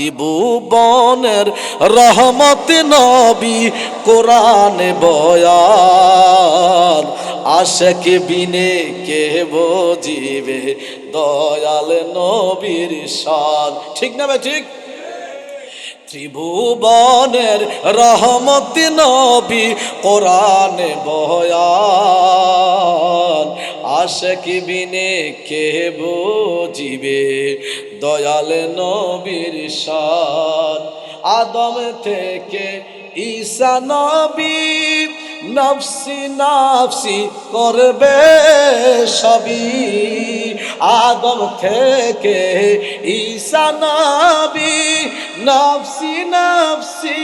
ভুবনের রহমত নবী কোরআনে বয়ান আশিক বিনে কে বুঝিবে দয়াল নবীর শান। ঠিক না ভাই? ঠিক। ত্রিভুবনের রহমত নবী কোরআনে বয়ান আশিক বিনে কে বুঝিবে দয়াল নবীর শান। আদম থেকে ঈসা নবী নফসি নফসি করবে সবই। আদম থেকে ঈসা নবী নফসি নফসি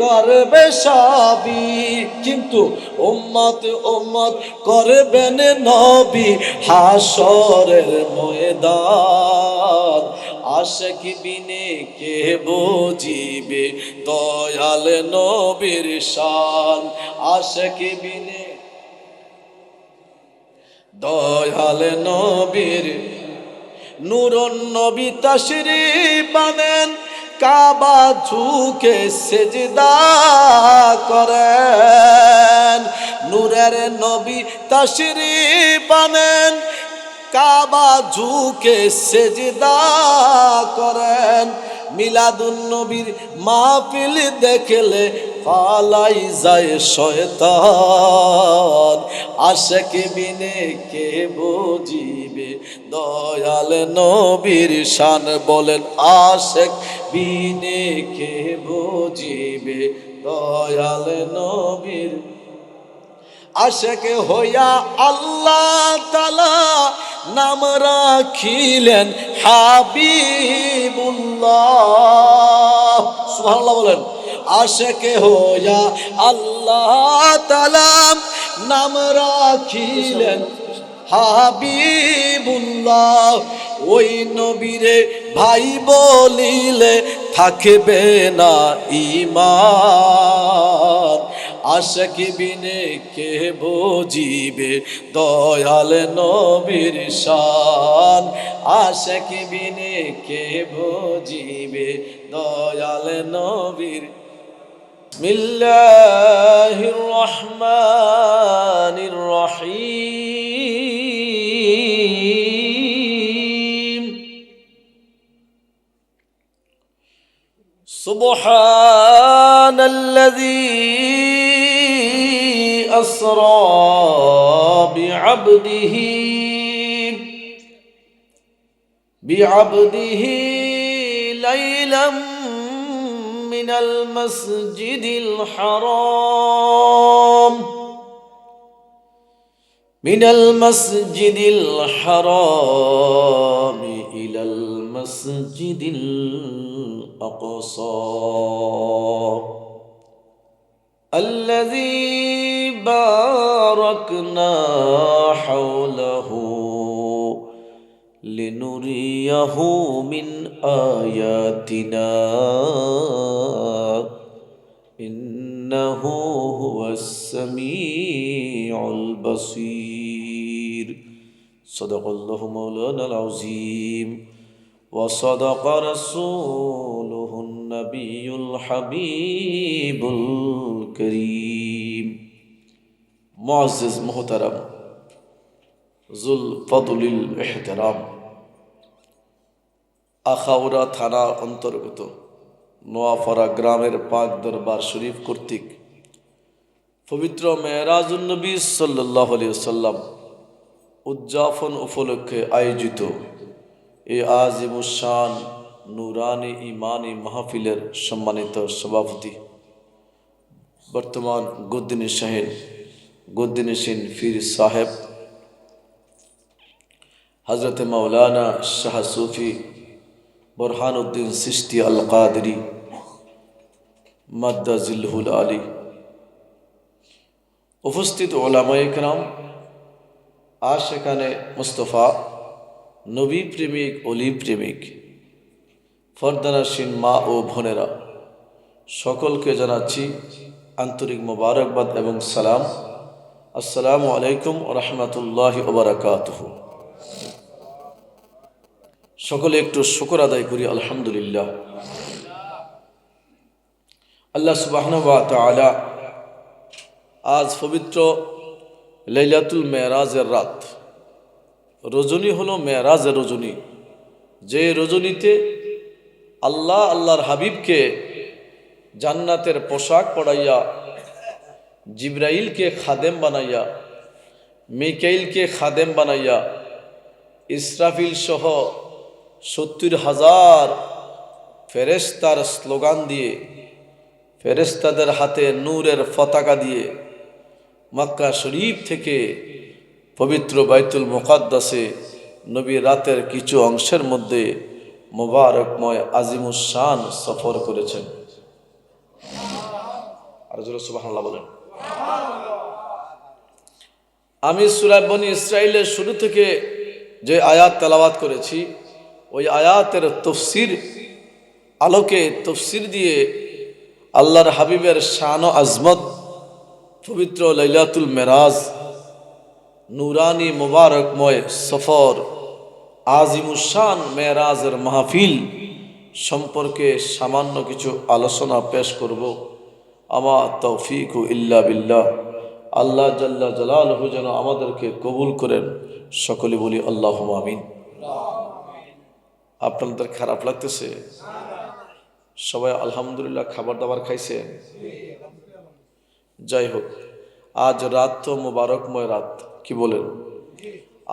করবে সবই, কিন্তু উম্মত উম্মত করবেন নবী হাসরের ময়দান। আশিক বিনে কে বুঝিবে দয়াল নবীর শান। আশিক বিনে দয়াল নবীর নূরুন নবী তাশরীফ আনেন, কাবা ঝুঁকে সেজদা করেন। নূরের নবী তাশরীফ আনেন, কাবা ঝুঁকে সেজদা করেন। মিলাদুন নবীর মাহফিল দেখলে পালাই যায় শয়তান। আশিক বিনে কে বুঝিবে দয়াল নবীর শান। বলেন আশিক বিনে কে বুঝিবে দয়াল নবীর। আশিক হইয়া আল্লাহ তাআলা নাম রাখিলেন হাবিবুল্লাহ। সুবহানাল্লাহ বলেন। আশিক হইয়া আল্লাহ তাআলা নাম রাখিলেন হাবিবুল্লাহ। ওই নবীরে ভাই বলিলে থাকবে না ঈমান। আশিক বিনে কে বুঝিবে দয়াল নবীর শান। আশিক বিনে কে বুঝিবে দয়াল নবীর। বিসমিল্লাহির রহমানির রহিম। সুবহানাল্লাযী أسرى بعبده ليلا من المسجد الحرام إلى المسجد الأقصى الذي باركنا حوله لنريه من آياتنا إنه هو السميع البصير صدق الله مولانا العظيم وصدق رسوله النبي الحبيب الكريم মুআজ্জিজ মুহতারাম জুল ফদলিল ইহতিরাম, আখাউড়া থানা অন্তর্গত নোয়াপাড়া গ্রামের পাক দরবার শরীফ কর্তৃক পবিত্র মেরাজুন নবী সাল্লাল্লাহু আলাইহি ওয়াসাল্লাম উদযাপন উপলক্ষে আয়োজিত এই আজিমুশ-শান নুরানি ইমানি মাহফিলের সম্মানিত সভাপতি, বর্তমান গদ্দিনী-শাহীন পীর সাহেব হযরত মাওলানা শাহ সুফি বুরহানুদ্দিন চিশতি আল কাদেরী মাদ্দাজিল্লুহুল আলী, উপস্থিত উলামায়ে কেরাম, আশিকানে মুস্তাফা, নবী প্রেমিক, অলি প্রেমিক, ফরদানাশীন মা ও বোনেরা, সকলকে জানাচ্ছি আন্তরিক মোবারকবাদ এবং সালাম। আসসালামু আলাইকুম ওয়া রাহমাতুল্লাহি ওয়া বারাকাতুহু। সকলে একটু শুকর আদায় করি আলহামদুলিল্লাহ। আল্লাহ সুবহানাহু ওয়া তাআলা আজ পবিত্র লাইলাতুল মেরাজের রাত, রজনী হলো মেরাজের রজনী, যে রজনীতে আল্লাহর হাবিবকে জান্নাতের পোশাক পরাইয়া, জিব্রাইলকে খাদেম বানাইয়া, মিকাইলকে খাদেম বানাইয়া, ইসরাফিল সহ 70,000 ফেরেশতার স্লোগান দিয়ে, ফেরেশতাদের হাতে নূরের পতাকা দিয়ে মক্কা শরীফ থেকে পবিত্র বাইতুল মুকাদ্দাসে নবী রাতের কিছু অংশের মধ্যে মোবারকময় আজিমুস শান সফর করেছেন। আর জোরে সুবহানাল্লাহ বলেন। আমি সূরা বনী ইসরাইলের শুরু থেকে যে আয়াত তেলাওয়াত করেছি, ওই আয়াতের তফসির আলোকে তফসির দিয়ে আল্লাহর হাবিবের শান ও আজমত, পবিত্র লাইলাতুল মেরাজ, নুরানি মুবারকময় সফর, আজিমুশান মেরাজের মাহফিল সম্পর্কে সামান্য কিছু আলোচনা পেশ করব। আমার তৌফিক ইল্লা বিল্লাহ। আল্লাহ জাল্লা জালালহু যেন আমাদেরকে কবুল করেন, সকলে বলি আল্লাহুম্মা আমিন। আপনাদের খারাপ লাগতেছে? সবাই আলহামদুলিল্লাহ খাবার দাবার খাইছে? যাই হোক, আজ রাত তো মুবারকময় রাত, কি বলেন?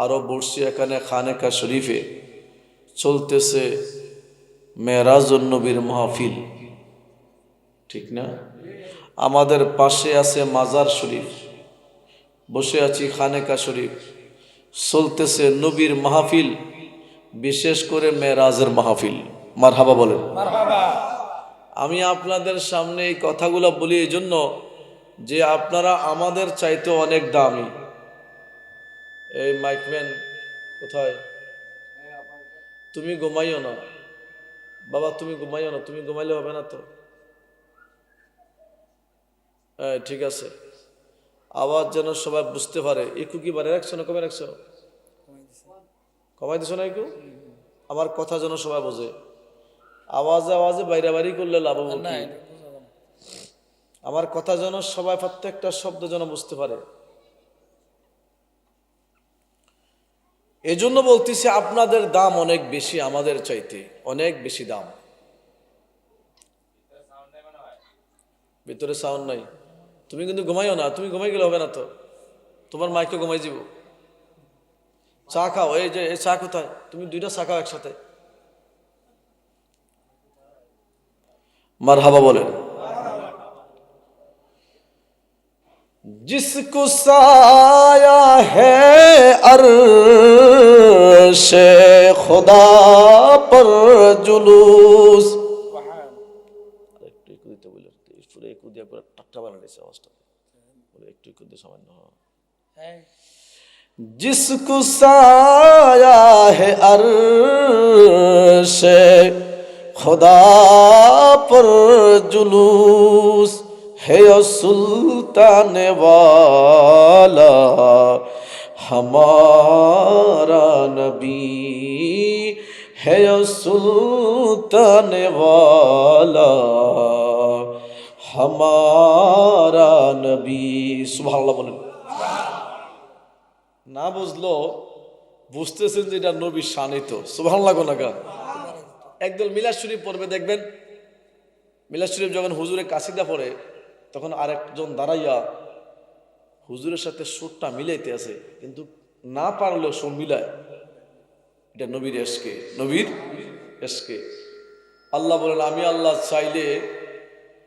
আরো বসছি এখানে খানেকা শরীফে চলতেছে মেরাজুন নবীর মাহফিল, ঠিক না? আমাদের পাশে আছে মাজার শরীফ, বসে আছি খানেকা শরীফ, চলতেছে নবীর মাহফিল, বিশেষ করে মেরাজের মাহফিল। মারহাবা বলেন। আমি আপনাদের সামনে এই কথাগুলো বলি এই জন্য যে আপনারা আমাদের চাইতে অনেক দামি। এই মাইকম্যান কোথায়? তুমি ঘুমাইও না বাবা, তুমি ঘুমাইও না, তুমি ঘুমাইলে হবে না তো। হ্যাঁ ঠিক আছে, আওয়াজ যেন সবাই বুঝতে পারে। একটু কি বাড়ি রাখছো না কমে রাখছো? কমাই দিছো না একটু? আমার কথা যেন সবাই বোঝে। আওয়াজে আওয়াজে বাইরে বাড়ি করলে লাভ হবে কি? আমার কথা যেন সবাই প্রত্যেকটা শব্দ যেন বুঝতে পারে। এজন্য বলতেছি আপনাদের দাম অনেক বেশি, আমাদের চাইতে অনেক বেশি দাম। ভিতরে সাউন্ড নাই, তুমি কিন্তু ঘুমাইও না, তুমি ঘুমাই গেলে হবে না তো, তোমার মাইকে ঘুমাই যাব। চা খাও, এই যে এই চা কোথায়? তুমি দুইটা চা খাও একসাথে। মারহাবা বলেন। जिसको साया है अर्शे खुदा पर जुलूस, একটু একটু দিতে বলে, পুরো একটু দিয়ে পুরো টাকটা বানা দিয়েছে আওয়াজটা, বলে একটু একটু দিয়ে সামান্য। जिसको साया है अर्शे खुदा पर जुलूस है सुल्तान वाला हमारा नबी है सुल्तान वाला हमारा नबी। सुबहानाल्लाह বলেন। না বুঝলো, বুঝতেছেন যে এটা নবীর শানিত। সুবহানাল্লাহ না গা। একদল মিলাদ শরীফ পড়বে, দেখবেন মিলাদ শরীফ যখন হুজুরে কাসিদা পড়ে তখন আরেকজন দাঁড়াইয়া হুজুরের সাথে সুরটা মিলাইতে আছে, কিন্তু না পারলেও সুর মিলায়। এটা নবীর এশকে, নবীর এশকে। আল্লাহ বলেন, আমি আল্লাহ চাইলে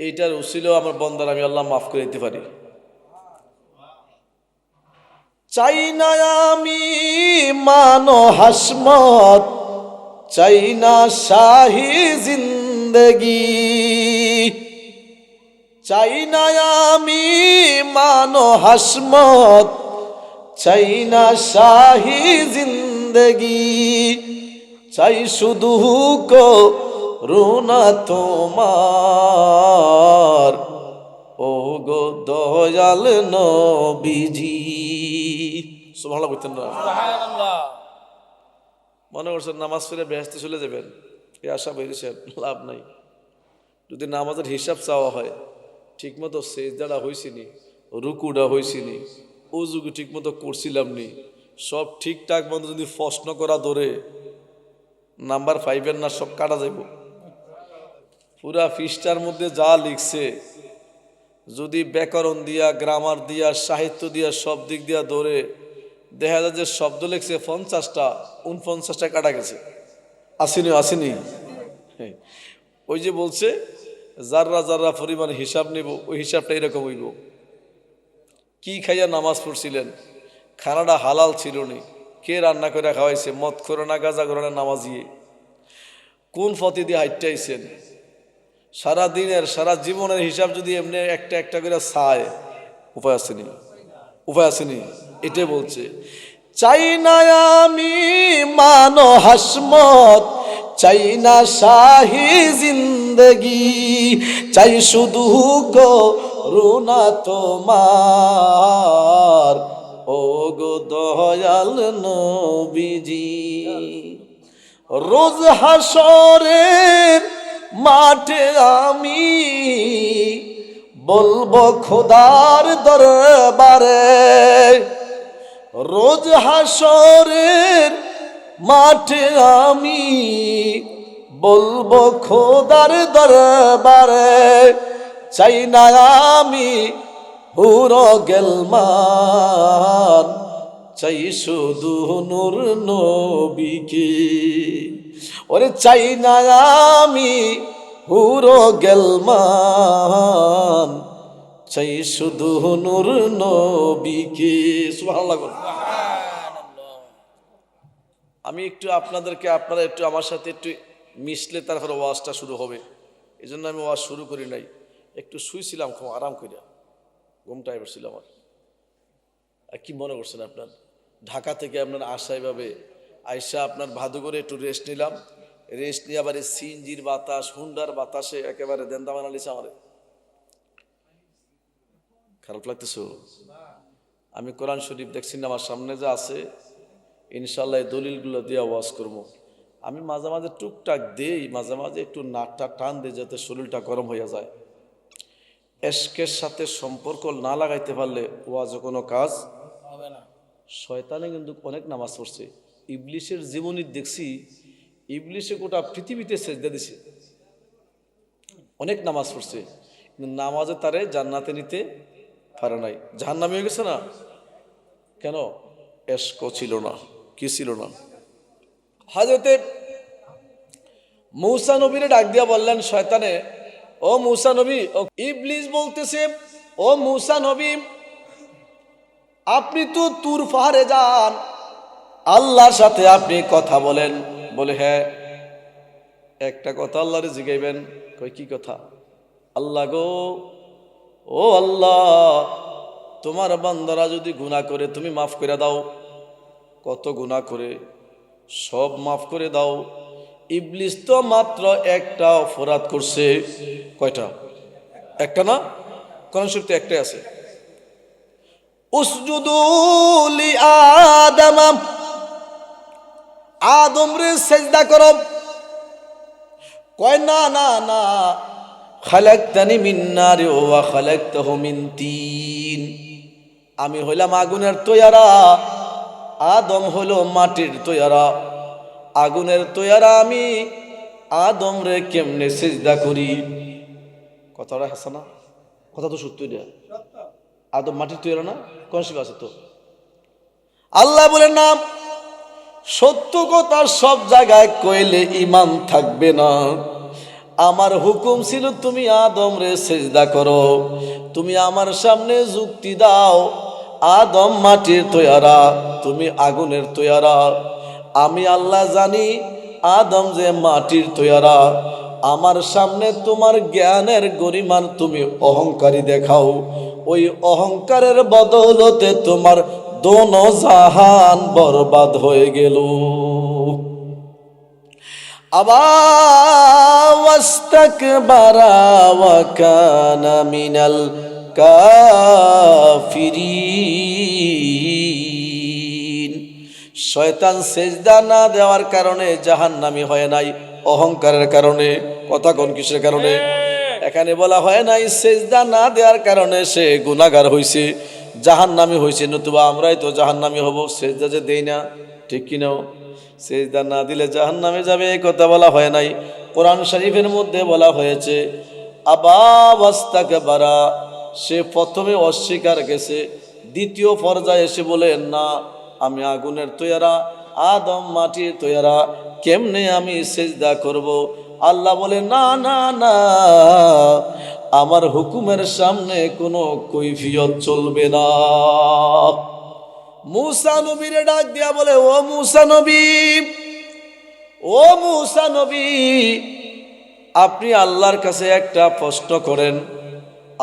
এইটার উসিলেও আমার বন্দার আমি আল্লাহ মাফ করে দিতে পারি। চাই না আমি মানো হাসমত, চাই না শাহী জিন্দগি, চাই না আমি মানো হাসমত, চাই না শাহী জিন্দগি, চাই শুধু করুণা তোমার ও গো দয়াল নবীজি। সুবহানাল্লাহ বলতেন না? মনে করছেন নামাজ পড়ে বেহেশতে চলে যাবেন, এই আশা বেরিয়েছেন, লাভ নাই। যদি নামাজের হিসাব চাওয়া হয়, ঠিকমতো সেজদাটা হয়েছিনি, রুকুটা হয়েছিনি, উজুকে ঠিকমতো করছিলাম নি, সব ঠিকঠাক মতো যদি প্রশ্ন করা ধরে নাম্বার 5 না সব কাটা যাইব। পুরা পৃষ্ঠার মধ্যে যা লিখছে যদি ব্যাকরণ দিয়া, গ্রামার দিয়া, সাহিত্য দিয়া, সব দিক দিয়া ধরে দেখা যায় যে শব্দ লিখছে 50টা, 49টা কাটা গেছে। আসেনি। ওই যে বলছে যাররা যাররা পরিমাণ হিসাব নিব, ওই হিসাবটা এরকম হইব। কি খাইয়া নামাজ পড়ছিলেন, খানাটা হালাল ছিল নি, কে রান্না করে খাওয়াইছে, মদ করে না গাঁজা করে না নামাজিয়ে, কোন ফতি দিয়ে হাইটটা আইছেন, সারা দিনের সারা জীবনের হিসাব যদি এমনি একটা একটা করে চায়, উপায় আসেনি। এটাই বলছে, চাই না আমি মানো হাসমত, চাই না শাহী জিন্দগি, চাই শুধু করুণা তোমার, ও গো দয়াল নবীজি। রোজ হাসরের মাঠে আমি বলবো খোদার দরবারে, রোজ হাসরের মাঠে আমি বলবো খোদার দরবারে, চাই না আমি হুরো গেলমান, চাই শুধু নূর নবীকে। ওরে চাই না আমি হুরো গেলমান, চাই শুধু নূর নবীকে। সুবহানাল্লাহ। আমি একটু আপনাদেরকে, আপনারা একটু আমার সাথে একটু মিশলে তারপরে ওয়াজটা শুরু হবে, এই জন্য আমি ওয়াজ শুরু করি নাই। একটু শুইছিলাম খুব আরাম করিয়া, ঘুমটা এসেছিল আমার। আর কি মনে করছেন আপনার, ঢাকা থেকে আপনার আসা এভাবে আইসা আপনার ভাদু করে একটু রেস্ট নিলাম, রেস্ট নিয়ে আবার সিনজির বাতাস, হুন্ডার বাতাসে একেবারে দেন্দা বানালিছে আমার। খারাপ লাগতেছে? আমি কোরআন শরীফ দেখছি না আমার সামনে যা আছে, ইনশাল্লাহ এই দলিলগুলো দিয়ে ওয়াজ করবো। আমি মাঝে মাঝে টুকটাক দেই, মাঝে মাঝে একটু নাকটা টান দিই যাতে শরীরটা গরম হয়ে যায়। এশকের সাথে সম্পর্ক না লাগাইতে পারলে ওয়াজও কোনো কাজ হবে না। শয়তানে কিন্তু অনেক নামাজ পড়ছে, ইবলিশের জীবনী দেখছি, ইবলিশে গোটা পৃথিবীতে সেজদা দিছে, অনেক নামাজ পড়ছে, কিন্তু নামাজে তারে জান্নাতে নিতে পারে নাই, জাহান্নামে হয়ে গেছে না। কেন? এশক ছিল না। কি ছিল না? হযরতে মূসা নবীরে ডাক দিয়া বললেন শয়তানে, ও মূসা নবী, ইবলিস বলতেছে, ও মূসা নবী, আপনি তো তুর পাহাড়ে যান, আল্লাহর সাথে আপনি কথা বলেন। বলে হ্যাঁ, একটা কথা আল্লাহরে জিগাইবেন। কই কি কথা? আল্লাহ গো, ও আল্লাহ, তোমার বান্দারা যদি গুনাহ করে তুমি মাফ করে দাও। কত গুনাহ করে, সব মাফ করে দাও। ইবলিস তো মাত্র একটা অপরাধ করছে। কয়টা? একটা না, কোরআন শরীফে একটাই আছে, উসজুদু লি আদম, আদম রে সিজদা করো। কয় না না না, খালাকতানি মিন নারি ওয়া খালাকতাহু মিন তিন, আমি হইলাম আগুনের তৈয়ারা, আদম হলো মাটির তৈয়ারা। আগুনের তৈয়ারা আমি, আদম রে কেমনে সিজদা করি? কথাটা হাসানা, কথা তো সত্যি না। আদম মাটির তৈয়ারা না, কোন শিব আছে তো? আল্লাহ বলেন না, সত্য কথা সব জায়গায় কইলে ঈমান থাকবে না। আমার হুকুম ছিল তুমি আদম রে সিজদা করো, তুমি আমার সামনে যুক্তি দাও, আদম মাটির তৈয়ারা, তুমি আগুনের তৈয়ারা। আমি আল্লাহ জানি আদম যে মাটির তৈয়ারা। আমার সামনে তোমার জ্ঞানের গরিমান তুমি অহংকারী দেখাও, ওই অহংকারের বদৌলতে তোমার দোনো জাহান বরবাদ হয়ে গেল। ওয়াস্তাকবারা ওয়া কানা মিনাল কাফিরিন। শয়তান সেজদা না দেওয়ার কারণে জাহান্নামী হয় নাই, অহংকারের কারণে। কথা কোন কিসের কারণে? এখানে বলা হয় নাই সেজদা না দেওয়ার কারণে সে গুনাহগার হয়েছে, জাহান্নামী হয়েছে, নতুবা আমরাই তো জাহান্নামী হব, সেজদা যে দেই না, ঠিক কিনা? সেজদা না দিলে জাহান্নামে যাবে এই কথা বলা হয় নাই। কোরআন শরীফের মধ্যে বলা হয়েছে আবা ওয়াস্তাকবারা, সে প্রথমে অস্বীকার গেছে, দ্বিতীয় পর্যায়ে এসে বলে না আমি আগুনের তৈয়ারা, আদম মাটির তৈয়ারা, কেমনে আমি সেজদা করব? আল্লাহ বলে না না না, আমার হুকুমের সামনে কোনো কৈফিয়ত চলবে না। মূসা নবীরে ডাক দিয়া বলে ও মূসা নবী, ও মূসা নবী, আপনি আল্লাহর কাছে একটা প্রশ্ন করেন,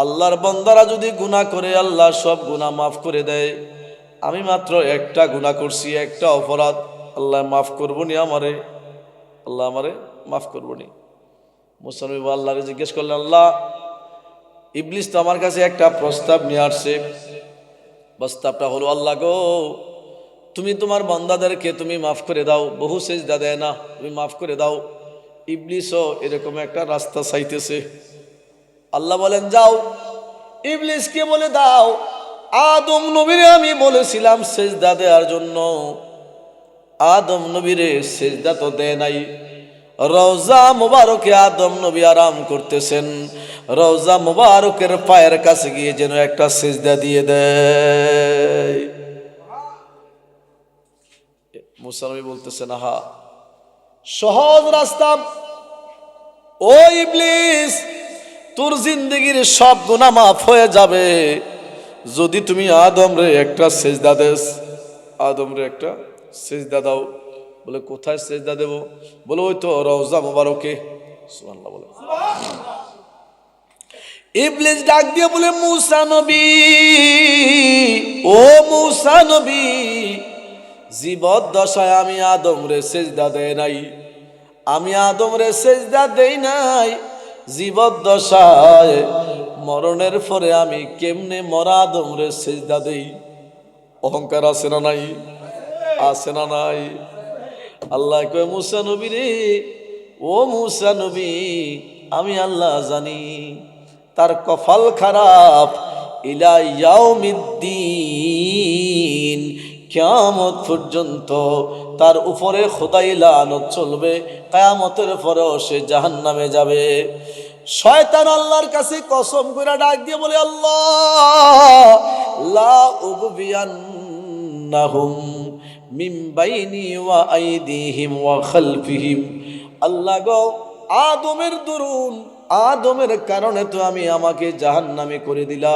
আল্লাহর বান্দারা যদি গুনাহ করে আল্লাহ সব গুনাহ মাফ করে দেয়, আমি মাত্র একটা গুনাহ করছি, একটা অপরাধ, আল্লাহ মাফ করবনি আমারে? আল্লাহ আমারে মাফ করবনি? মূসা নবী আল্লাহকে জিজ্ঞেস করলেন, আল্লাহ ইবলিস তো আমার কাছে একটা প্রস্তাব নিয়ে আসছে, প্রস্তাবটা হলো আল্লাহ গো তুমি তোমার বান্দাদেরকে তুমি মাফ করে দাও, বহু সেজদা দেয় না, তুমি মাফ করে দাও। ইবলিসও এরকম একটা রাস্তা চাইতেছে। আল্লাহ বলেন যাও ইবলিসকে বলে দাও আদম নবীরে আমি বলেছিলাম সেজদা দেওয়ার জন্য, আদম নবীরে সেজদা তো দেয় নাই। রওজা মুবারকে আদম নবী আরাম করতেছেন, রওজা মুবারকের পায়ের কাছে গিয়ে যেন একটা সেজদা দিয়ে দেয়। মূসা নবী বলতেছেন আহা সহজ রাস্তা, ও ইবলিস তোর জিন্দেগির সব গুনাহ মাফ হয়ে যাবে যদি তুমি আদম রে একটা সেজদা দেস, আদম রে একটা সেজদা দাও। বলে কোথায় সেজদা দেব? বলে ওই তো রওজা মুবারকে। সুবহানাল্লাহ বলে। ইবলিস ডাক দিয়ে বলে মূসা নবী, ও মূসা নবী, জীবদ্দশায় আমি আদম রে সেজদা দেই নাই, আমি আদম রে সেজদা দেই নাই, জীবদ্দশায় মরণের পরে আমি কেমনে মরা আদম রে সেজদা দেই? অহংকার আছে না নাই? আছে না নাই? আল্লাহ কয় মূসা নবী রে, ও মূসা নবী, আমি আল্লাহ জানি তার কপাল খারাপ, ইলা ইয়াউমিদ্দিন, কিয়ামত পর্যন্ত তার উপরে খোদাই লানত চলবে, কিয়ামতের পরেও সে জাহান্নামে যাবে। শয়তান আল্লাহর কাছে কসম করে ডাক দিয়ে বলে আল্লাহ লা উগবিয়ান্নাহুম মিন বাইনি ওয়া আইদিহিম ওয়া খালফিহিম। আল্লাহ গো আদমের দরুন, আদমের কারণে তো আমি আমাকে জাহান্নামে করে দিলা,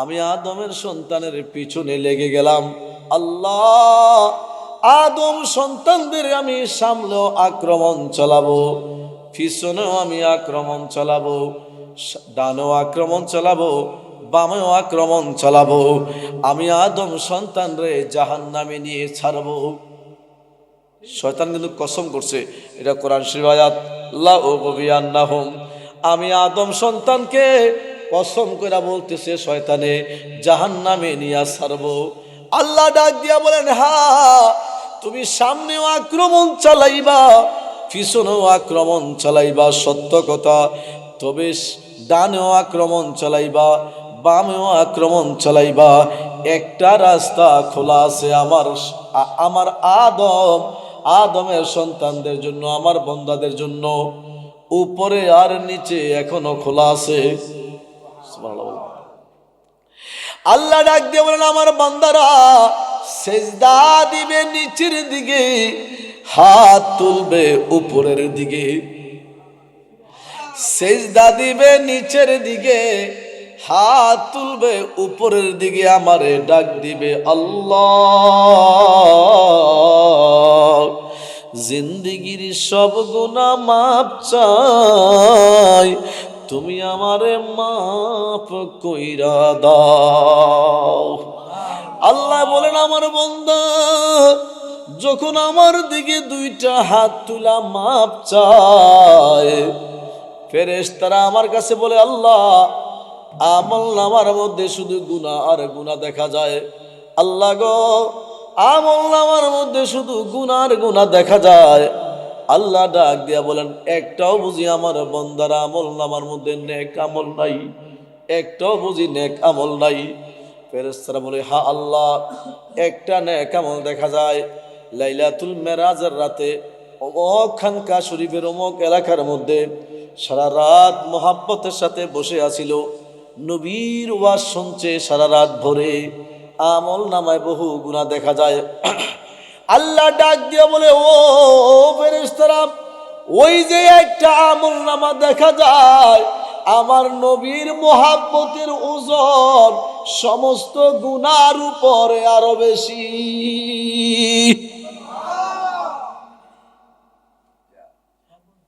আমি আদমের সন্তানের পিছনে লেগে গেলাম, আল্লাহ আদম সন্তানদের আমি সামলেও আক্রমণ চালাবো, পিছনেও আমি আক্রমণ চালাবো, ডানেও আক্রমণ চালাবো, বামেও আক্রমণ চালাবো, আমি আদম সন্তান রে জাহান্নামে নিয়ে ছাড়বো। শয়তান কিন্তু কসম করছে, এটা কোরআন শরীফ আয়াত, লা উগবিয়ান্নাহুম, আমি আদম সন্তানকে কসম করে বলতেছে শয়তানে জাহান্নামে নিয়ে ছাড়বো। আল্লাহ ডাক দিয়া বলেন হা তুমি সামনেও আক্রমণ চালাইবা, পিছনেও আক্রমণ চালাইবা, সত্য কথা, তবে ডানেও আক্রমণ চালাইবা, বামেও আক্রমণ চালাইবা, একটা রাস্তা খোলা আছে আমার আদমের সন্তানদের জন্য, আমার বান্দাদের জন্য, উপরে আর নিচে এখনো খোলা আছে। আল্লাহ ডাক দিয়ে বলেন আমার বান্দারা সেজদা দিবে নিচের দিকে, হাত তুলবে উপরের দিকে, সেজদা দিবে নিচের দিকে, হাত তুলবে উপরের দিকে, আমারে ডাক দিবে আল্লাহ জিন্দেগির সব গুনাহ মাপ চাই, তুমি আমারে মাফ কইরা দাও। আল্লাহ বলেন আমার বান্দা যখন আমার দিকে দুইটা হাত তুলা মাপ চায়, ফেরেশতারা আমার কাছে বলে আল্লাহ আমলনামার মধ্যে শুধু গুনাহ আর গুনাহ দেখা যায়, আল্লাহ গো আমলনামার মধ্যে শুধু গুনাহ আর গুনাহ দেখা যায়, আল্লাহ ডাক দিয়া বলেন, একটাও বুঝি আমার বান্দার আমল নামার মধ্যে নেক আমল নাই? একটাও বুঝি নেক আমল নাই? ফেরেশতারা বলে, হ্যাঁ আল্লাহ, একটা নেক আমল দেখা যায়। লাইলাতুল মেরাজের রাতে অমুক খানকা শরীফের অমুক এলাকার মধ্যে সারা রাত মোহাব্বতের সাথে বসে আছিল, নবীর ওয়াজ শুনছে সারা রাত ভরে, আমল নামায় বহু গুনাহ দেখা যায়। আল্লাহ ডাক দিয়ে বলে, ও ফেরেশতারা, ওই যে একটা আমল নামা দেখা যায়, আমার নবীর মোহাব্বতের ওজন সমস্ত গুনার উপরে আরো বেশি।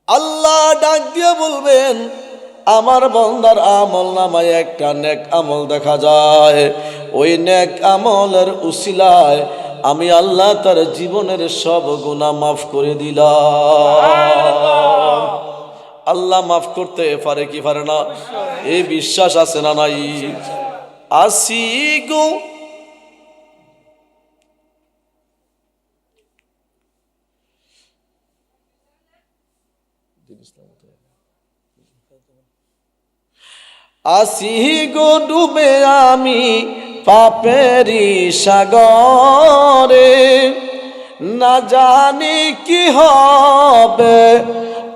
আল্লাহ ডাক দিয়ে বলবেন, আমার বান্দার আমল নামায় একটা নেক আমল দেখা যায়, ওই নেক আমলের উসিলায় আমি আল্লাহ তার জীবনের সব গুনাহ মাফ করে দিলাম। আল্লাহ মাফ করতে পারে কি পারে না? এই বিশ্বাস আছে না নাই? আসি গো আসি গো ডুবে আমি পাপেরি সাগরে, না জানি কি হবে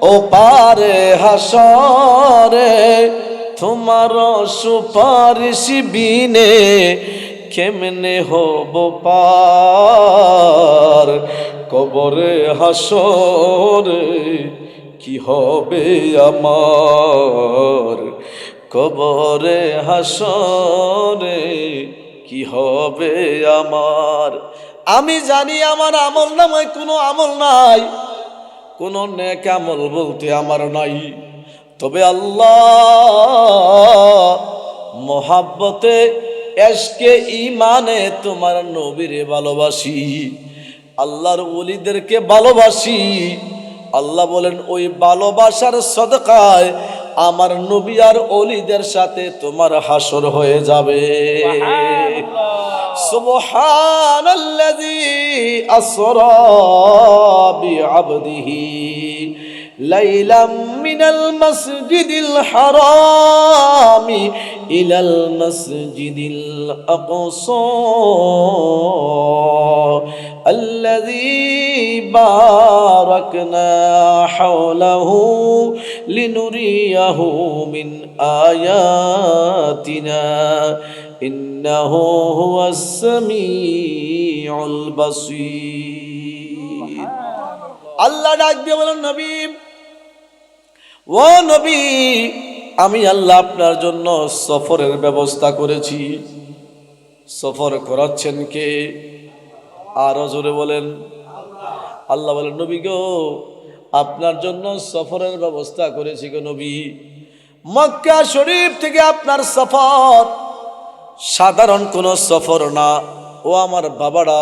ও পারে হাসরে, তোমার সুপারিশ বিনে কেমনে হব পার, কবরে হাসরে কি হবে আমার, কবরে হাসরে কি হবে আমার। আমি জানি আমার আমল নামায় কোনো আমল নাই, কোনো নেক আমল বলতে আমার নাই, তবে আল্লাহ মোহাব্বতে এশকে ইমানে তোমার নবীরে ভালোবাসি, আল্লাহর ওলিদেরকে ভালোবাসি। আল্লাহ বলেন, ওই ভালোবাসার সদকায় আমার নবী আর ওলিদের সাথে তোমার হাসর হয়ে যাবে। সুবহানাল্লাযী আসরা বিআবদিহি লাইলাম মিনাল মাসজিদিল হারামি ইলাল মাসজিদিল আকসা الذي باركنا حوله لنريه من آياتنا إنه هو السميع البصير। আল্লাহ ডাক দিয়ে বলেন, নবী, ও নবী, আমি আল্লাহ আপনার জন্য সফরের ব্যবস্থা করেছি। সফর করাচ্ছেন কে? আরো জোরে বলেন। আল্লাহ বলেন, নবী গো, আপনার জন্য সফরের ব্যবস্থা করেছি গো নবী। মক্কা শরীফ থেকে আপনার সফর সাধারণ কোনো সফর না। ও আমার বাবারা,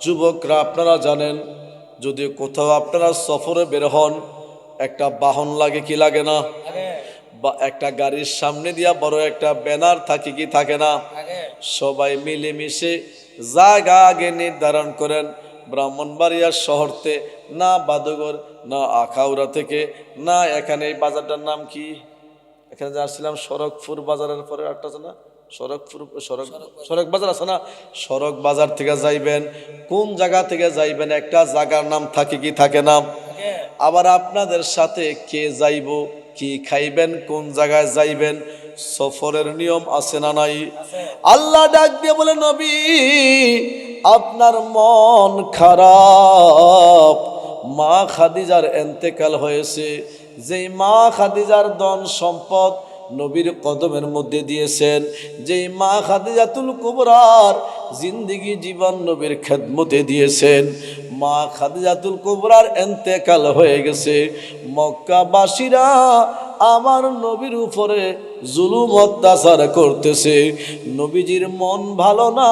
যুবকরা, আপনারা জানেন, যদি কোথাও আপনারা সফরে বের হন, একটা বাহন লাগে কি লাগে না? বা একটা গাড়ির সামনে দিয়া বড় একটা ব্যানার থাকে কি থাকে না? সবাই মিলেমিশে জায়গা আগে নির্ধারণ করেন। ব্রাহ্মণবাড়িয়া শহরতে না, বাদুগর না, আখাউড়া থেকে না, এখানে এই বাজারটার নাম কি, এখানে যে আসছিলাম সড়কপুর বাজারের পরে একটা আছে না, সড়ক বাজার আছে না, সড়ক বাজার থেকে যাইবেন। কোন জায়গা থেকে যাইবেন একটা জায়গার নাম থাকে কি থাকে না? আবার আপনাদের সাথে কে যাইব, কি খাইবেন, কোন জায়গায় যাইবেন, সফরের নিয়ম আছে না নাই? আল্লাহ ডাক দিয়ে বলে, নবী, আপনার মন খারাপ, মা খাদিজার ইন্তেকাল হয়েছে। যেই মা খাদিজার ধন সম্পদ নবীর কদমের মধ্যে দিয়েছেন, যেই মা খাদিজাতুল কুবরার জিন্দেগি জীবন নবীর খেদমতে দিয়েছেন, মা খাদিজাতুল কুবরার ইন্তেকাল হয়ে গেছে। মক্কাবাসীরা আমার নবীর উপরে জুলুম অত্যাচার করতেছে। নবীজির মন ভালো না।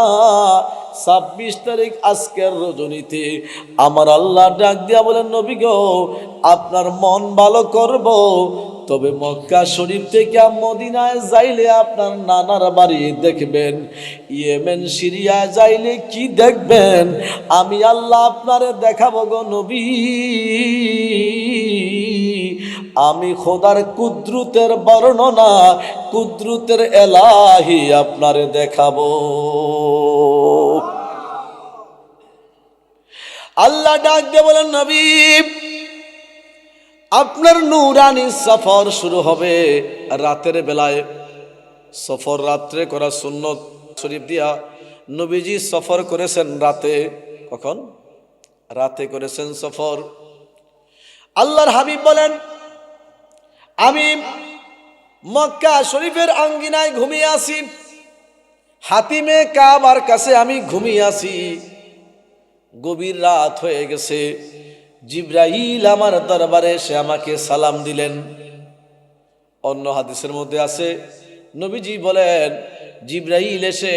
26 তারিখ আজকের রজনীতে আমার আল্লাহ ডাক দিয়া বলেন, নবী গো, আপনার মন ভালো করব, তবে মক্কা শরীফ থেকে মদিনায় যাইলে আপনার নানার বাড়ি দেখবেন, ইয়েমেন সিরিয়া যাইলে কি দেখবেন, আমি আল্লাহ আপনারে দেখাবো গো নবী। আমি খোদার কুদরতের বর্ণনা, কুদরতের এলাহি আপনারে দেখাবো। আল্লাহ ডাক দিয়ে বলেন, নবী আপনার নূরানি সফর শুরু হবে রাতের বেলায়। সফর রাত্রে করা সুন্নত শরীফ দিয়া নবীজি সফর করেছেন রাতে। কখন? রাতে করেছেন সফর। আল্লাহর হাবিব বলেন, আমি মক্কা শরীফের আঙ্গিনায় ঘুমিয়ে আছি, হাতিমে কাবার কাছে আমি ঘুমিয়ে আছি। গভীর রাত হয়ে গেছে, জিবরাইল আমার দরবারে এসে আমাকে সালাম দিলেন। অন্য হাদিসের মধ্যে আছে, নবীজি বলেন জিবরাইল এসে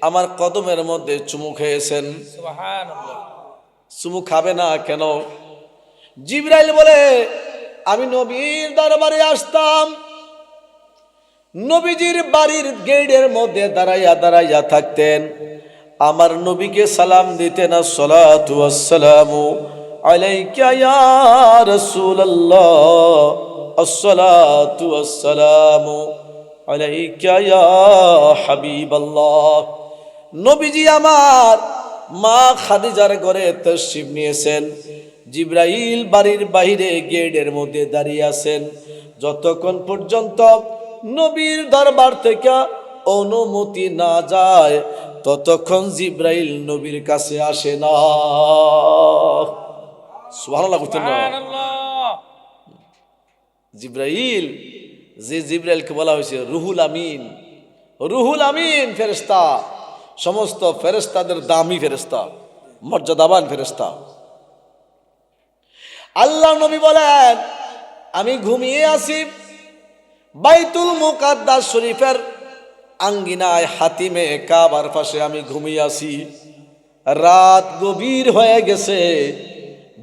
আমার কদমের মধ্যে চুমু খেয়েছেন। সুবহানাল্লাহ। চুমু খাবে না কেন? জিবরাইল বলে, আমি নবীর দরবারে আসতাম, নবীজির বাড়ির গেটের মধ্যে দাঁড়াইয়া দাঁড়াইয়া থাকতেন, আমার নবীকে সালাম দিতেন, আসসালাতু ওয়াসসালামু আলাইকা ইয়া রাসূলুল্লাহ, আসসালাতু ওয়াসসালামু আলাইকা ইয়া হাবিবাল্লাহ। নবীজি আমার মা খাদিজার ঘরে তাশরিফ নিয়েছেন, জিবরাইল বাড়ির বাইরে গেটের মধ্যে দাঁড়িয়ে আছেন। যতক্ষণ পর্যন্ত নবীর দরবার থেকে অনুমতি না যায় ততক্ষণ জিবরাইল নবীর কাছে আসে না। সুবহানাল্লাহ। জিবরাইল, যে জিবরাইলকে বলা হয়েছে রুহুল আমিন, রুহুল আমিন ফেরেশতা, সমস্ত ফেরেশতাদের দামি ফেরেশতা, মর্যাদাবান ফেরেশতা। আল্লাহ নবী বলেন, আমি ঘুমিয়ে আছি বাইতুল মুকাদ্দাস শরীফের আঙ্গিনায় হাতিমে কাবার পাশে আমি ঘুমিয়ে আছি। রাত গভীর হয়ে গেছে,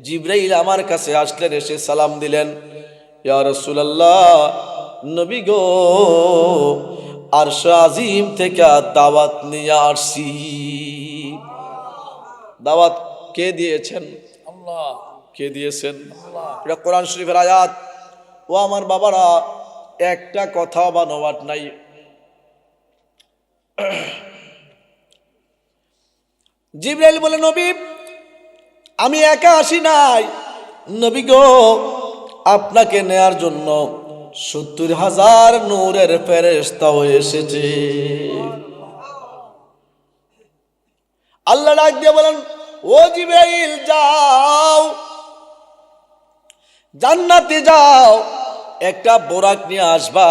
জিবরাইল আমার কাছে আসলেন, এসে সালাম দিলেন, ইয়া রাসূলুল্লাহ, নবী গো, আরশ আজিম থেকে দাওয়াত নিয়ে আসছি। দাওয়াত কে দিয়েছেন? আল্লাহ। কে দিয়েছেন? আল্লাহ। এটা কোরআন শরীফের আয়াত। ও আমার বাবারা, একটা কথা বানোয়াট নাই। জিবরাইল বলে, নবী আমি একা আসি নাই, নবী গো আপনাকে নেয়ার জন্য ৭০,০০০ নূরের ফেরেশতা এসেছে। আল্লাহ ডাক দিয়ে বলেন, ও জিবরাইল যাও, জান্নাতে যাও, একটা বোরাক নিয়ে আসবা,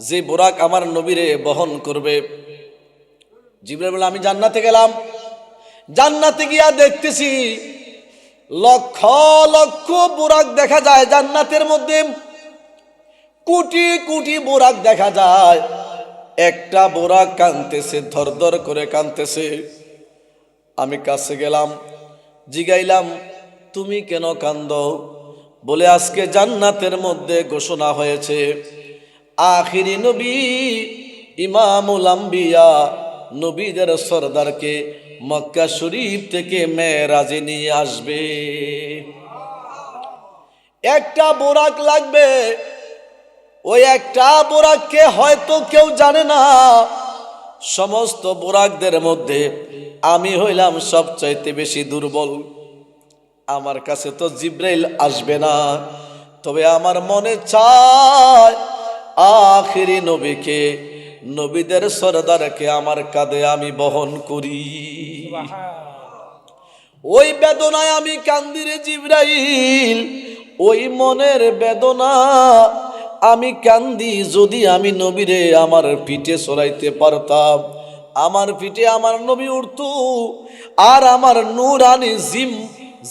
যে বোরাক আমার নবীরে বহন করবে। জিবরাইল বলে, আমি জান্নাতে গেলাম, জান্নাতে গিয়া দেখতেছি লক্ষ লক্ষ বোরাক দেখা যায়, জান্নাতের মধ্যে কোটি কোটি বোরাক দেখা যায়। একটা বোরাক কাঁদতেছে, ধরধর করে কাঁদতেছে। আমি কাছে গেলাম, জিগাইলাম, তুমি কেন কান্দো? বলে, আজকে জান্নাতের মধ্যে ঘোষণা হয়েছে আখিরি নবী ইমামুল আম্বিয়া, নবীদের সরদারকে মক্কা শরীফ থেকে মেরাজে নিয়ে আসবে। একটা বোরাক লাগবে, ওই একটা বোরাককে হয়তো কেউ জানে না। সমস্ত বোরাকদের মধ্যে আমি হইলাম সবচাইতে বেশি দুর্বল। আমার কাছে তো জিবরাইল আসবে না, তবে আমার মনে চায় আখিরি নবীকে, নবীদের সরদারকে আমার কাঁধে আমি বহন করি। ওই বেদনায় আমি কান্দি রে জিবরাইল, ওই মনের বেদনা আমি কান্দি। যদি আমি নবীরে আমার পিঠে চড়াইতে পারতাম, আমার পিঠে আমার নবী উঠতো, আর আমার নূরানি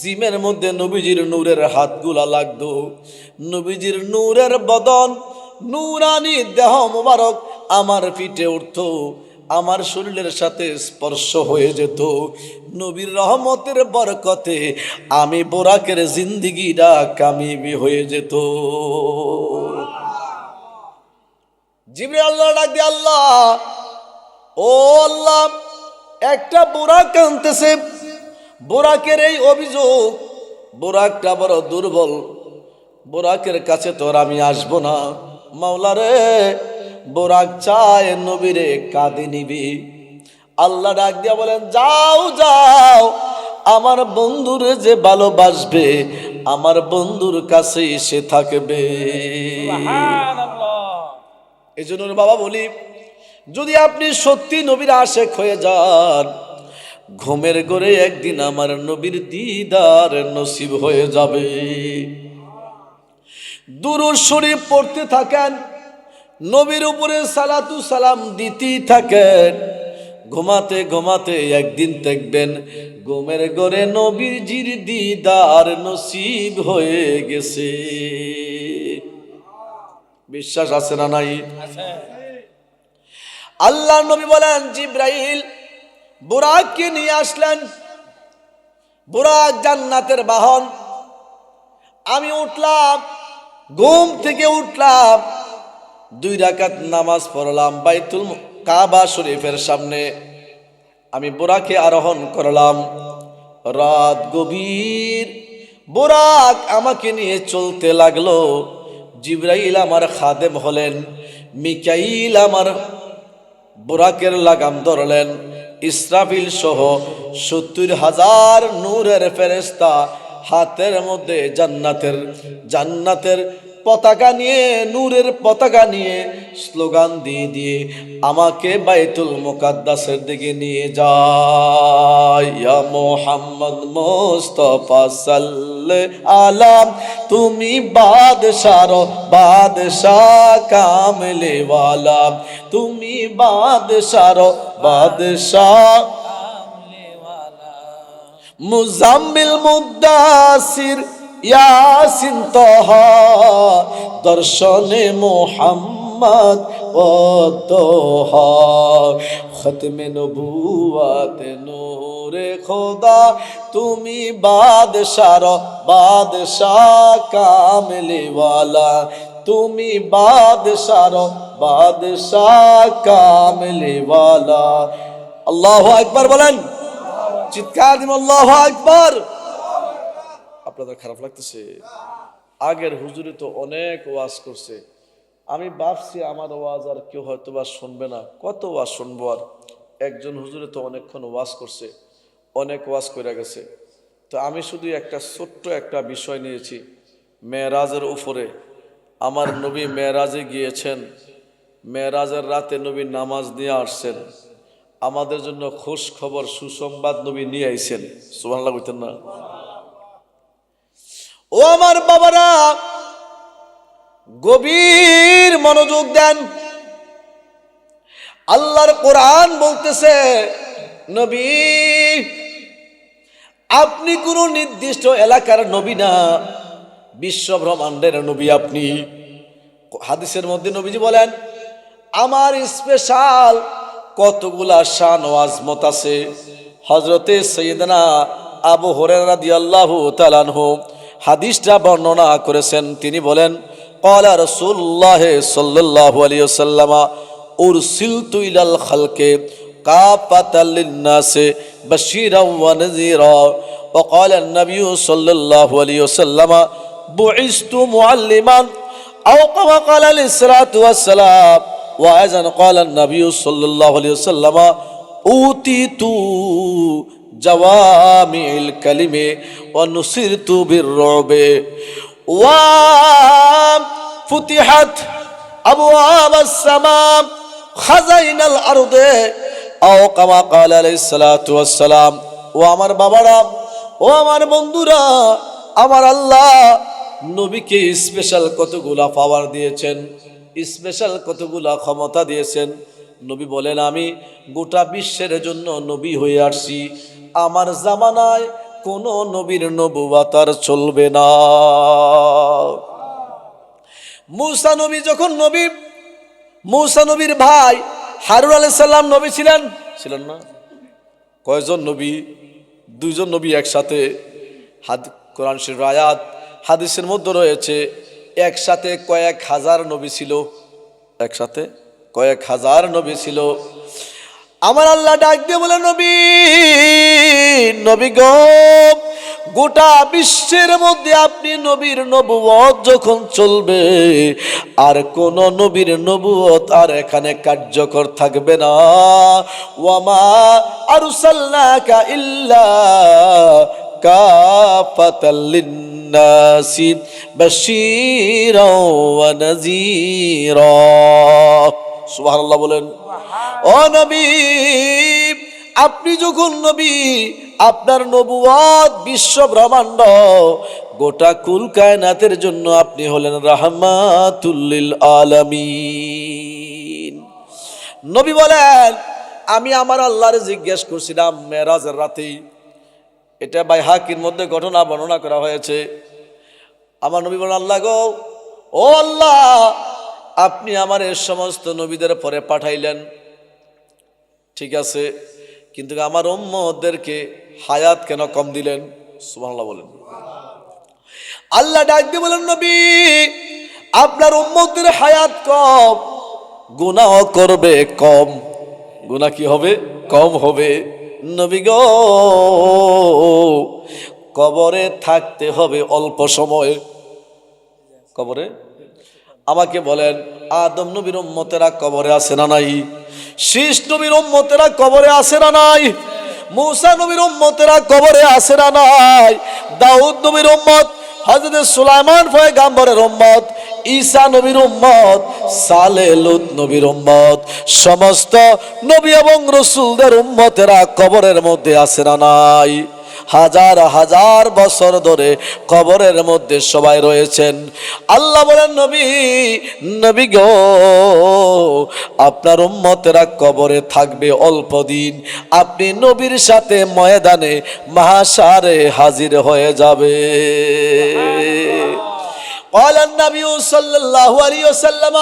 জিমের মধ্যে নবীজির নূরের হাতগুলা লাগতো, নবীজির নূরের বদন, নূরানি দেহ মোবারক আমার পিঠে উঠতো, আমার শরীরের সাথে স্পর্শ হয়ে যেত। নবীর রহমতের বরকতে আমি বোরাকের জিন্দিগিটা কামিয়াবি হয়ে যেত। জিবরিল আল্লাহ ডাক দিয়ে, আল্লাহ, ও আল্লাহ, একটা বোরাক আনতেছে, বোরাকের এই অভিযোগ, বোরাকটা বড় দুর্বল, বোরাকের কাছে তোর আমি আসবো না। মাওলা রে, বোরাক চায় নবীরে কাঁদে নিবি। আল্লাহ ডাক দিয়া বলেন, যাও যাও, আমার বন্ধুরে যে ভালোবাসবে আমার বন্ধুর কাছেই সে থাকবে। এই জন্য বাবা বলি, যদি আপনি সত্যি নবীর আশেক হয়ে যান, ঘুমের ঘরে একদিন আমার নবীর দিদার নসিব হয়ে যাবে। দুরূদ শরীফ পড়তে থাকেন, নবীর উপরে সালাতু সালাম দিতেই থাকেন। ঘুমাতে ঘুমাতে একদিন দেখবেন ঘুমের ঘরে নবীজির দিদার নসিব হয়ে গেছে। বিশ্বাস আছে না নাই? আল্লাহ নবী বলেন, জিব্রাইল বুরাককে নিয়ে আসলেন। বুরাক জান্নাতের বাহন। আমি উঠলাম, ঘুম থেকে উঠলাম, 2 রাকাত নামাজ পড়লাম বাইতুল কাবা শরীফের সামনে। আমি বুরাকে আরোহণ করলাম। রাত গভীর, বুরাক আমাকে নিয়ে চলতে লাগলো। জিব্রাইল আমার খাদেম হলেন, মিকাইল আমার বুরাকের লাগাম ধরলেন। ইসরাফিল সহ 70,000 নূরের ফেরেশতা হাতের মধ্যে জান্নাতের পতাকা নিয়ে, নূরের পতাকা নিয়ে স্লোগান দিয়ে দিয়ে আমাকে বাইতুল মুকাদ্দাসের দিকে নিয়ে যায়। ইয়া মুহাম্মদ মুস্তাফা সাল্লাল্লাহু আলাইহি, তুমি বাদশাহ কামলে ওয়ালা, তুমি বাদশাহ কামলে ওয়ালা। মুজাম্মিল মুদ্দাসির ইয়াসিন তাহা, দর্শনে মুহাম্মদ ও তোহা, খতমে নবুয়াত নূরে খোদা, তুমি বাদশাহ কামলে ওয়ালা, তুমি বাদশাহ কামলে ওয়ালা। আল্লাহু আকবার বলেন, চিৎকার দিন আল্লাহু আকবার। আপনাদের খারাপ লাগতেছে? আগের হুজুরে তো অনেক ওয়াজ করছে, আমি ভাবছি আমার ওয়াজ আর কেউ হয়তো বা শুনবে না, কত ওয়াজ শুনবো আর। একজন হুজুরে তো অনেকক্ষণ ওয়াজ করছে, অনেক ওয়াজ করে গেছে। তো আমি শুধু একটা ছোট্ট একটা বিষয় নিয়েছি, মেরাজের উপরে। আমার নবী মেরাজে গিয়েছেন, মেরাজের রাতে নবী নামাজ নিয়ে আসছেন, আমাদের জন্য খুশ খবর সুসংবাদ নবী নিয়ে আইছেন। সুবহানাল্লাহ কইতেন না? ও আমার বাবারা, গভীর মনোযোগ দেন। আল্লাহর কোরআন বলতেছে, নবী আপনি কোন নির্দিষ্ট এলাকার নবী না, বিশ্ব ব্রহ্মাণ্ডের নবী আপনি। হাদিসের মধ্যে নবীজি বলেন, আমার স্পেশাল কতগুলা শান ও আজমত আছে। হযরতে সাইয়েদনা আবু হুরায়রা রাদিয়াল্লাহু তাআলা আনহু হাদিসটা বর্ণনা করেছেন। তিনি বলেন, ক্বালা রাসূলুল্লাহ সাল্লাল্লাহু আলাইহি ওয়াসাল্লাম, উরসিলতু ইলাল খালকি কাফাতাল লিন-নাসি বাশীরাও ওয়া নাযীরা। ওয়া ক্বালা আন-নবী সাল্লাল্লাহু আলাইহি ওয়াসাল্লাম, বুইসতু মুআল্লিমান। আও কামা ক্বালা আলাইহিস সালাতু ওয়াস সালাম। ওয়া আযন ক্বালা আন-নবী সাল্লাল্লাহু আলাইহি ওয়াসাল্লাম, উতিতু জাওয়ামিউল কালিমে ওয়া নুসিরতু বির-রুবে ওয়া ফুতিহাত আবওয়াবাস সামা খাযাইনাল আরদে। আও কামা ক্বালা আলাইহিস সালাতু ওয়াস সালাম। ও আমার বাবারা, ও আমার বন্ধুরা, আমার আল্লাহ নবীকে স্পেশাল কতগুলা পাওয়ার দিয়েছেন, স্পেশাল কতগুলা ক্ষমতা দিয়েছেন। নবী বলেন, আমি গোটা বিশ্বের জন্য নবী হয়ে আসছি, আমার জামানায় কোন নবীর নবুয়ত আর চলবে না। মুসা নবী যখন নবী, মুসা নবীর ভাই হারুন আলাইহিস সালাম নবী ছিলেন? ছিলেন না? কয়জন নবী? দুইজন নবী একসাথে। কোরআন শরীফের আয়াত হাদিসের মধ্যে রয়েছে একসাথে কয়েক হাজার নবী ছিল, একসাথে কয়েক হাজার নবী ছিল। আমার আল্লাহ ডাক দিয়ে বলে, নবী নবী গো, গোটা বিশ্বের মধ্যে আপনি নবীর নবুয়ত যখন চলবে, আর কোন নবীর নবুয়ত আর এখানে কার্যকর থাকবে না। ওয়ামা আরসালনাকা ইল্লা কাফাতাল লিন্নাসি বাশীরাও ওয়া নাযীরা। সুবহানাল্লাহ বলেন। ও নবী, আপনি যখন নবী, আপনার নবুয়ত বিশ্ব ব্রহ্মাণ্ড গোটা কুল কায়নাতের জন্য আপনি হলেন রাহমাতুল লিল আলামিন। নবী বলেন, আমি আমার আল্লাহরে জিজ্ঞেস করছিলাম মেরাজের রাতে, এটা বাইহাকির মধ্যে ঘটনা বর্ণনা করা হয়েছে। আমার নবী বলেন, আল্লাহ গো, ও আল্লাহ, আপনি আমার এই সমস্ত নবীদের পরে পাঠাইলেন, ঠিক আছে, কিন্তু আমার উম্মতদেরকে হায়াত কেন কম দিলেন? সুবহানাল্লাহ বলেন। আল্লাহ ডাক দিয়ে বলেন, নবী আপনার উম্মতদের হায়াত কম, গুনাহ করবে কম, গুনাহ কি হবে? কম হবে। নবী গো, কবরে থাকতে হবে অল্প সময়। কবরে আমাকে বলেন, আদম নবীর উম্মতেরা কবরে আছে না নাই? শীষ নবীর উম্মতেরা কবরে আছে না নাই? মূসা নবীর উম্মতেরা কবরে আছে না নাই? দাউদ নবীর উম্মত, হযরত সুলাইমান পয়গম্বরের উম্মত, ঈসা নবীর উম্মত, সালেহ লূত নবীর উম্মত, সমস্ত নবী এবং রাসূলদের উম্মতেরা কবরের মধ্যে আছে না নাই? হাজার হাজার বছর ধরে কবরের মধ্যে সবাই রয়েছেন। আল্লাহ বলেন, নবী নবী গো, আপনার উম্মতেরা কবরে থাকবে অল্প দিন, আপনি নবীর সাথে ময়দানে মাহশারে হাজির হয়ে যাবে। قال النبي صلى الله عليه وسلم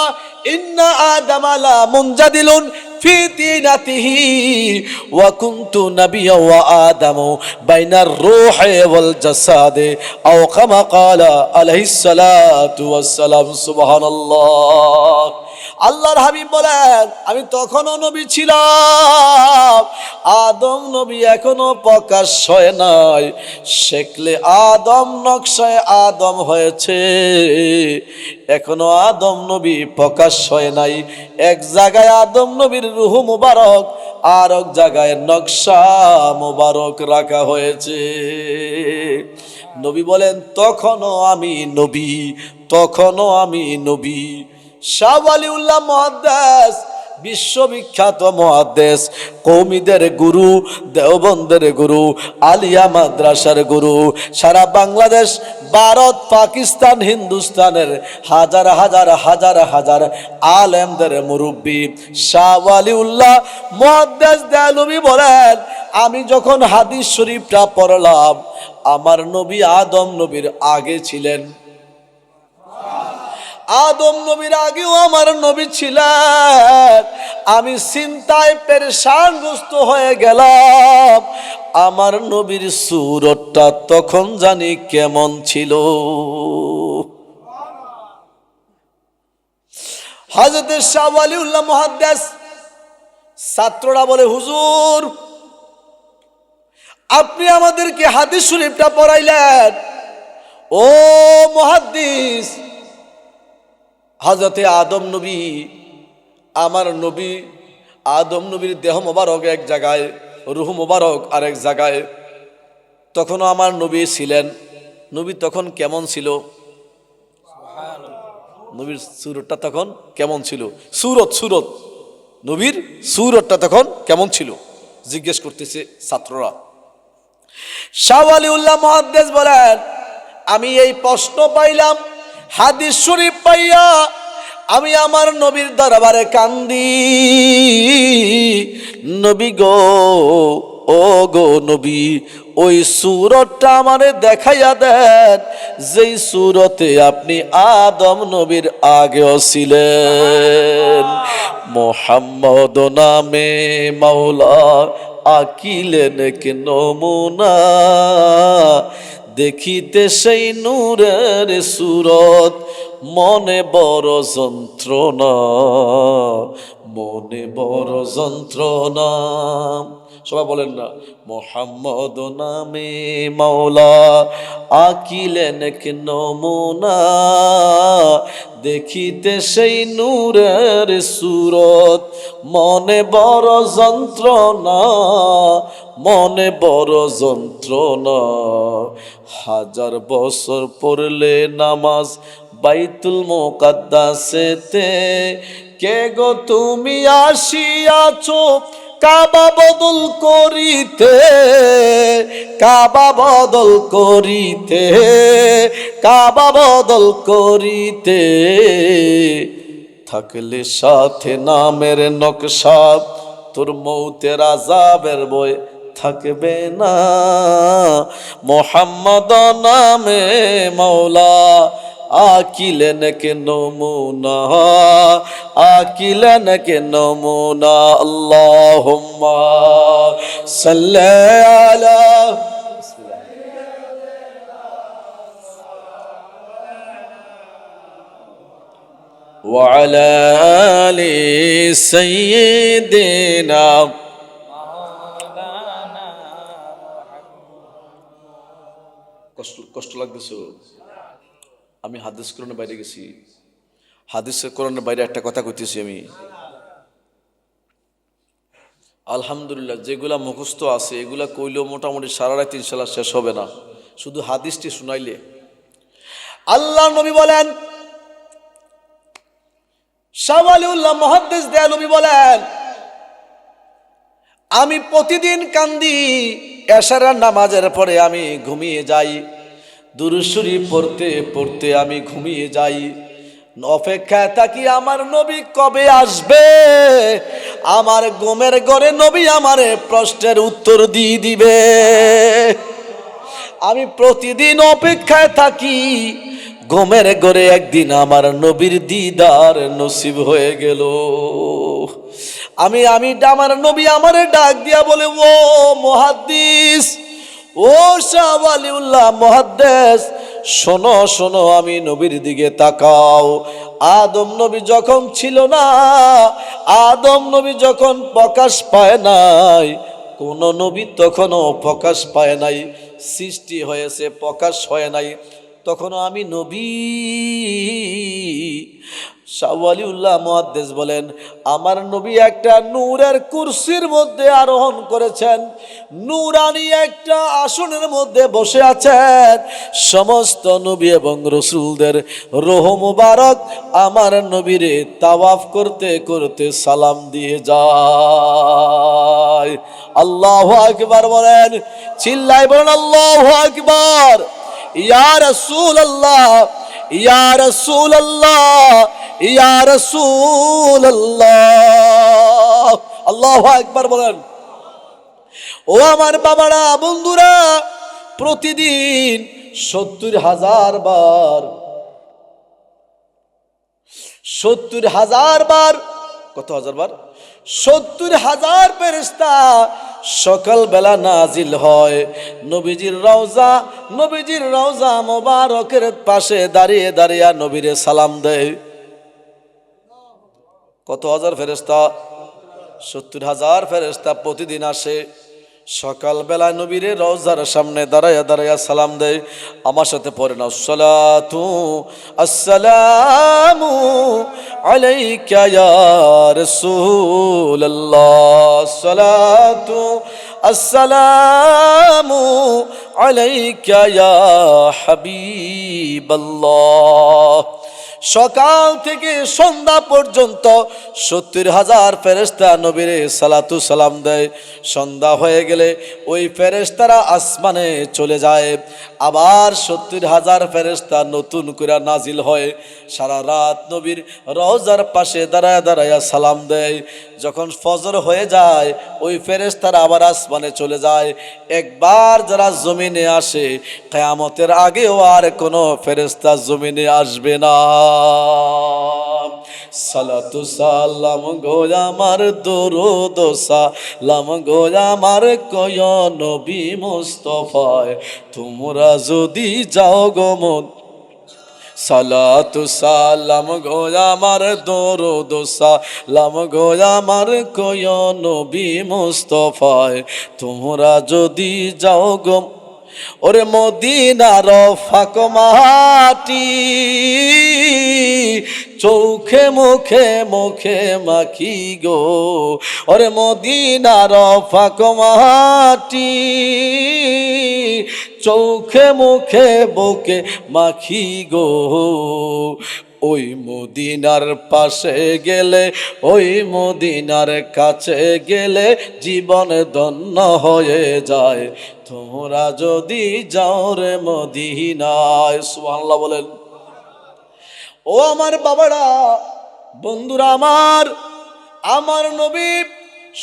إن آدم لمنجدل في طينته وكنت نبيا وآدم بين الروح والجسد أو كما قال عليه الصلاة والسلام। سبحان الله। আল্লাহর হাবিব বলেন, আমি তখনও নবী ছিলাম, আদম নবী এখনো প্রকাশ হয় নাই, শেকলে আদম নকশায় আদম হয়েছে, এখনো আদম নবী প্রকাশ হয় নাই। এক জায়গায় আদম নবীর রূহ মুবারক, আর এক জায়গায় নকশা মুবারক রাখা হয়েছে। নবী বলেন, তখনও আমি নবী, তখনও আমি নবী। শাহ ওয়ালিউল্লাহ মুহাদ্দিস, বিশ্ববিখ্যাত মুহাদ্দিস, কওমিদের গুরু, দেওবন্দের গুরু, আলিয়া মাদ্রাসার গুরু, সারা বাংলাদেশ, ভারত, পাকিস্তান, হিন্দুস্তানের হাজার হাজার হাজার হাজার আলেমদের মুরব্বী শাহ ওয়ালিউল্লাহ মুহাদ্দিস দেওবন্দি বলেন, আমি যখন হাদিস শরীফটা পড়লাম, আমার নবী আদম নবীর আগে ছিলেন, আদম নবীর আগেও আমার নবী ছিলেন। আমি চিন্তায় পেরেশানগ্রস্ত হয়ে গেলাম, আমার নবীর সূরতটা তখন জানি কেমন ছিল। হযরত শাহ ওয়ালিউল্লাহ মুহাদ্দিস, ছাত্ররা বলে, হুজুর আপনি আমাদেরকে হাদিস শরীফটা পড়াইলেন, ও মুহাদ্দিস, হযরতে আদম নবী, আমার নবী আদম নবীর দেহ মোবারক এক জায়গায়, রূহ মোবারক আরেক জায়গায়, তখনও আমার নবী ছিলেন। নবী তখন কেমন ছিল? নবীর সুরতটা তখন কেমন ছিল? সুরত নবীর সুরতটা তখন কেমন ছিল জিজ্ঞেস করতেছে ছাত্ররা। শাহ ওয়ালিউল্লাহ মুহাদ্দিস বলেন, আমি এই প্রশ্ন পাইলাম হাদিস শরীফ পাইয়া, আমি আমার নবীর দরবারে কান্দি, নবী গো, ও গো নবী, ওই সূরতটা আমারে দেখাইয়া দেন, যেই সূরতে আপনি আদম নবীর আগেও ছিলেন। মোহাম্মদ নামে মাওলা আকিলেন কে নমুনা, দেখিতে সেই নূরের সুরত মনে বড় যন্ত্রণা, মনে বড় যন্ত্রণা। সবাই বলেন না, মোহাম্মদ নামে মাওলা আকিলেন কে নমুনা, দেখিতে সেই নূরের সুরত মনে বড় যন্ত্রণা, মনে বড় যন্ত্রণা। হাজার বছর পড়লে নামাজ বাইতুল মুকাদ্দাসেতে, কে গো তুমি আসিয়াছো কাবা বদল করিতে, কাবা বদল করিতে, কাবা বদল করিতে। থাকলে সাথে নামের নকশা, তোর মৌতের আযাবের ভয় থাকবে না। মোহাম্মদ নামে মাওলা আকিলেন কে নমুনা, আকিলেন কে নমুনা। আল্লাহুম্মা সাল্লি আলা ওয়া আলা আলি সাইয়্যিদিনা। কষ্ট লাগতেছে? আমি হাদিস কোরআনের বাইরে গেছি, হাদিসের কোরআনের বাইরে একটা কথা কইতেছি আমি। আলহামদুলিল্লাহ, যেগুলা মুখস্থ আছে এগুলা কইলেও মোটামুটি সারা রাত ইনশাল্লাহ শেষ হবে না, শুধু হাদিসটি শুনাইলে। আল্লাহ নবী বলেন, শাহ ওয়ালিউল্লাহ মুহাদ্দিস দেয়ালবী বলেন, আমি প্রতিদিন কান্দি, এশারের নামাজের পরে আমি ঘুমিয়ে যাই, দুরূদ শরীফ পড়তে পড়তে আমি ঘুমিয়ে যাই, অপেক্ষায় থাকি আমার নবী কবে আসবে, আমার ঘুমের ঘরে নবী আমারে প্রশ্নের উত্তর দিয়ে দিবে। আমি প্রতিদিন অপেক্ষায় থাকি, ঘুমের ঘরে একদিন আমার নবীর দিদার নসিব হয়ে গেল। আমি আমার নবী আমারে ডাক দিয়া বলে, ও মুহাদ্দিস, ও শাহ ওয়ালিউল্লাহ মুহাদ্দিস, শোনো শোনো, আমি নবীর দিকে তাকাও। আদম নবী যখন ছিল না, আদম নবী যখন প্রকাশ পায় নাই, কোন নবী তখনও প্রকাশ পায় নাই, সৃষ্টি হয়েছে প্রকাশ হয় নাই, তখনও আমি নবী। শাহ ওয়ালিউল্লাহ মুহাদ্দিস বলেন, আমার নবী একটা নূরের কুরসির মধ্যে আরোহণ করেছেন, নূরানি একটা আসনের মধ্যে বসে আছেন। সমস্ত নবী এবং রাসূলদের রূহ মুবারক আমার নবীরে তাওয়াফ করতে করতে সালাম দিয়ে যায়। আল্লাহু আকবার বলেন, চিল্লায় বলেন আল্লাহু আকবার। ইয়া রাসূলুল্লাহ, ইয়া রাসূলুল্লাহ, ইয়া রাসূলুল্লাহ। আল্লাহু আকবার বলেন। ও আমার বাবারা, বন্ধুরা, প্রতিদিন 70,000 বার, 70,000 বার, কত হাজার বার? 70,000 ফেরেশতা সকাল বেলা নাজিল হয় নবীজির রওজা মোবারকের পাশে দাঁড়িয়ে দাঁড়িয়ে নবীরে সালাম দেয়। কত হাজার ফেরেশতা? 70,000 ফেরেশতা প্রতিদিন আসে, সকাল বেলা নবীরে রওজার সামনে দাঁড়ায়া দাঁড়ায়া সালাম দেয়। আমার সাথে পড়েন, আসসালাতু আসসালামু আলাইকা ইয়া রাসূলুল্লাহ, আসসালাতু আসসালামু আলাইকা ইয়া হাবিবাল্লাহ। সকাল থেকে সন্ধ্যা পর্যন্ত 70,000 ফেরেশতা নবীরে সালাতু সালাম দেয়। সন্ধ্যা হয়ে গেলে ওই ফেরেশতারা আসমানে চলে যায়, আবার 70,000 ফেরেশতা নতুন করে নাজিল হয়, সারা রাত নবীর রওজার পাশে দাঁড়ায় দাঁড়ায় সালাম দেয়। যখন ফজর হয়ে যায় ওই ফেরেশতারা আবার আসমানে চলে যায়। একবার যারা জমিনে আসে, কিয়ামতের আগেও আর কোনো ফেরেশতা জমিনে আসবে না। সালাতু সালাম গো আমার দরুদ সালাম গো আমার কয় নবী মুস্তাফায় তোমরা যদি যাও গো মন সালাতু সালাম গো আমার দরুদ সালাম গো আমার কয় নবী মুস্তাফায় তোমরা যদি যাও গো ওরে মদিনার ফাঁক মাটি চোখে মুখে মুখে মাখি গো ওরে মদিনার ফাঁক মাটি চোখে মুখে বুকে মাখি গো ওই মদিনার পাশে গেলে ওই মদিনার কাছে গেলে জীবন ধন্য হয়ে যায় তোমরা যদি যাও রে মদিনায় সুবহানাল্লাহ বলেন। ও আমার বাবারা বন্ধুরা আমার নবী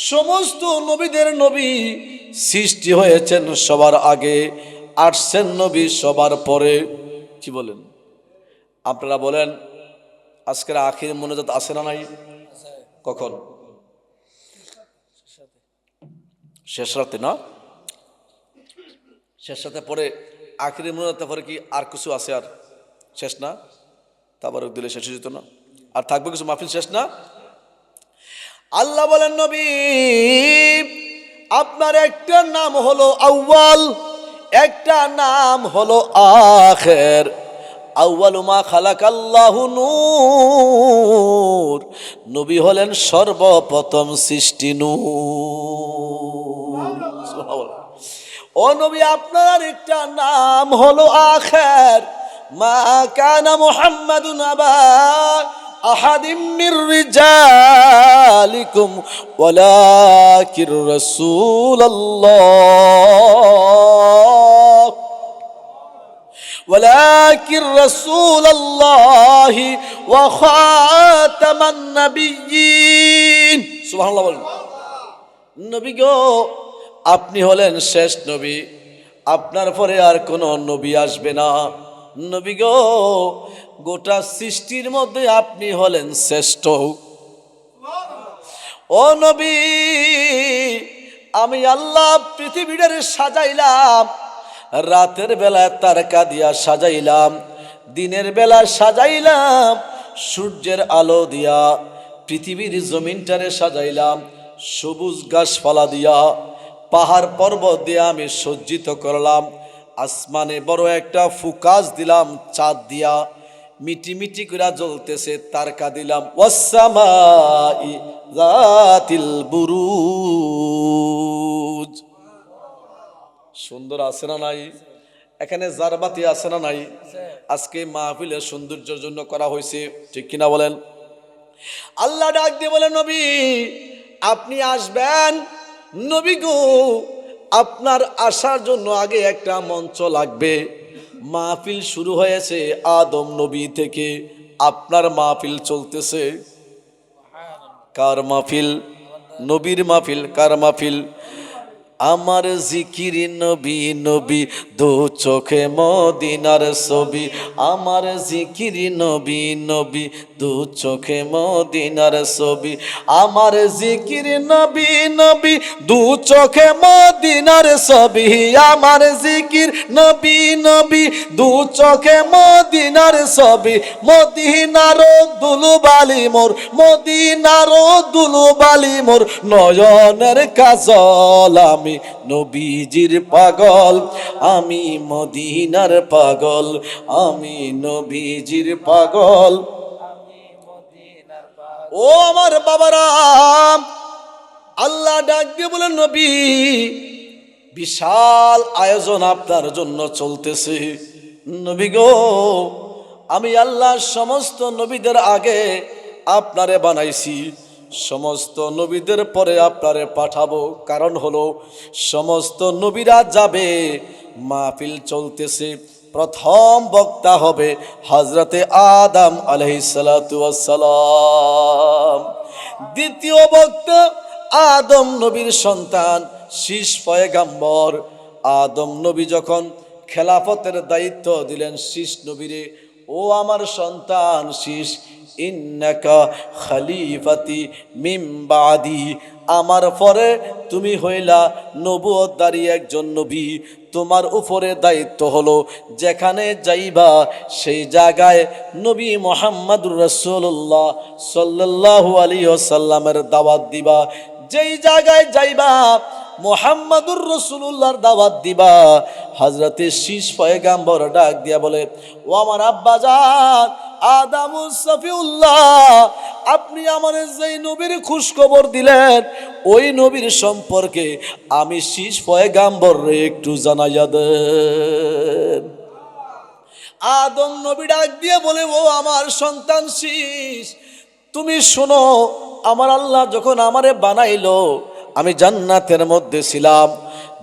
সমস্ত নবীদের নবী সৃষ্টি হয়েছেন সবার আগে আসছেন নবী সবার পরে কি বলেন আপনারা বলেন আজকের আখির মোনাজাত আছে না নাই কখন শেষ রাতে না শেষ রাতে পরে আখির মোনাজাতের পরে কি আর কিছু আছে আর শেষ না তারপরে দিলে শেষ হয়ে যেত না আর থাকবে কিছু মাহফিল শেষ না আল্লাহ বলেন নবী আপনার একটা নাম হলো আউয়াল একটা নাম হলো আখির আউয়ালু মা খালাকাল্লাহু নূর নবী হলেন সর্বপ্রথম সৃষ্টি নূর ও নবী আপনার একটা নাম হলো আখির মা কানা মুহাম্মাদুন আবা আহাদিম মির রিজালিকুম ওয়ালাকির রাসূলুল্লাহ ওয়ালাকির রাসূলুল্লাহ ওয়া খাতামান নাবিয়্যিন সুবহানাল্লাহ বলেন নবী গো আপনি হলেন শেষ নবী আপনার পরে আর কোনো নবী আসবে না নবী গো গোটা সৃষ্টির মধ্যে আপনি হলেন শ্রেষ্ঠ ও নবী আমি আল্লাহ পৃথিবীটারে সাজাইলাম রাতের বেলা তারকা দিয়া সাজাইলাম দিনের বেলা সাজাইলাম সূর্যের আলো দিয়া পৃথিবীর জমিনটারে সাজাইলাম সবুজ গাছপালা দিয়া পাহাড় পর্বত দিয়া আমি সজ্জিত করলাম আসমানে বড় একটা ফুকাস দিলাম চাঁদ দিয়া মিটি মিটি করে জ্বলতেছে তারকা দিলাম ওয়াসসামাই যাতিল বুরুজ সুন্দর আছে না নাই এখানে জারবাতি আছে না নাই আজকে মাহফিলের সৌন্দর্যের জন্য করা হয়েছে ঠিক কিনা বলেন আল্লাহ ডাক দিয়ে বলেন নবী আপনি আসবেন নবী গো আপনার আসার জন্য আগে একটা মঞ্চ লাগবে মাহফিল শুরু হয়েছে আদম নবী থেকে আপনার মাহফিল চলতেছে কার মাহফিল নবীর মাহফিল কার মাহফিল আমার জিকির নবী নবী দু চোখে মদিনার ছবি আমার জিকির নবী নবী দু চোখে মদিনার ছবি আমার জিকির নবী নবী দু চোখে মদিনার ছবি আমার জিকির নবী নবী দু চোখে মদিনার ছবি মদিনার দুলুবালি মোর মদিনার দুলুবালি মোর নয়নের কাজল আমি নবীজির পাগল আমি মদিনার পাগল আমি নবীজির পাগল ও আমার বাবারা আল্লাহ ডাক দিয়ে বলেন নবী বিশাল আয়োজন আপনার জন্য চলতেছে নবী গো আমি আল্লাহ সমস্ত নবীদের আগে আপনারে বানাইছি সমস্ত নবীদের পরে আপনারে পাঠাবো কারণ হলো সমস্ত নবীরা যাবে মাহফিল চলতেছে প্রথম বক্তা হবে হযরতে আদম আলাইহিস সালাতু ওয়াস সালাম দ্বিতীয় বক্তা আদম নবীর সন্তান শীষ পয়গম্বর আদম নবী যখন খেলাফতের দায়িত্ব দিলেন শীষ নবীরে ও আমার সন্তান শীষ, ইন্নাকা খলিফাতি মিন বাদি, আমার পরে তুমি হইলা নবুয়তধারী একজন নবী। তোমার উপরে দায়িত্ব হলো যেখানে যাইবা সেই জায়গায় নবী মুহাম্মদুর রাসূলুল্লাহ সাল্লাল্লাহু আলাইহি ওয়াসাল্লামের দাওয়াত দিবা। যেই জায়গায় যাইবা মুহাম্মদুর রাসূলুল্লাহর দাওয়াত দিবা। হযরতে শীষ পয়গাম্বর ডাক দিয়া বলে, ও আমার আব্বাজান আদামুস সফিউল্লাহ, আপনি আমার যেই নবীর খোঁজ খবর দিলেন ওই নবীর সম্পর্কে আমি শীষ পয়গাম্বর রে একটু জানাইয়া দেন। আদম নবী ডাক দিয়ে বলে, ও আমার সন্তান শীষ, তুমি শোনো, আমার আল্লাহ যখন আমারে বানাইলো আমি জান্নাতের মধ্যে ছিলাম।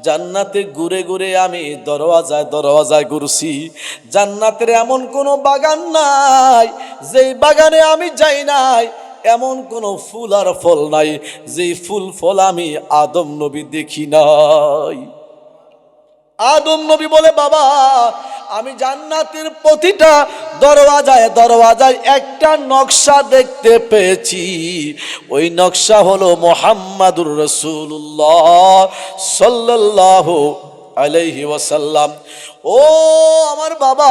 জান্নাতে ঘুরে ঘুরে আমি দরওয়াজায় দরওয়াজায় ঘুরছি। জান্নাতের এমন কোনো বাগান নাই যেই বাগানে আমি যাই নাই, এমন কোনো ফুল আর ফল নাই যেই ফুল ফল আমি আদম নবী দেখি নাই। আদম নবী বলে, বাবা আমি জান্নাতের প্রতিটা দরওয়াজায় দরওয়াজায় একটা নকশা দেখতে পেয়েছি। ওই নকশা হলো মুহাম্মাদুর রাসূলুল্লাহ সাল্লাল্লাহু আলাইহি ওয়াসাল্লাম। ও আমার বাবা,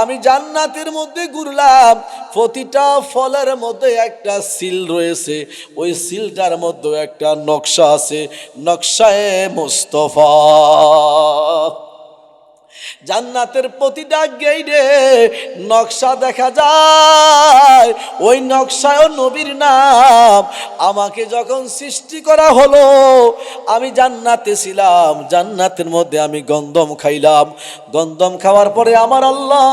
আমি জান্নাতের মধ্যে ঘুরলাম, প্রতিটা ফলের মধ্যে একটা সিল রয়েছে, ওই সিলটার মধ্যে একটা নকশা আছে, নকশায়ে মুস্তাফা। জান্নাতের প্রতিটা গেইটে নকশা দেখা যায়, ওই নকশায় নবীর নাম। আমাকে যখন সৃষ্টি করা হলো আমি জান্নাতে ছিলাম, জান্নাতের মধ্যে আমি গন্ধম খাইলাম। গন্ধম খাওয়ার পরে আমার আল্লাহ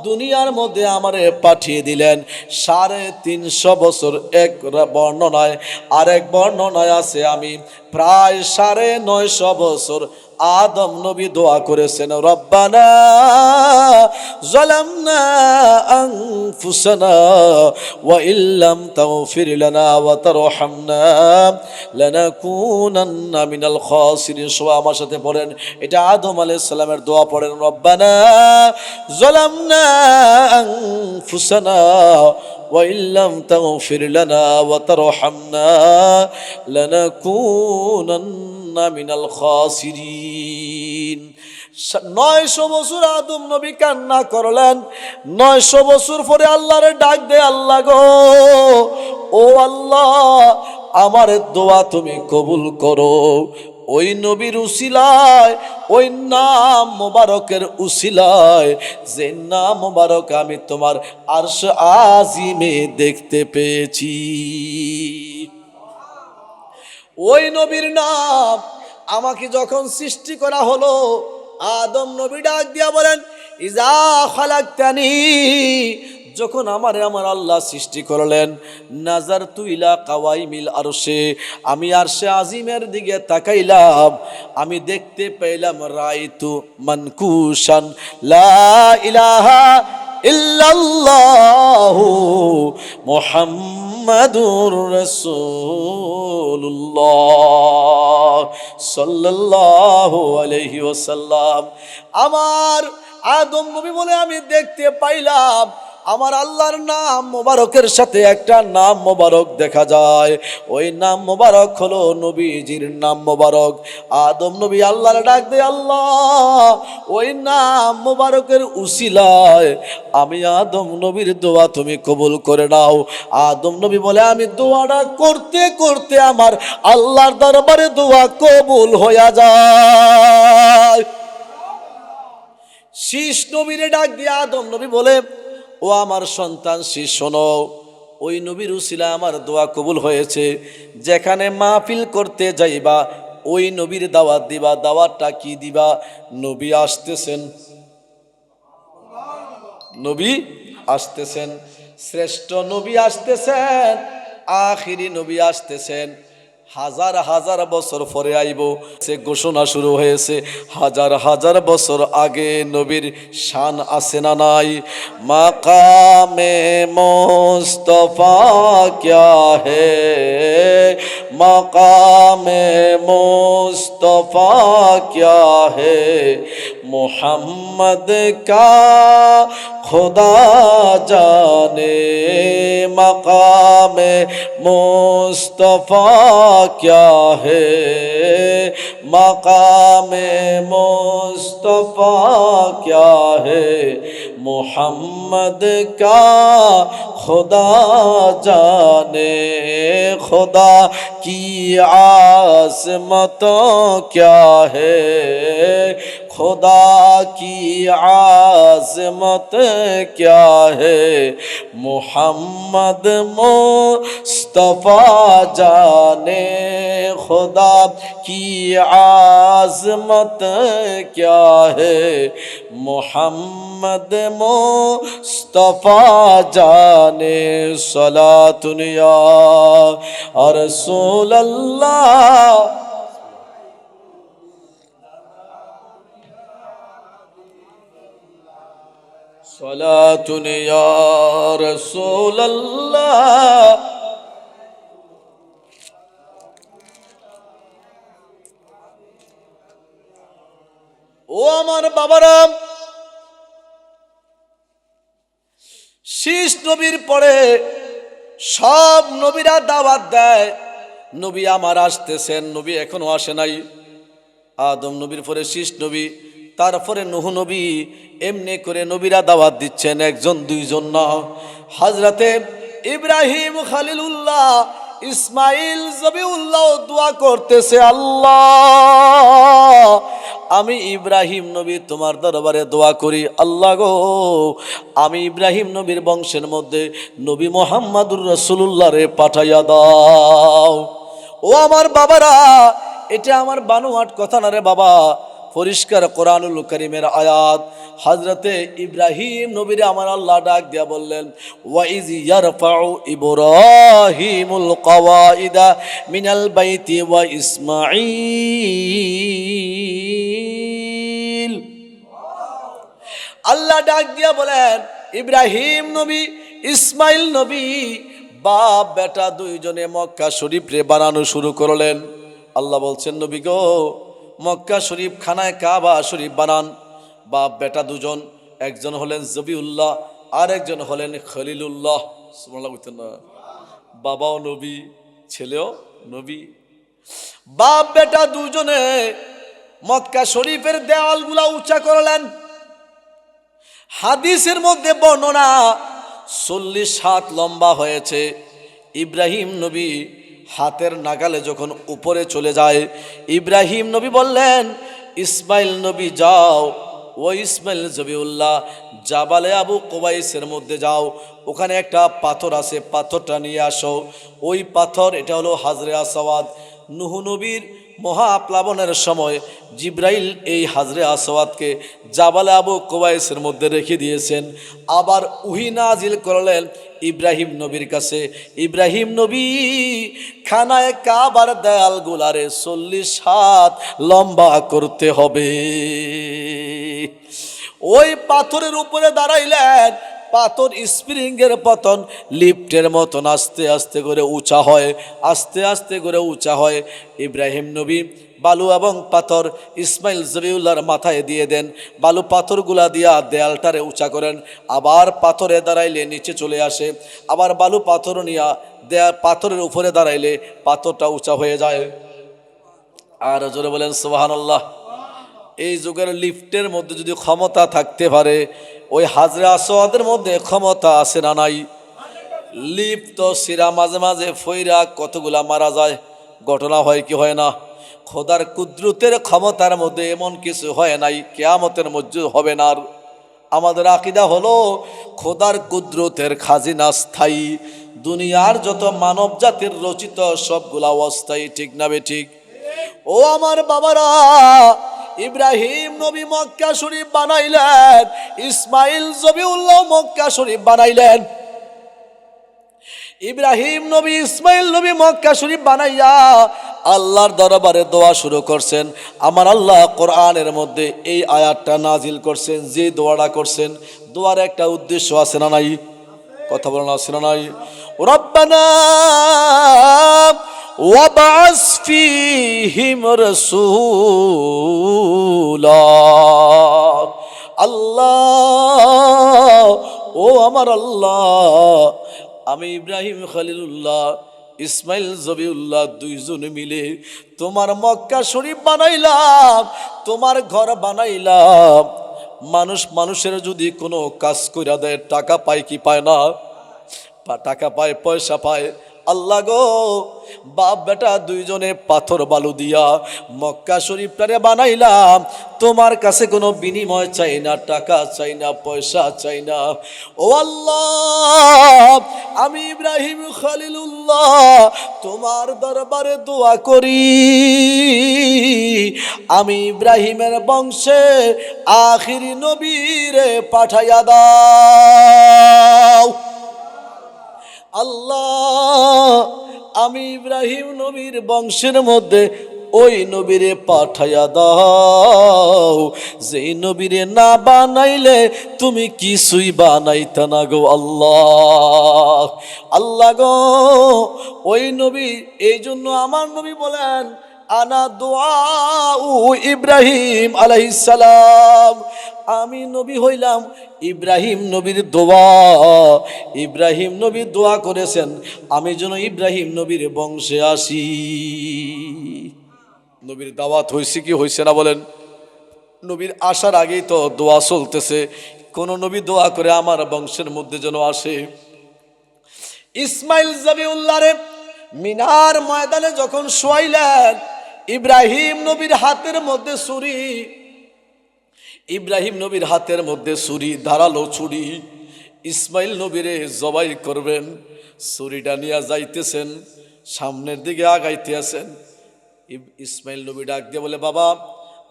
দুনিয়ার মধ্যে আমারে পাঠিয়ে দিলেন 350 বছর এক বর্ণনায়, আরেক বর্ণনায় আছে আমি প্রায় 950 বছর। আদম নবী দোয়া করেছেন, রব্বানা যালামনা আনফুসানা ওয়া ইল্লাম তাগফির লানা ওয়া তারহামনা লানাকুনান্না মিনাল খাসিরিন। সবাই আমার সাথে পড়েন, এটা আদম আলাইহিস সালামের দোয়া পড়েন, রব্বানা যালামনা আনফুসানা ওয়া ইল্লাম তাগফির লানা ওয়া তারহামনা লানাকুনান্না মিনাল খাসিরিন। 900 বছর আদম নবী কান্না করলেন। 900 বছর পরে আল্লাহরে ডাক দে, আল্লাহ গো, ও আল্লাহ আমার দোয়া তুমি কবুল করো। ওই নবীর উসিলায়, ওই নাম মোবারকের উসিলায়, যে নাম মোবারক আমি তোমার আরশ আজিমে দেখতে পেয়েছি। ওই নবীর নাম আমাকে যখন সৃষ্টি করা হলো, আদম নবী ডাক দিয়া বলেন, ইজা খালাকতানি, যখন আমার আল্লাহ সৃষ্টি করলেন, নাজারতু ইলা কাওয়াইমিল আরশে, আমি আরশে আজিমের দিকে তাকাইলাম, আমি দেখতে পেলাম রাইতু মানকুশান লা ইলাহা ইল্লাল্লাহু মুহাম্মাদুর রাসূলুল্লাহ সাল্লাল্লাহু আলাইহি ওয়াসাল্লাম। আমার আদম নবী বলে আমি দেখতে পাইলাম আমার আল্লাহর নাম মোবারকের সাথে একটা নাম মোবারক দেখা যায়। ওই নাম মোবারক হলো নবীজির নাম মোবারক। আদম নবী আল্লাহর ডাক দে, আল্লাহ ওই নাম মোবারকের উসিলায় আমি আদম নবীর দোয়া তুমি কবুল করে নাও। আদম নবী বলে, আমি দোয়াটা করতে করতে আমার আল্লাহর দরবারে দোয়া কবুল হয়ে যায়। শীষ নবীরে ডাক দিয়ে আদম নবী বলে, ও আমার সন্তান শীষ শোনো, ওই নবীর উসিলা আমার দোয়া কবুল হয়েছে। যেখানে মাহফিল করতে যাইবা ওই নবীর দাওয়াত দিবা। দাওয়াতটা কি দিবা? নবী আসতেছেন, নবী আসতেছেন, শ্রেষ্ঠ নবী আসতেছেন, আখিরি নবী আসতেছেন। হাজার হাজার বছর পরে আইব, সে ঘোষণা শুরু হয়েছে। হাজার হাজার বছর আগে নবীর শান আছে না নাই? মাকামে মুস্তাফা ক্যা হে, মাকামে মুস্তাফা ক্যা হে, मोहम्मद का खुदा जाने मकाम मुस्तफ़ा क्या है, मकाम मुस्तफ़ा क्या है, मोहम्मद का खुदा जाने खुदा की आज़मतों क्या है, खुदा की आज़मत क्या है, मोहम्मद मुस्तफ़ा जाने खुदा की आज़मत क्या है, मोहम्मद मुस्तफ़ा जाने सलातुन या रसूल अल्लाह सलातुन या रसूल अल्लाह। ও আমার বাবারা, শীষ নবীর পরে সব নবীরা দাওয়াত দেয়, নবী আমার আসতেছেন, নবী এখনো আসে নাই। আদম নবীর পরে শীষ নবী, তারপরে নূহ নবী, এমনি করে নবীরা দাওয়াত দিচ্ছেন, একজন দুইজন না। হযরতে ইব্রাহিম খলিলুল্লাহ, ইসমাইল জবিউল্লাহ দোয়া করতেছে, আল্লাহ আমি ইব্রাহিম নবী তোমার দরবারে দোয়া করি, আল্লাহ গো আমি ইব্রাহিম নবীর বংশের মধ্যে নবী মুহাম্মদুর রাসূলুল্লাহ রে পাঠাইয়া দাও। ও আমার বাবারা, এটা আমার বানোয়াট কথা না রে বাবা, পরিষ্কার কোরআনুল কারীমের আয়াত। হযরতে ইব্রাহিম নবীরে আমার আল্লাহ ডাক দিয়া বললেন, ওয়াইজ ইয়ারফাউ ইব্রাহিমুল কওয়াইদা মিনাল বাইতি ওয়া ইসমাঈল। আল্লাহ ডাক দিয়া বলেন, ইব্রাহিম নবী ইসমাইল নবী বাপ বেটা দুইজনে মক্কা শরীফ রে বানানো শুরু করলেন। আল্লাহ বলছেন, নবী গো মক্কা শরীফ খানায় কাবা শরীফ বানান। বাপ বেটা দুজন, একজন হলেন জবিউল্লাহ আর একজন হলেন খলিলুল্লাহ। সুবহানাল্লাহ বলতেন না, বাবাও নবী ছেলেও নবী। বাপ বেটা দুজনে মক্কা শরীফের দেওয়ালগুলা উঁচা করলেন। হাদিসের মধ্যে বর্ণনা 40 হাত লম্বা হয়েছে। ইব্রাহিম নবী হাতের নাগালে যখন উপরে চলে যায়, ইব্রাহিম নবী বললেন, ইসমাইল নবী যাও, ও ইসমাইল জবিউল্লাহ জাবালে আবু কুবাইসের মধ্যে যাও, ওখানে একটা পাথর আছে, পাথরটা নিয়ে আসো। ওই পাথর, এটা হলো হাজরে আসওয়াদ। নূহ নবীর মহাপ্লাবনের সময় জিব্রাইল এই হাজরে আসওয়াদকে জাবালে আবু কুবাইসের মধ্যে রেখে দিয়েছেন। আবার ওহী নাজিল করলেন ইব্রাহিম নবীর কাছে, ইব্রাহিম নবী খানায় কাবার দেয়ালগুলারে 40 হাত লম্বা করতে হবে। ওই পাথরের উপরে দাঁড়াইলেন, পাথর স্প্রিংয়ের পতন লিফটের মতন আস্তে আস্তে করে উঁচা হয়, আস্তে আস্তে করে উঁচা হয়। ইব্রাহিম নবী বালু এবং পাথর ইসমাইল জবিউল্লাহর মাথায় দিয়ে দেন, বালু পাথরগুলা দিয়া দেয়ালটারে উঁচা করেন। আবার পাথরে দাঁড়াইলে নিচে চলে আসে, আবার বালু পাথর নিয়া পাথরের উপরে দাঁড়াইলে পাথরটা উঁচা হয়ে যায়। আর জোরে বলেন সুবহানাল্লাহ। এই যুগের লিফটের মধ্যে যদি ক্ষমতা থাকতে পারে, ওই হাজরে আসওয়াদের মধ্যে ক্ষমতা আছে না নাই? লিফট তো সিরা মাঝে মাঝে ফইরা কতগুলা মারা যায়, ঘটনা হয় কি হয় না? খোদার কুদরতের ক্ষমতার মধ্যে এমন কিছু হয় নাই, কিয়ামতের মধ্যে হবে না। আমাদের আকীদা হলো খোদার কুদরতের খাজিনা স্থায়ী, দুনিয়ার যত মানব জাতির রচিত সবগুলা অস্থায়ী, ঠিক না বে ঠিক? ও আমার বাবারা, ইব্রাহিম নবী মক্কা শরীফ বানাইলেন, ইসমাইল জবিউল্লাহ মক্কা শরীফ বানাইলেন। ইব্রাহিম নবী ইসমাইল নবী মক্কা শরীফ বানাইয়া আল্লাহর দরবারে দোয়া শুরু করছেন। আমার আল্লাহ কোরআনের মধ্যে এই আয়াতটা নাজিল করছেন। যে দোয়াটা করছেন, দোয়ার একটা উদ্দেশ্য আছে না নাই? কথা বলেন, আছে না নাই? রব্বানা ওয়াবাস ফীহিম রাসূলা। আল্লাহ, ও আমার আল্লাহ, আমি ইব্রাহিম খলিলুল্লাহ, ইসমাইল জবিউল্লাহ দুইজনে মিলে তোমার মক্কা শরীফ বানাইলাম, তোমার ঘর বানাইলাম। মানুষ মানুষের যদি কোনো কাজ কইরা দেয় টাকা পায় কি পায় না? টাকা পায়, পয়সা পায়। আল্লাহ গো, বাপ বেটা দুইজনে পাথর বালু দিয়া মক্কা শরীফটারে বানাইলাম, তোমার কাছে কোনো বিনিময় চাই না, টাকা চাই না, পয়সা চাই না। ও আল্লাহ, আমি ইব্রাহিম খলিলুল্লাহ তোমার দরবারে দোয়া করি, আমি ইব্রাহিমের বংশে আখিরি নবীরে পাঠাইয়া দাও। আল্লাহ, আমি ইব্রাহিম নবীর বংশের মধ্যে ওই নবীরে পাঠাইয়া দাও, যেই নবীরে না বানাইলে তুমি কিছুই বানাইতা না গো আল্লাহ। আল্লাহ গো, ওই নবী, এই জন্য আমার নবী বলেন আনা দুআউ ইব্রাহিম আলাইহিস সালাম, আমি নবী হইলাম ইব্রাহিম নবীর দোয়া। ইব্রাহিম নবী দোয়া করেছেন আমি যেন ইব্রাহিম নবীর বংশে আসি। নবীর দাওয়াত হয়েছে কি হয়েছে না বলেন? নবীর আসার আগেই তো দোয়া চলতেছে, কোন নবী দোয়া করে আমার বংশের মধ্যে যেন আসে। ইসমাইল জবিউল্লাহরে মিনার ময়দানে যখন শোয়াইলেন, ইব্রাহিম নবীর হাতের মধ্যে ছুরি, ইব্রাহিম নবীর হাতের মধ্যে ছুরি, ধারালো ছুরি। ইসমাইল নবীরে জবাই করবেন, ছুরিটা নিয়ে যাইতেছেন, সামনের দিকে আগাইতে আছেন। ইসমাইল নবী ডাক দিয়ে বলে, বাবা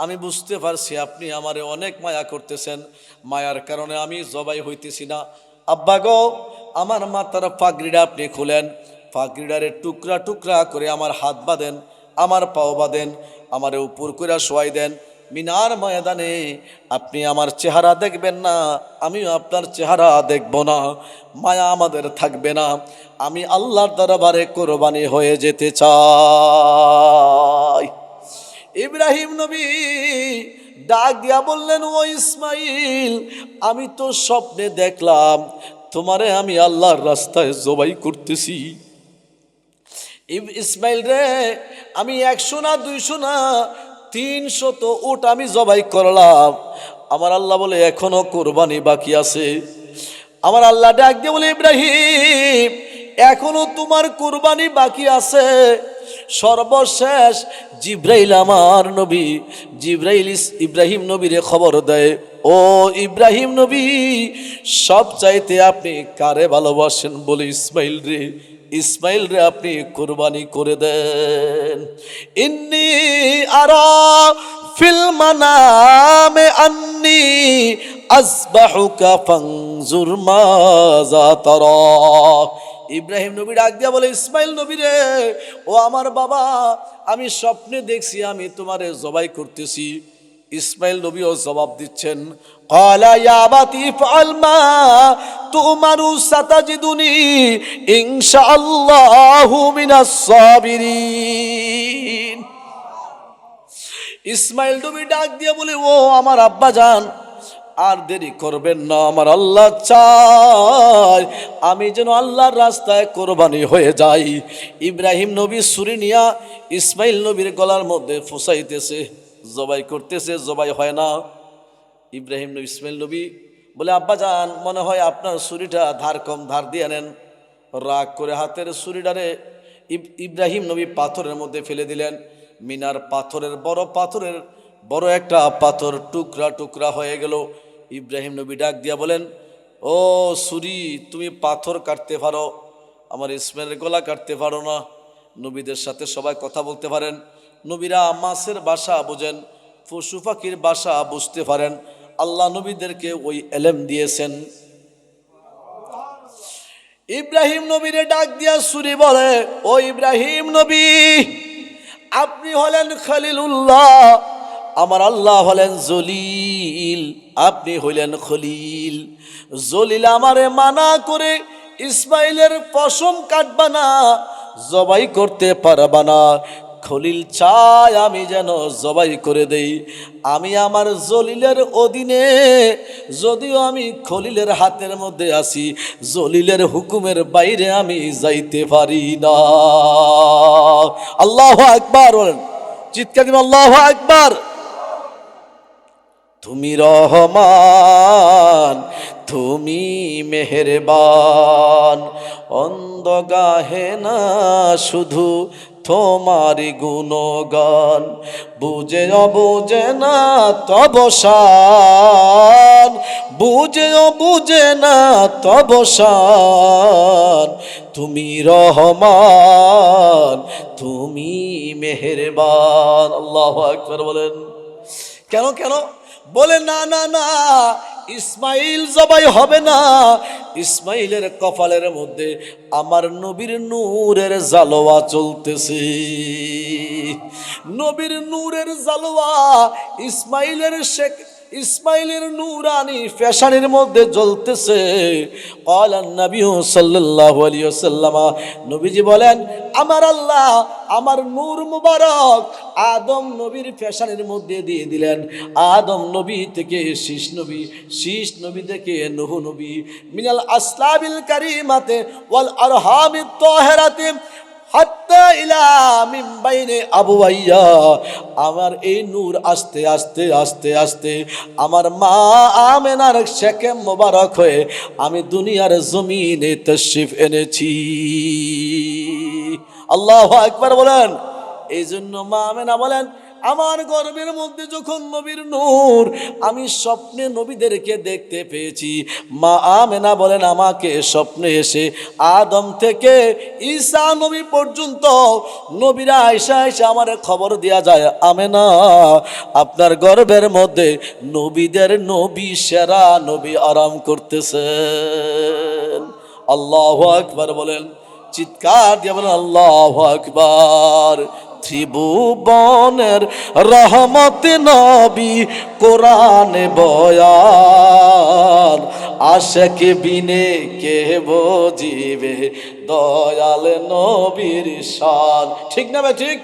আমি বুঝতে পারছি আপনি আমারে অনেক মায়া করতেছেন, মায়ার কারণে আমি জবাই হইতেছি না। আব্বা গো, আমার মাথার পাগড়িটা আপনি খুলেন, পাগড়িটারে টুকরা টুকরা করে আমার হাত বাঁধেন, আমার পাও বাঁধেন, আমারে উপর করে শোয়াই দেন। মিনার ময়দানে আপনি আমার চেহারা দেখবেন না, আমিও আপনার চেহারা দেখব না, মায়া আমাদের থাকবে না, আমি আল্লাহর দরবারে কোরবানি হয়ে যেতে চাই। ইব্রাহিম নবী ডাক দিয়া বললেন, ও ইসমাইল, আমি তো স্বপ্নে দেখলাম তোমারে আমি আল্লাহর রাস্তায় জবাই করতেছি। ইসমাইল রে, আমি 100 না 200 না 300 উট আমি জবাই করলাম। আমার আল্লাহ বলে এখনো কোরবানি বাকি আছে। আমার আল্লাহ ডাক দিয়ে বলে, ইব্রাহিম এখনো তোমার কোরবানি বাকি আছে। সর্বশেষ জিব্রাইল, আমার নবী জিব্রাইল ইব্রাহিম নবীরে খবর দেয়, ও ইব্রাহিম নবী, সব চাইতে আপনি কারে ভালোবাসেন বলে ইসমাইল রে, ইসমাইল রে আপনি কুরবানি করে দেন। ইন্নী আরা ফিল মানামে আন্নী আসবাহুকা ফানজুর মাযা তারা। ইব্রাহিম নবী ডাক দিয়া বলে, ইসমাইল নবী রে, ও আমার বাবা, আমি স্বপ্নে দেখছি আমি তোমারে জবাই করতেছি। ইসমাইল নবীও জবাব দিচ্ছেন, ক্বালা ইয়া আবাতি ফাআল মা তুমারু সাতাজিদুনি ইনশাআল্লাহু মিনাস সাবিরিন। ইসমাইল নবী ডাক দিয়ে বলে, ও আমার আব্বা জান, আর দেরি করবেন না, আমার আল্লাহ চায় আমি যেন আল্লাহর রাস্তায় কোরবানি হয়ে যাই। ইব্রাহিম নবী ছুরি নিয়া ইসমাইল নবীর গলার মধ্যে ফুসাইতেছে, জবাই করতেছে, জবাই হয় না। ইব্রাহিম নবী ইসমাইল নবী বলে, আব্বা জান, মনে হয় আপনার ছুরিটা ধার কম, ধার দিয়ে নেন। রাগ করে হাতের ছুরিটারে ইব্রাহিম নবী পাথরের মধ্যে ফেলে দিলেন। মিনার পাথরের বড় একটা পাথর টুকরা টুকরা হয়ে গেল। ইব্রাহিম নবী ডাক দিয়া বলেন, ও ছুরি, তুমি পাথর কাটতে পারো, আমার ইসমাইলের গলা কাটতে পারো না। নবীদের সাথে সবাই কথা বলতে পারেন, নবীরা মাছের ভাষা বোঝেন, পশু পাখির ভাষা বুঝতে পারেন, আল্লাহ নবীদেরকে ওই এলেম দিয়েছেন। ইব্রাহিম নবীরে ডাক দিয়া ছুরি বলে, ও ইব্রাহিম নবী, আপনি হলেন খলিলুল্লাহ, আমার আল্লাহ হলেন জলিল, আপনি হইলেন খলিল। জলিল আমারে মানা করে ইসমাইলের পশম কাটবা না, জবাই করতে পারবা না। খলিল চায় আমি যেন জবাই করে দেই। আমি আমার জলিলের অধীনে, যদিও আমি খলিলের হাতের মধ্যে আছি, জলিলের হুকুমের বাইরে আমি যাইতে পারি না। আল্লাহু আকবার বলেন, চিৎকার দিন আল্লাহু আকবার। তুমি রহমান, তুমি মেহেরবান, অন্ধ গাহে না শুধু তোমারি গুণগান, বুঝে অবুঝে না তব শান, বুঝে অবুঝে না তব শান, তুমি রহমান, তুমি মেহেরবান। আল্লাহু আকবার বলেন। কেন কেন বলে, না না না, ইসমাইল জবাই হবে না। ইসমাইলের কপালের মধ্যে আমার নবীর নূরের জালোয়া চলতেছে। নবীর নূরের জালোয়া ইসমাইলের নূরানি ফ্যাশনের মধ্যে জ্বলতেছে। ক্বালান নবী সাল্লাল্লাহু আলাইহি ওয়াসাল্লাম, নবীজি বলেন, আমার আল্লাহ আমার নূর মুবারক আদম নবীর ফ্যাশনের মধ্যে দিয়ে দিলেন। আদম নবী থেকে শীষ নবী, শীষ নবী থেকে নূহ নবী, মিনাল আসলাবিল কারিমাতে ওয়াল আরহামিত তাহেরাতে হাত্তা ইলা মিন বাইনে আবুয়াইয়া, আমার এই নূর আস্তে আস্তে আস্তে আস্তে আমার মা আমেনার শেকে মোবারক হয়ে আমি দুনিয়ার জমিনে তশরিফ এনেছি। আল্লাহু আকবার বলেন। এই জন্য মা আমেনা বলেন, আমার গর্ভের মধ্যে যখন নবীর নূর, আমি স্বপ্নে নবীদেরকে দেখতে পেয়েছি। মা আমেনা বলেন, আমাকে স্বপ্নে এসে আদম থেকে ঈসা নবী পর্যন্ত নবীরা আয়েশা আয়েশা আমার খবর দেয়া যায়, আমেনা আপনার গর্ভের মধ্যে নবীদের নবী সেরা নবী আরাম করতেছেন। আল্লাহু আকবার বলেন, চিৎকার দিয়ে বলেন আল্লাহু আকবার। ত্রিভুবনের রহমত নবী কোরআনে বয়ান, আশিক বিনে কে বুঝিবে দয়াল নবীর শান। ঠিক না ভাই? ঠিক।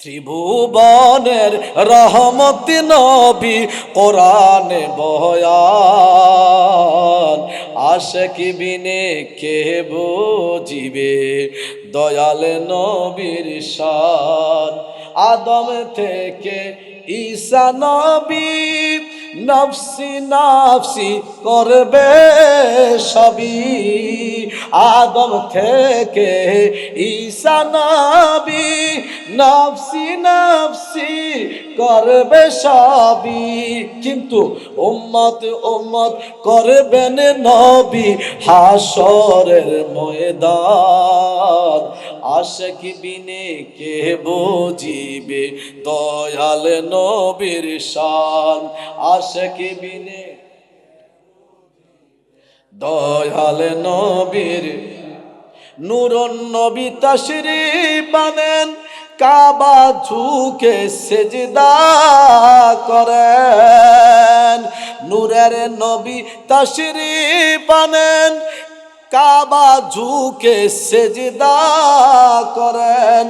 ত্রিভুবনের রহমত নবী কোরআনে বয়ান, আশিক বিনে কে বুঝিবে দয়াল নবীর শান। আদম থেকে ঈসা নবী নফসি নফসি করবে সবই, আদম থেকে ঈসা নবী নফসি নফসি করবে সবই, কিন্তু উম্মত উম্মত করবেন নবী হাসরের ময়দান, আশিক বিনে কে বুঝিবে দয়াল নবীর শান। আশিক বিনে দয়াল নবীর নূরুন নবী তাশরীফ আনেন, কাবা ঝুঁকে সেজদা করেন। নূরের নবী তাশরীফ আনেন, কাবা ঝুঁকে সেজদা করেন।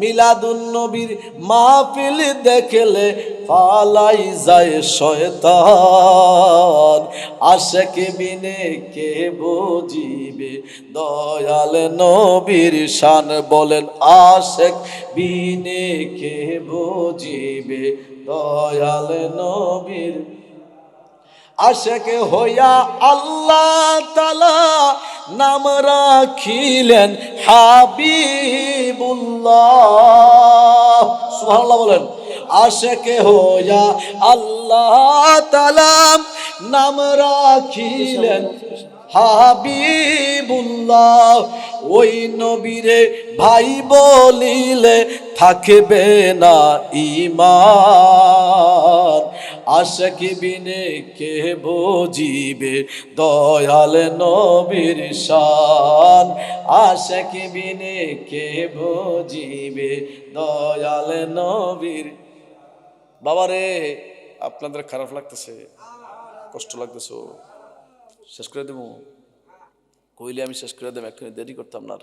মিলাদুন নবীর মাহফিল দেখলে পালাই যায় শয়তান, আশিক বিনে কে বুঝিবে দয়াল নবীর শান। বলেন, আশিক বিনে কে বুঝিবে দয়াল নবীর। আশিক হইয়া আল্লাহ তাআলা নাম রাখিলেন হাবিবুল্লাহ। সুবহানাল্লাহ বলেন। আশিক হইয়া আল্লাহ তাআলা নাম রাখিলেন হাবিবুল্লাহ, ওই নবীরে ভাই বলিলে থাকবে না ঈমান, আশিক বিনে কে বুঝিবে দয়াল নবীর শান। আশিক বিনে কে বুঝিবে দয়াল নবীর। বাবারে, আপনাদের খারাপ লাগতেছে, কষ্ট লাগতেছে? শেষ করে দেবো? কইলে আমি শেষ করে দেবো, এক্ষুনি দেরি করতাম না।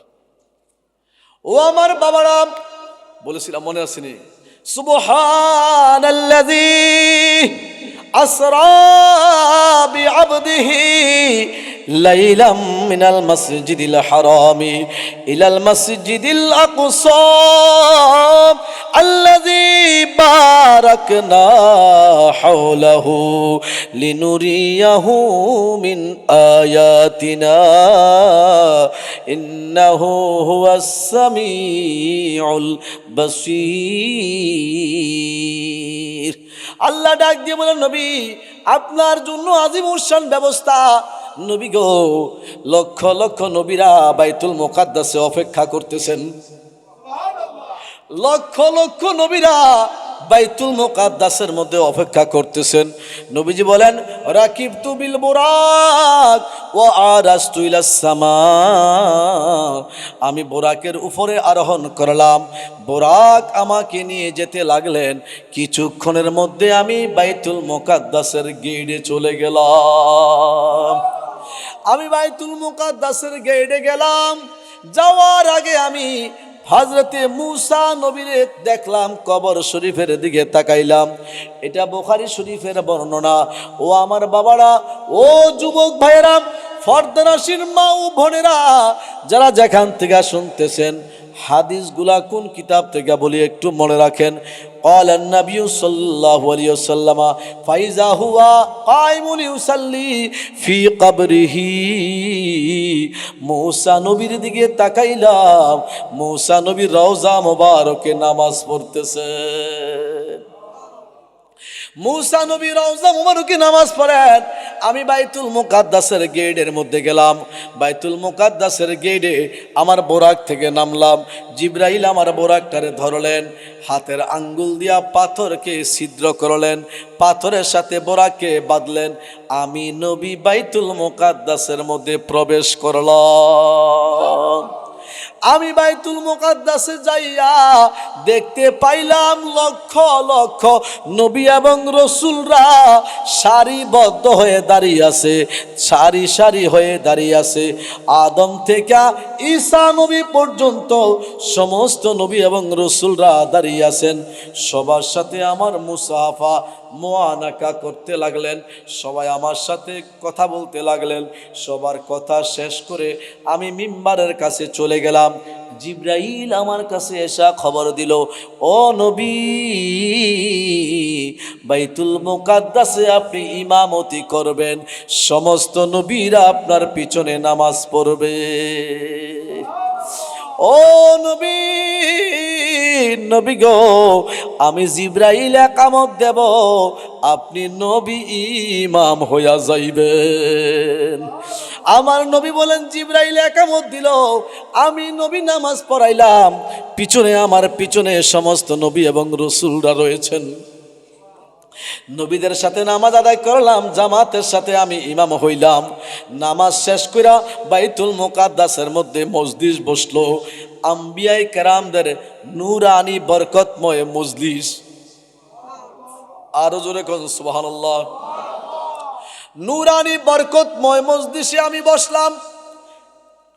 ও আমার বাবারা, বলেছিলাম মনে আসেনি? সুবহানাল্লাযী আসরা বিআবদিহি লাইলাম মিনাল মাসজিদিল হারামি ইলাল মাসজিদিল আকসা আল্লাযী বারাকনা হাওলাহু লিনুরিয়াহু মিন আয়াতিনা ইন্নাহু হুয়াস সামিউল বাসীর। আল্লাহ ডাক দিয়ে বলেন, নবী আপনার জন্য আজিমুল শান ব্যবস্থা। নবী গো, লক্ষ লক্ষ নবীরা বাইতুল মুকাদ্দাসে অপেক্ষা করতেছেন। লক্ষ লক্ষ নবীরা বাইতুল মুকাদ্দাসের মধ্যে অপেক্ষা করতেছেন। নবীজি বলেন, রাকিবতু বিল বুরাক ওয়া আরাস্তু ইলাস সামা, আমি বোরাকের উপরে আরোহণ করলাম, বোরাক আমাকে নিয়ে যেতে লাগলেন। কিছুক্ষণের মধ্যে আমি বাইতুল মুকাদ্দাসের গেটে চলে গেলাম। আমি বাইতুল মুকাদ্দাসের গেটে গেলাম। যাওয়ার আগে আমি হযরতে মূসা নবীরে দেখলাম, কবর শরীফের দিকে তাকাইলাম। এটা বুখারী শরীফের বর্ণনা। ও আমার বাবারা, ও যুবক ভাইয়েরা, ফর্দানাসীর মা ও বোনেরা, যারা যেখান থেকে শুনতেছেন, হাদিসগুলা কোন কিতাব থেকে বলি একটু মনে রাখেন। قال النبي صلى الله عليه وسلم فإذا هو قائم يصلي في قبره, মূসা নবীর দিকে তাকাইলাম, মূসা নবী রওজা মোবারকে নামাজ পড়তেছে। মূসা নবী রওজা মোবারকে নামাজ পড়েন। আমি বাইতুল মুকাদ্দাসের গেটের মধ্যে গেলাম। বাইতুল মুকাদ্দাসের গেটে আমার বোরাক থেকে নামলাম। জিবরাইল আমার বোরাকটারে ধরলেন, হাতের আঙ্গুল দিয়া পাথরকে ছিদ্র করলেন, পাথরের সাথে বোরাককে বাঁধলেন। আমি নবী বাইতুল মুকাদ্দাসের মধ্যে প্রবেশ করলাম। আমি বাইতুল মুকাদ্দাসে যাইয়া দেখতে পাইলাম লক্ষ লক্ষ নবী এবং রসুলরা সারিবদ্ধ হয়ে দাঁড়িয়ে আছে, সারি সারি হয়ে দাঁড়িয়ে আছে। আদম থেকে ঈসা নবী পর্যন্ত সমস্ত নবী এবং রসুলরা দাঁড়িয়ে আছেন। সবার সাথে আমার মুসাফা মুআনাকা করতে লাগলেন, সবাই আমার সাথে কথা বলতে লাগলেন। সবার কথা শেষ করে আমি মিম্বারের কাছে চলে গেলাম। জিবরাইল আমার কাছে এসে খবর দিল, ও নবী, বাইতুল মুকাদ্দাসে আপনি ইমামতি করবেন, সমস্ত নবীরা আপনার পিছনে নামাজ পড়বে। ও নবী, নবী গো, আমি জিবরাইল একামত দেব, আপনি নবী ইমাম হইয়া যাইবেন। আমার নবী বলেন, জিবরাইল একামত দিল, আমি নবী নামাজ পড়াইলাম, পিছনে আমার পিছনে সমস্ত নবী এবং রসুলরা রয়েছেন। নবীদের সাথে নামাজ আদায় করলাম, জামাতের সাথে আমি ইমাম হইলাম। নামাজ শেষ কইরা বাইতুল মুকাদ্দাসের মধ্যে মজলিস বসলো। আম্বিয়ায়ে কেরামদের নূরানি বরকতময় মজলিস। আরো জোরে কোন সুবহানাল্লাহ। নূরানি বরকতময় মজলিসে আমি বসলাম।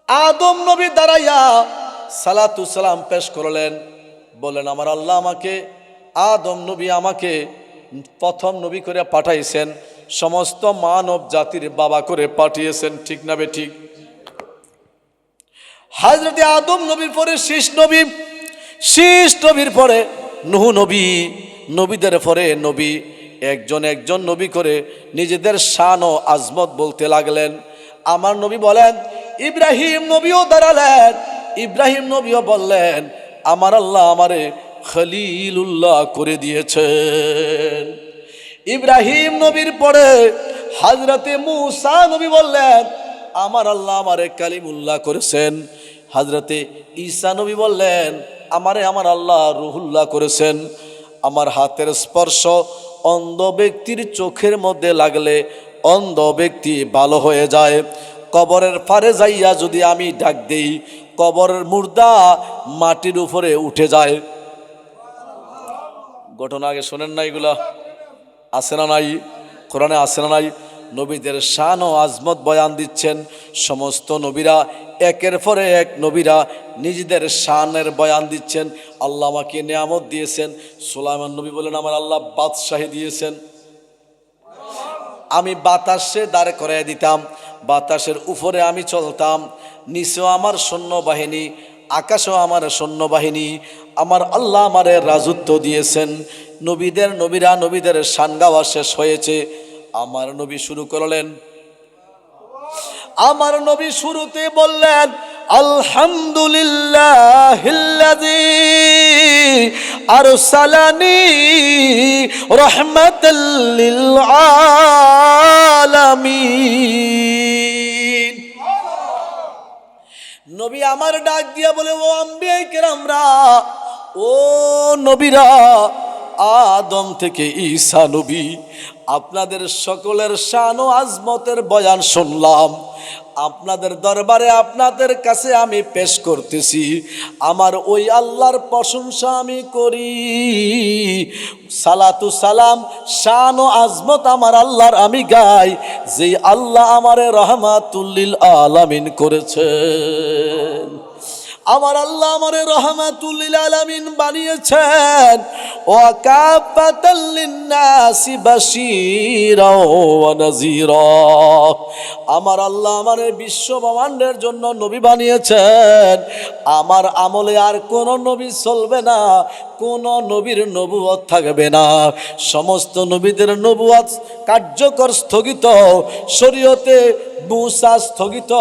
আদম নবী দাঁড়াইয়া সালাতু সালাম পেশ করলেন, বলেন, আমার আল্লাহ আমাকে, আদম নবী আমাকে প্রথম নবী করে পাঠাইছেন, সমস্ত মানব জাতির বাবা করে পাঠিয়েছেন, ঠিক না বে ঠিক? হযরত আদম নবীর পরে শেষ নবী, শেষ নবীর পরে নূহ নবী, নবীদের পরে নবী, একজন একজন নবী করে নিজেদের শান ও আজমত বলতে লাগলেন। আমার নবী বলেন, ইব্রাহিম নবীও দাঁড়ালেন, ইব্রাহিম নবীও বললেন, আমার আল্লাহ আমারে খলিলুল্লাহ করে দিয়েছেন। ইব্রাহিম নবীর পরে হযরতে মূসা নবী বললেন, আমার আল্লাহ আমারে কালিমুল্লাহ করেছেন। হযরতে ঈসা নবী বললেন, আমারে আমার আল্লাহ রুহুল্লাহ করেছেন। আমার হাতের স্পর্শ অন্ধ ব্যক্তির চোখের মধ্যে লাগলে অন্ধ ব্যক্তি ভালো হয়ে যায়। কবরের পারে যাইয়া যদি আমি ডাক দেই, কবরের মুর্দা মাটির উপরে উঠে যায়। ঘটনা আগে শোনেন না? এগুলা আছে না নাই? কোরআনে আছে না নাই? নবীদের শান ও আজমত বয়ান দিচ্ছেন। সমস্ত নবীরা একের পরে এক নবীরা নিজেদের শানের বয়ান দিচ্ছেন। আল্লাহ আমাকে নিয়ামত দিয়েছেন। সুলাইমান নবী বলেন, আমার আল্লাহ বাদশাহী দিয়েছেন, আমি বাতাসে দাঁড় করাই দিতাম, বাতাসের উপরে আমি চলতাম, নিচেও আমার সৈন্যবাহিনী, আকাশেও আমার সৈন্যবাহিনী। আমার আল্লাহ আমারে রাজত্ব দিয়েছেন। নবীদের শান গাওয়া শেষ হয়েছে। আমার নবী শুরু করলেন, আমার নবী শুরুতে বললেন, আলহামদুলিল্লাহিল্লাযী আরসালানি রাহমাতাল লিল আলামিন। নবী আমার ডাক দিয়া বলে, ও আম্বিয়া কেরামরা, ও নবীরা, আদম থেকে ঈসা নবী, আপনাদের সকলের শান ও আজমতের বয়ান শুনলাম। আপনাদের দরবারে আপনাদের কাছে আমি পেশ করতেছি, আমার ওই আল্লাহর প্রশংসা আমি করি। সালাতু সালাম, শান ও আজমত আমার আল্লাহর আমি গাই, যে আল্লাহ আমারে রহমাতুল লিল আলামিন করেছেন। আমার আল্লাহ আমারে রহমাতুল লিল আলামিন বানিয়েছেন। ওয়া কাফাতাল লিন্নাসি বাশীরা ওয়া নাযীরা। আমার আল্লাহ আমারে বিশ্ব ব্রহ্মাণ্ডের জন্য নবী বানিয়েছেন। আমার আমলে আর কোন নবী চলবে না, কোন নবীর নবুয়ত থাকবে না। সমস্ত নবীদের নবুয়ত কার্যকর স্থগিত, শরীয়তে মুসা স্থগিত,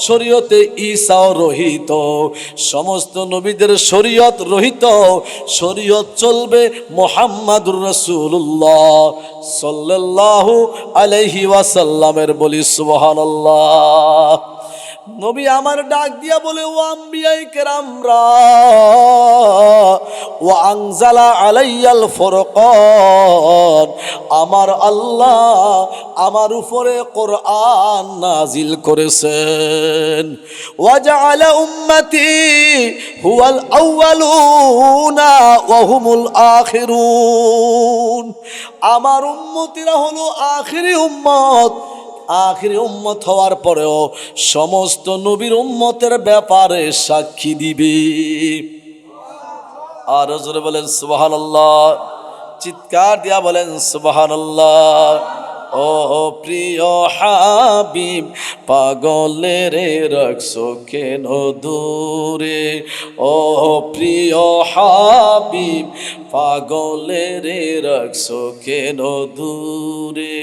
শরীয়তে ঈসাও রহিত। সমস্ত নবীদের শরীয়ত রহিত, শরীয়ত চলবে মুহাম্মাদুর রাসূলুল্লাহ সাল্লাল্লাহু আলাইহি ওয়াসাল্লামের। বলি সুবহানাল্লাহ। নবী আমার ডাক দিয়া বলে, ও আম্বিয়ায়ে কেরামরা, ওয়া আনজালা আলাইয়াল ফুরকান, আমার আল্লাহ আমার উপরে কোরআন নাজিল করেছেন। ওয়া জাআলা উম্মতি হুয়াল আউয়ালুনা ওয়া হুমুল আখিরুন, আমার উম্মতিরা হলো আখিরি উম্মত। আখিরি উম্মত হওয়ার পরেও সমস্ত নবীর উম্মতের ব্যাপারে সাক্ষী দিবে। আর জোরে বলেন সুবহানাল্লাহ, চিৎকার দিয়া বলেন সুবহানাল্লাহ। ও প্রিয় হাবিব, পাগলের রাখছো কেন দূরে? ও প্রিয় হাবিব, পাগলের রাখছো কেন দূরে?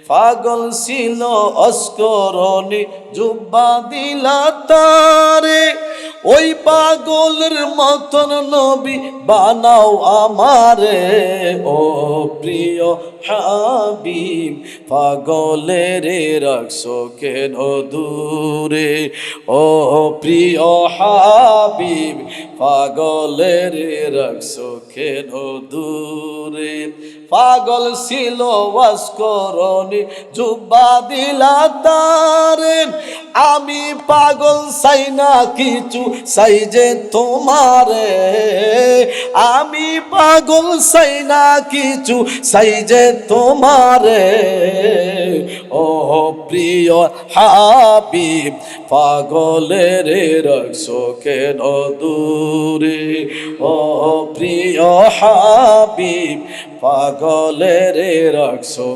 পাগল ছিল অস্করণে জুব্বা দিলা তারে, ওই পাগলের মতন নবী বানাও আমারে। ও প্রিয় হাবিব, পাগলের রাখছো কেন দূরে? ও প্রিয় হাবিব, পাগলের রাখছো কেন দূরে? পাগল ছিল ওয়াসকরণে জুব্বা দিলা তারে, আমি পাগল চাই না কিছু, চাই যে তোমারে। আমি পাগল চাই না কিছু, চাই যে তোমারে। ও প্রিয় হাবিব, পাগলের রাখছো কেন দূরে? ও প্রিয় হাবিব, পাগলের রাখছো।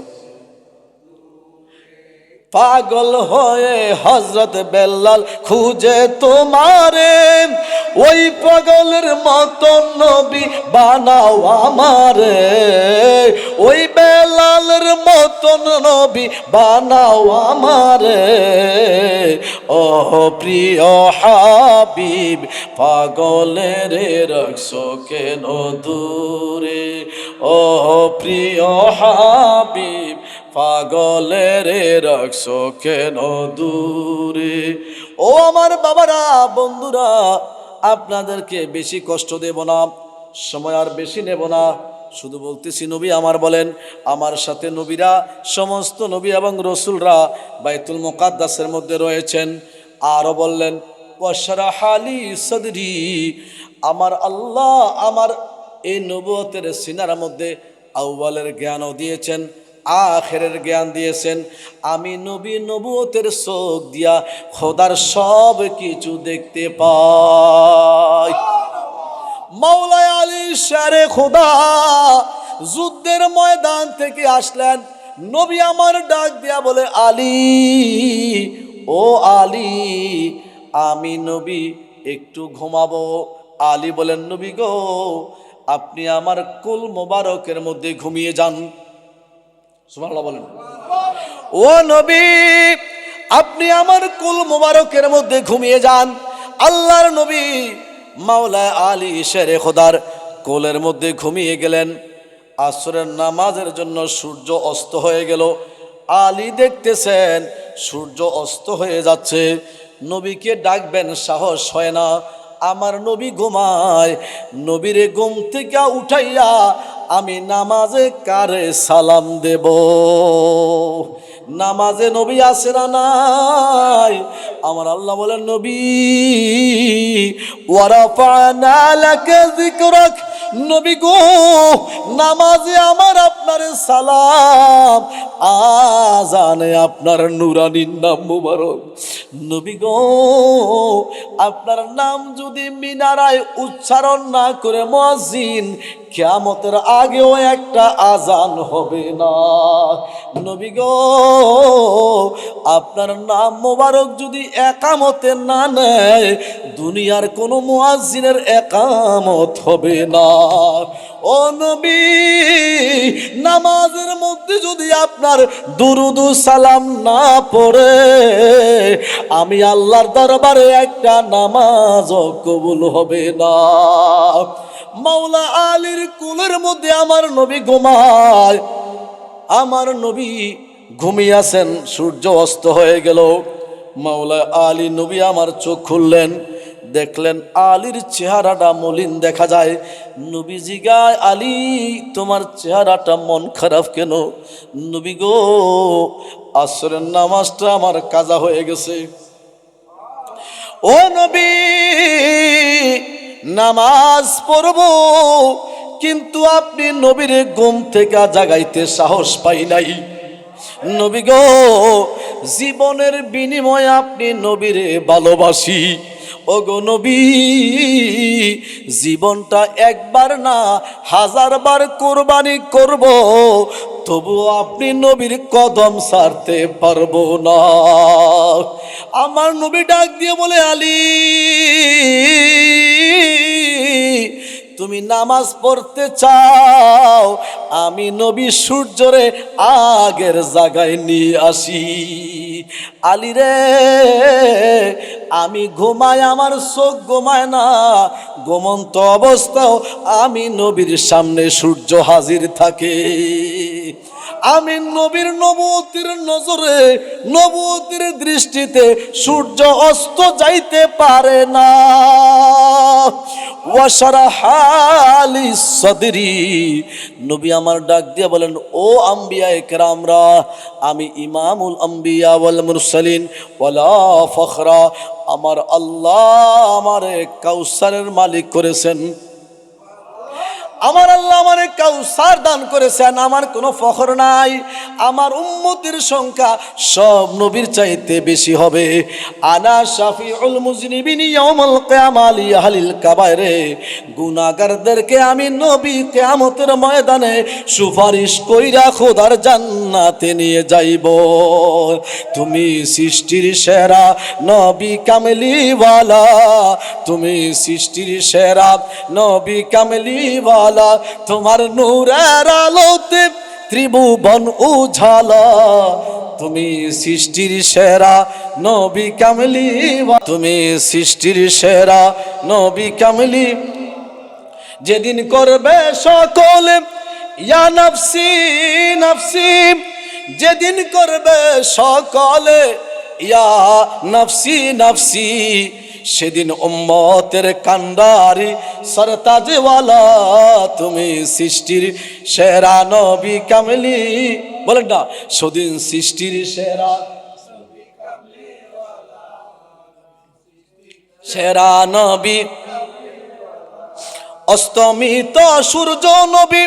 পাগল হয়ে হযরত বেলাল খুঁজে তোমারে, ওই পাগলের মতন নবী বানাও আমারে। ওই বেলালের মতন নবী বানাও আমারে। ও প্রিয় হাবিব, পাগলের রাখছো কেন দূরে? ও প্রিয় হাবিব, পাগলের রাখছো কেন দূরে? ও আমার বাবারা, বন্ধুরা, আপনাদেরকে বেশি কষ্ট দেব না, সময় আর বেশি নেব না। শুধু বলতেছি, নবী আমার বলেন, আমার সাথে নবীরা, সমস্ত নবী এবং রসুলরা বাইতুল মুকাদ্দাসের মধ্যে রয়েছেন। আরও বললেন, ওয়াশরাহালি সদরি, আমার আল্লাহ আমার এই নবুয়তের সিনার মধ্যে আউয়ালের জ্ঞানও দিয়েছেন, আখিরের জ্ঞান দিয়েছেন। আমি নবী নবুয়তের চোখ দিয়া খোদার সব কিছু দেখতে পাই। মাওলা আলী শেরে খোদা যুদ্ধের ময়দান থেকে আসলেন, নবী আমার ডাক দিয়া বলে, আলী, ও আলী, আমি নবী একটু ঘুমাবো। আলী বলেন, নবী গো, আপনি আমার কুল মোবারকের মধ্যে ঘুমিয়ে যান। সুবহানাল্লাহ বলেন। ও নবী, আপনি আমার কুল মোবারকের মধ্যে ঘুমিয়ে যান। আল্লাহর নবী মাওলা আলী শেরে খোদার কোলের মধ্যে ঘুমিয়ে গেলেন। আসরের নামাজের জন্য সূর্য অস্ত হয়ে গেল। আলী দেখতেছেন সূর্য অস্ত হয়ে যাচ্ছে, নবীকে ডাকবেন সাহস হয় না। আমার নবী ঘুমায়, নবীরে ঘুম থেকে উঠাইয়া আমি নামাজে কারে সালাম দেব? নামাজে নবী আছে না নাই? আমার আল্লাহ বলেন, নবী, ওয়ারাফানা লাকা যিকরাক, নবী গো, নামাজে আমার আপনার সালাম, আজানে আপনার নুরানির নাম মুবারক। নবী গো, আপনার নাম যদি মিনারায় উচ্চারণ না করে মুয়াজ্জিন, কিয়ামতের আগেও একটা আজান হবে না। নবী গো, আপনার নাম মোবারক যদি একামতে না নেয়, দুনিয়ার কোনো মুয়াজ্জিনের একামত হবে না। ও নবী, নামাজের মধ্যে যদি আপনার দুরুদ সালাম না পড়ে, আমি আল্লাহর দরবারে একটা নামাজও কবুল হবে না। মাওলা আলীর কুলের মধ্যে আমার নবী ঘুমায়। আমার নবী ঘুমিয়ে আছেন, সূর্য অস্ত হয়ে গেল। মাওলা আলী নবী আমার চোখ খুললেন, দেখলেন আলীর চেহারাটা মলিন দেখা যায়। নবী জিগায়, আলী, তোমার চেহারাটা মন খারাপ কেন? নবী গো, আসরের নামাজটা আমার কাজা হয়ে গেছে। ও নবী, নামাজ পড়ব, কিন্তু আপনি নবীর ঘুম থেকে জাগাইতে সাহস পাই নাই। নবী গো, জীবনের বিনিময়ে আপনি নবীরে ভালোবাসি। ওগো নবী, জীবনটা একবার না হাজারবার কোরবানি করব, তবুও আপনি নবীর কদম ছাড়তে পারবো না। আমার নবী ডাক দিয়ে বলে, আলী, তুমি নামাজ পড়তে চাও, আমি নবী সূর্যরে আগের জায়গায় নিয়ে আসি। আলী রে, আমি ঘুমাই, আমার চোখ ঘুমায় না, ঘুমন্ত অবস্থাও আমি নবীর সামনে সূর্য হাজির থাকে। আমি নবীর নবুয়তের নজরে, নবুয়তের দৃষ্টিতে সূর্য অস্ত যাইতে পারে না। ওয়াশরাহালি সদরি, নবী আমার ডাক দিয়ে বলেন, ও আম্বিয়া কেরামরা, আমি ইমামুল আম্বিয়া ওয়াল মুরসালিন ওয়ালা ফখরা, আমার আল্লাহ আমারে কাউসারের মালিক করেছেন। আমার আল্লাহ আমারে কাউসার দান করেছেন, আমার কোনো ফখর নাই। আমার উম্মতের সংখ্যা সব নবীর চাইতে বেশি হবে। আনা শাফিউল মুজনিবিন ইয়াউমুল কিয়ামা লি আহলিল কাবায়রে, গুনাহগারদেরকে আমি নবী কিয়ামতের ময়দানে সুপারিশ কইরা খোদার জান্নাতে নিয়ে যাইব। তুমি সৃষ্টির সেরা নবী কামলিওয়ালা, তুমি সৃষ্টির সেরা নবী কামলিওয়ালা, তোমার নূরের আলোতে ত্রিভুবন উজালা, তুমি সৃষ্টির সেরা নবী কামলি, তুমি সৃষ্টির সেরা নবী কামলি। যেদিন করবে সকলে ইয়া নফসি নফসি, যেদিন করবে সকলে ইয়া নফসি নফসি, সেদিন উম্মতের কান্ডারি সরতাজওয়ালা, তুমি সৃষ্টির সেরা নবী কামলি। বলেন না, সেদিন সৃষ্টির সেরা সেরা নবী। অস্তমিত সূর্য নবী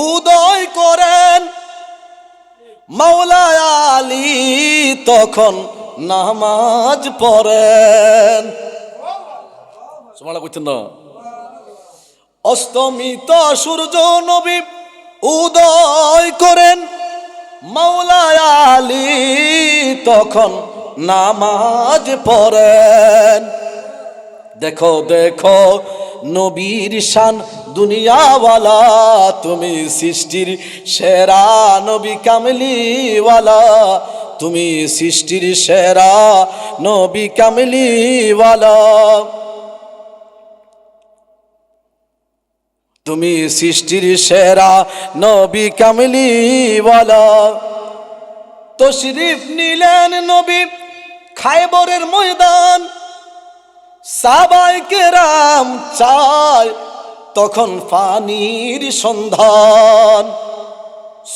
উদয় করেন, মাওলা আলী তখন নামাজ পড়েন। সুবহানাল্লাহ বলছেন না? অস্তমিত সূর্য নবী উদয় করেন, মাওলা আলী তখন নামাজ পড়েন। দেখো দেখো নবীর শান দুনিয়াওয়ালা, তুমি সৃষ্টির সেরা নবী কামলিওয়ালা, তুমি সৃষ্টির সেরা নবী কামলিওয়ালা, তুমি সৃষ্টির সেরা নবী কামলিওয়ালা। তশরিফ নিলেন নবী খায়বরের ময়দান, সাহাবায়ে কেরাম চায় তখন পানির সন্ধান।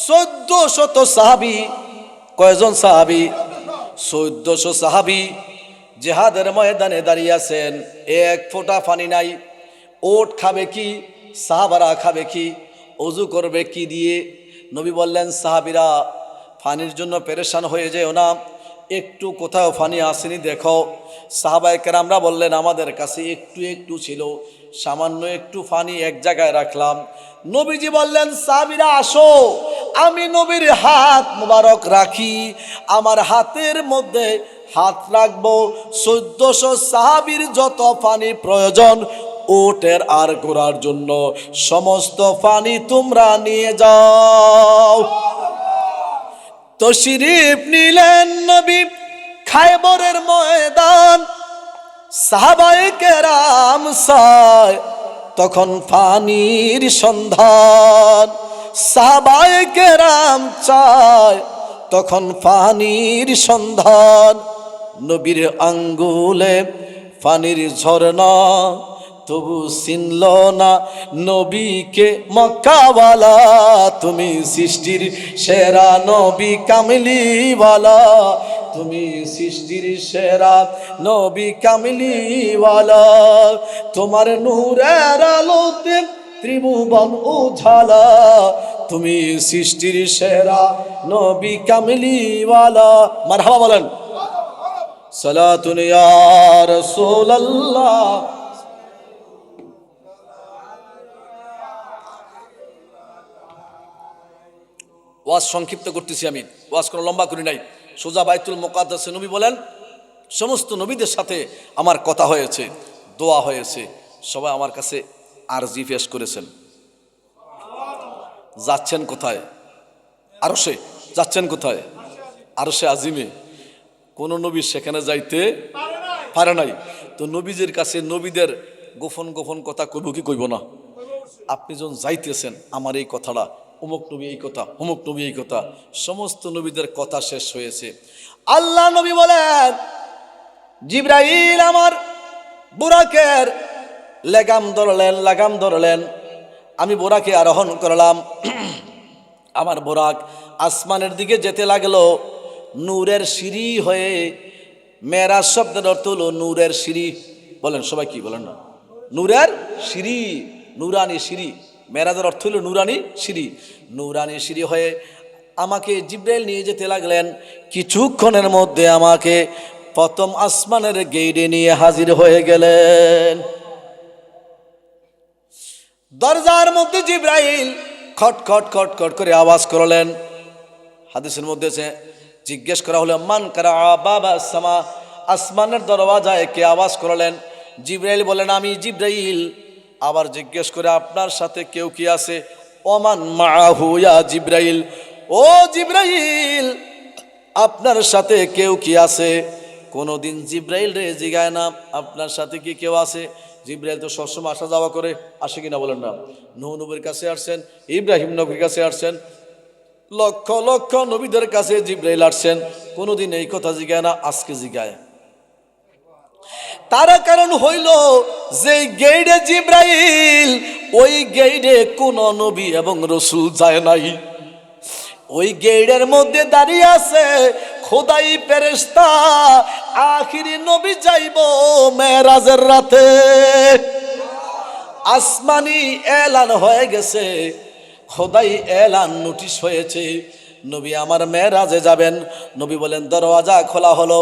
1400 সাহাবী, কয়জন সাহাবী? 1400 সাহাবী জিহাদের ময়দানে দাঁড়িয়ে আছেন, এক ফোঁটা পানি নাই। ওট খাবে কি? সাহাবারা খাবে কি? ওযু করবে কি দিয়ে? নবী বললেন, সাহাবীরা পানির জন্য পেরেশান হয়ে যেও না, একটু কোথাও পানি আসেনি দেখো। সাহাবায়ে কেরামরা বললেন, আমাদের কাছে একটু একটু ছিল, সামান্য একটু পানি এক জায়গায় রাখলাম। নবীজি বললেন, সাহাবীরা আসো, আমি নবীর হাত মোবারক রাখি, আমার হাতের মধ্যে হাত রাখবো, 1400 সাহাবীর যত পানি প্রয়োজন উটের আর ঘোড়ার জন্য সমস্ত পানি তোমরা নিয়ে যাও। তশরিফ নিলেন নবী খায়বরের ময়দান, সাহাবায়ে কেরাম চায় তখন পানির সন্ধান, সাহাবায়ে কেরাম চায় তখন পানির সন্ধান। নবীর আঙ্গুলে পানির ঝরনা, তবু চিনল না নবীকে মক্কাওয়ালা, তুমি সৃষ্টির সেরা নবী কামলিওয়ালা, তুমি সৃষ্টির সেরা নবী কামলিওয়ালা। তোমার নূরের আলোতে ত্রিভুবন উজালা, তুমি সৃষ্টির সেরা নবী কামলিওয়ালা। মারহাবা বলেন, সালাতুন ইয়া রাসূলুল্লাহ। ওয়াজ সংক্ষিপ্ত করতেছি আমি, ওয়াজ কোনো লম্বা করি নাই। সোজা বাইতুল মুকাদ্দাসে নবী বলেন, সমস্ত নবীদের সাথে আমার কথা হয়েছে, দোয়া হয়েছে, সবাই আমার কাছে আরজি পেশ করেছেন। যাচ্ছেন কোথায়? আরশে। যাচ্ছেন কোথায়? আরশে আজিমে। কোন নবী সেখানে যাইতে পারে নাই। তো নবীদের কাছে নবীদের গোপন গোপন কথা কইব কি কইব না? আপনি যখন যাইতেছেন, আমার এই কথাটা, অমুক নবী এই কথা, অমুক নবী এই কথা, সমস্ত নবীদের কথা শেষ হয়েছে। আল্লাহ নবী বলেন, জিবরাইল আমার বুরাকের লাগাম ধরলেন, আমি বোরাকে আরোহণ করলাম। আমার বোরাক আসমানের দিকে যেতে লাগলো, নূরের সিঁড়ি হয়ে। মেরাজ শব্দের অর্থ হলো নূরের সিঁড়ি। বলেন সবাই, কি বলেন না? নূরের সিঁড়ি, নুরানি সিঁড়ি। মেরাজের অর্থ হলো নুরানি সিঁড়ি। নুরানি সিঁড়ি হয়ে আমাকে জিবরাইল নিয়ে যেতে লাগলেন। কিছুক্ষণের মধ্যে আমাকে প্রথম আসমানের গেইটে নিয়ে হাজির হয়ে গেলেন। দরজার মধ্যে জিবরাইল খট খট খট খট করে আওয়াজ করলেন। হাদিসের মধ্যে জিজ্ঞেস করা হলো, মান কারা বাবা সামা, আসমানের দরওয়াজায় কে আওয়াজ করলেন? জিবরাইল বলেন, আমি জিবরাইল। আবার জিজ্ঞেস করে, আপনার সাথে কেউ কি আছে? ওমান মাহু ইয়া জিবরাইল, ও জিবরাইল আপনার সাথে কেউ কি আছে? কোনোদিন জিবরাইল রে জিগায় না আপনার সাথে কি কেউ আছে। জিবরাইল তো সবসময় আসা যাওয়া করে, আসে কিনা বলেন না? নূহ নবীর কাছে আসছেন, ইব্রাহিম নবীর কাছে আসছেন, লক্ষ লক্ষ নবীদের কাছে জিবরাইল আসছেন, কোনোদিন এই কথা জিগায় না, আজকে জিগায়। তার কারণ হইল যে গেইটে জিবরাইল, ওই গেইটে কোন নবী এবং রসুল যায় নাই। ওই গেইটের মধ্যে দাঁড়িয়ে আছে খোদাই ফেরেশতা। আখিরি নবী যাইব মেরাজের রাতে। আসমানি এলান হয়ে গেছে, খোদাই এলান নোটিশ হয়েছে, নবী আমার মেরাজে যাবেন। নবী বলেন দরওয়াজা খোলা হলো,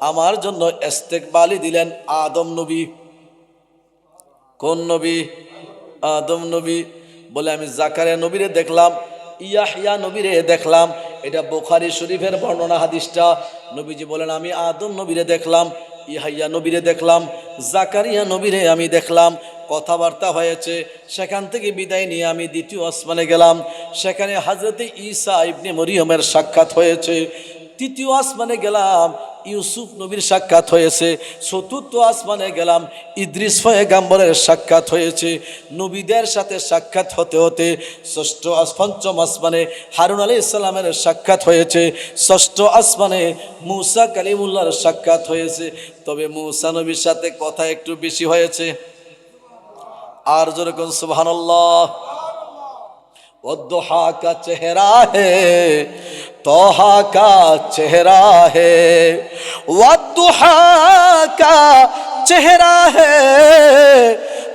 আমার জন্য ইস্তেকবালি দিলেন আদম নবী। কোন নবী? আদম নবী। বলে আমি জাকারিয়া নবীরে দেখলাম, ইয়াহইয়া নবীরে দেখলাম। এটা বুখারী শরীফের বর্ণনা হাদিসটা। নবীজি বলেন আমি আদম নবীরে দেখলাম, ইয়াহইয়া নবীরে দেখলাম, জাকারিয়া নবীরে আমি দেখলাম। কথাবার্তা হয়েছে। সেখান থেকে বিদায় নিয়ে আমি দ্বিতীয় আসমানে গেলাম। সেখানে হযরতে ঈসা ইবনে মরিয়মের সাক্ষাৎ হয়েছে। তৃতীয় আসমানে গেলাম, ইউসুফ নবীর সাক্ষাৎ হয়েছে। চতুর্থ আসমানে গেলাম, ইদ্রিস পয়গম্বরের সাক্ষাৎ হয়েছে। নবীদের সাথে সাক্ষাৎ হতে হতে পঞ্চম আসমানে হারুন আলাইহিস সালামের সাক্ষাৎ হয়েছে। ষষ্ঠ আসমানে মূসা কালিমুল্লাহর সাক্ষাৎ হয়েছে। তবে মূসা নবীর সাথে কথা একটু বেশি হয়েছে। আর যেরকম সুবহানাল্লাহ। वद्दुहा का चेहरा है, तोहा का चेहरा है, वद्दुहा का चेहरा है,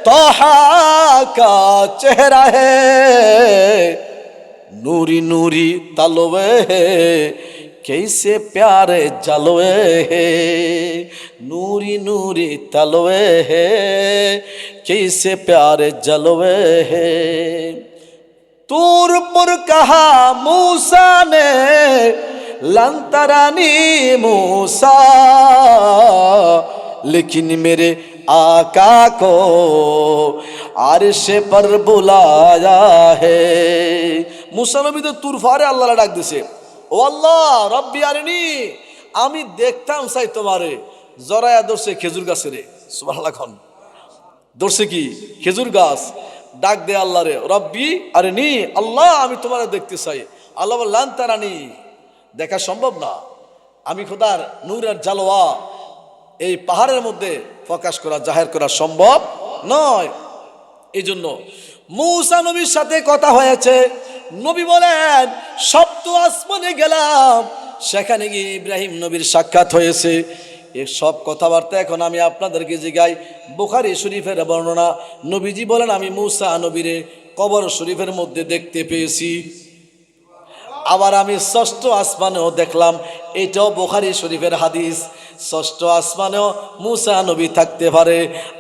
तोहा का चेहरा है, नूरी नूरी तलवे है, कैसे प्यारे जलवे है, नूरी नूरी तलवे है, कैसे प्यारे जलवे है। तूर पर कहा मूसा ने, लंतरानी मूसा, लेकिन मेरे आका को आरशे पर बुलाया है। मूसा नबी तो तुरफारे अल्लाह डाक दिसे, ও আল্লাহ রব্বি আরিনি, আমি দেখতাম চাই তোমারে। জরায়া ধরছে খেজুর গাছে রে, সুবহানাল্লাহ। খন ধরছে কি? খেজুর গাছ। ডাক দে আল্লাহ রে, রব্বি আরিনি, আল্লাহ আমি তোমারে দেখতে চাই। আল্লাহ বললেন তারানি, দেখা সম্ভব না। আমি খোদার নূরের জালওয়া এই পাহাড়ের মধ্যে প্রকাশ করা, জাহের করা সম্ভব নয়। এই জন্য মূসা নবীর সাথে কথা হয়েছে। নবী বলেন সপ্ত আসমানে গেলাম, সেখানে গিয়ে ইব্রাহিম নবীর সাক্ষাৎ হয়েছে। এই সব কথাবার্তা এখন আমি আপনাদেরকে জিগাই। বুখারী শরীফের বর্ণনা। নবীজি বলেন আমি মূসা নবীরে কবর শরীফের মধ্যে দেখতে পেয়েছি। আবার আমি ষষ্ঠ আসমানেও দেখলাম, এটাও বুখারী শরীফের হাদিস। ষষ্ঠ আসমানেও মূসা নবী থাকতে পারে,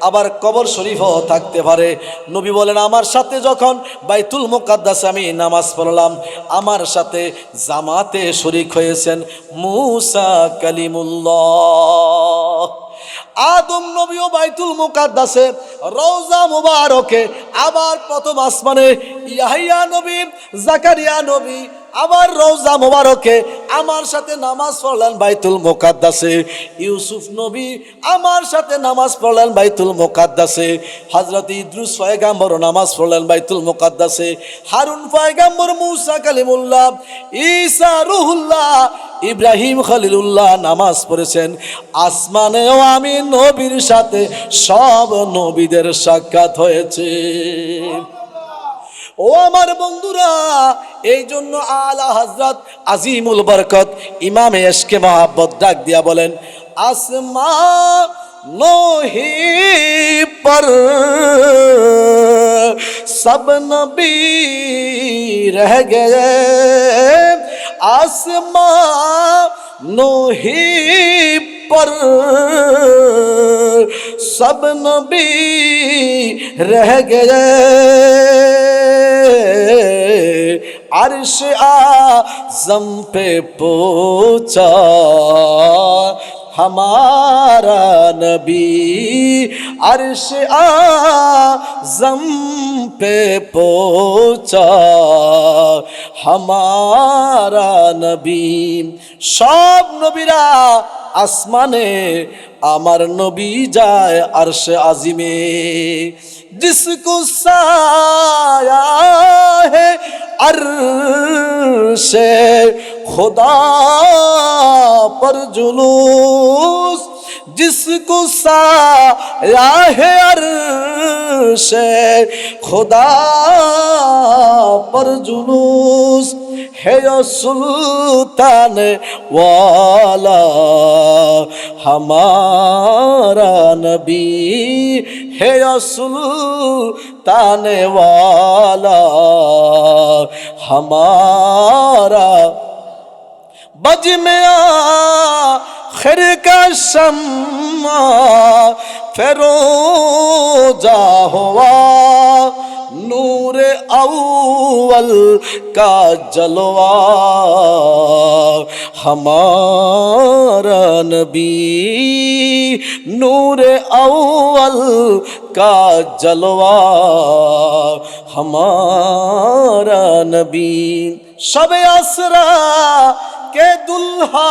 আবার কবর শরীফও থাকতে পারে। নবী বলেন আমার সাথে যখন বাইতুল মুকাদ্দাসে আমি নামাজ পড়লাম, আমার সাথে জামাতে শরীক হয়েছেন মূসা কালিমুল্লাহ। আদম নবীও বাইতুল মুকাদ্দাসে রওজা মুবারকে, আবার প্রথম আসমানে ইয়াহইয়া নবী, জাকারিয়া নবী আবার রওজা মুবারকে আমার সাথে নামাজ পড়লেন বাইতুল মুকাদ্দাসে। ইউসুফ নবী আমার সাথে নামাজ পড়লেন বাইতুল মুকাদ্দাসে। হযরত ইদ্রিস পয়গম্বর নামাজ পড়লেন বাইতুল মুকাদ্দাসে। হারুন পয়গম্বর, মূসা কালিমুল্লাহ, ঈসা রূহুল্লাহ, ইব্রাহিম খলিলুল্লাহ নামাজ পড়েছেন। আসমানেও আমি নবীর সাথে সব নবীদের সাক্ষাৎ হয়েছে। ও আমার বন্ধুরা, এই জন্য আলা হযরত আজিমুল বরকত ইমামে এশকে মহাব্বত ডাক দিয়া বলেন আসমানোহি पर सब नबी रह गए, आसमानोही पर सब नबी रह गए, अर्श आज़म पे पहुंचा हमारा नबी, अर्श आज़म पे पहुंचा हमारा नबी। सब नबीरा आसमाने, আমার নবী যায় আরশে আজিমে। जिसको साया है अर्शे खुदा पर जुलूस, जिसको साया है अर्शे खुदा पर जुलूस, है सुल्तान वाला हमारा नबी, है सुल्तान वाला हमारा बज में आखिर का शम्मा फिरोजा हुआ नूर अव्वल का जलवा हमारा नबी नूर अव्वल का जलवा हमारा नबी शब असरा के दुल्हा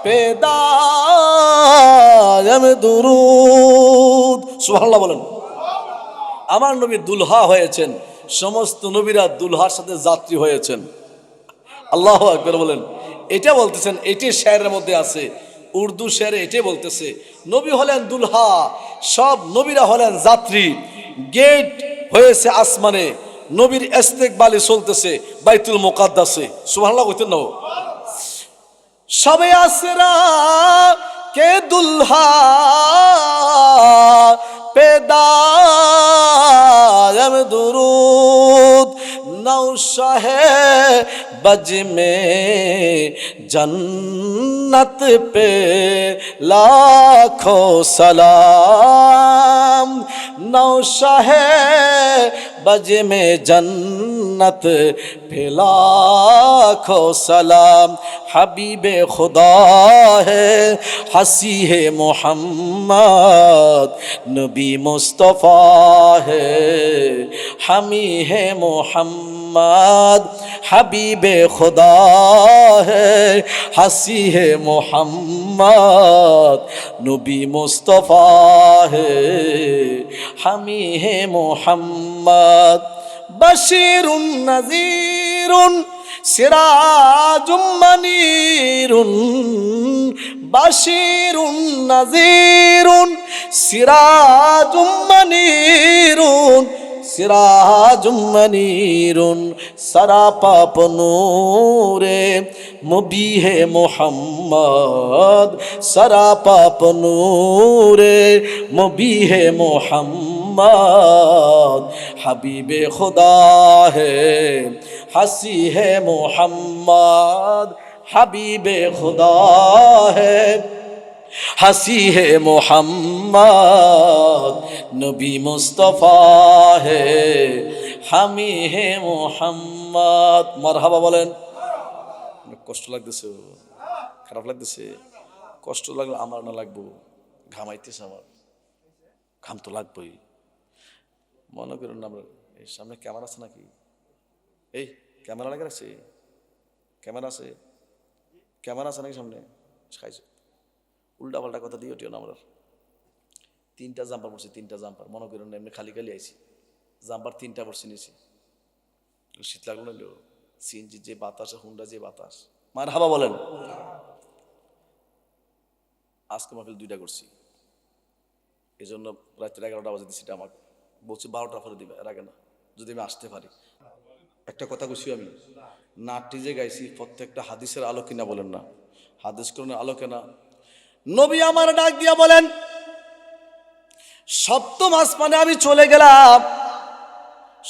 पेदायम दुरूद सुबहानाल्लाह বলেন আমার নবী দুলহা হয়েছেন সমস্ত নবীরা দুলহার সাথে যাত্রী হয়েছেন আল্লাহু আকবার বলেন এটা বলতেছেন এটি শেরের মধ্যে আছে উর্দু শেরে এটাই বলতেছে নবী হলেন দুলহা সব নবীরা হলেন যাত্রী গেট হয়েছে আসমানে নবীর ইস্তেকবালে চলতেছে বাইতুল মুকাদ্দাসে সুবহানাল্লাহ কইতেন না শবে আসরা কে দুলহা पेदायम दुरूद नौशाहे बज में जन्नत पे लाखों सलाम नौशाहे बज में जन्नत पे लाखों सलाम हबीबे खुदा है हसी है मोहम्मद नबी मुस्तफ़ा है हमी है मोहम्मद हबीबे खुदा है हसी है मोहम्मद नबी मुस्तफ़ा है हमी है मोहम्मद बशीरुन नज़ीरुन सिराजुम मनीरुन बशीरुन नज़ीरुन सिराजुम मनीरुन सिराजुम मनीरुन सरापा नूरे मुबी है मोहम्मद सरापा नूरे मुबी है मोहम्मद हबीबे खुदा है हसी है मोहम्मद हबीबे खुदा है हसी है मोहम्मद नबी मुस्तफ़ा है हमी है मोहम्मद मरहबा बोलें कष्ट লাগতেছে খারাপ লাগতেছে কষ্ট লাগলে আমার না লাগবো ঘামাইতেছে আমার ঘাম তো লাগবেই মনে করেন আমরা এই সামনে ক্যামেরা আছে নাকি এই ক্যামেরা লাগা আছে ক্যামেরা আছে নাকি সামনে খাইছে উল্টা পাল্টা কথা দিয়ে ওটিও না আমরা তিনটা জাম্পার পড়ছি তিনটা জাম্পার মনে করেন এমনি খালি খালি আইছি জাম্পার তিনটা পড়ছি নিয়েছি শীত লাগলো না সিএনজি যে বাতাস হুন্ডা যে বাতাস মারহাবা বলেন আজকে মাহফিল দুইটা করছি এই জন্য রাত্রে 11টা বাজে দিচ্ছি আমাকে বলছি 12টা পরে দিবে এর আগে না যদি আমি আসতে পারি একটা কথা কইছি আমি নাটটি যে গাইছি প্রত্যেকটা হাদিসের আলো কিনা বলেন না হাদিস কোরআনের আলো কিনা নবী আমার ডাক দিয়া বলেন সপ্তম আসমানে আমি চলে গেলাম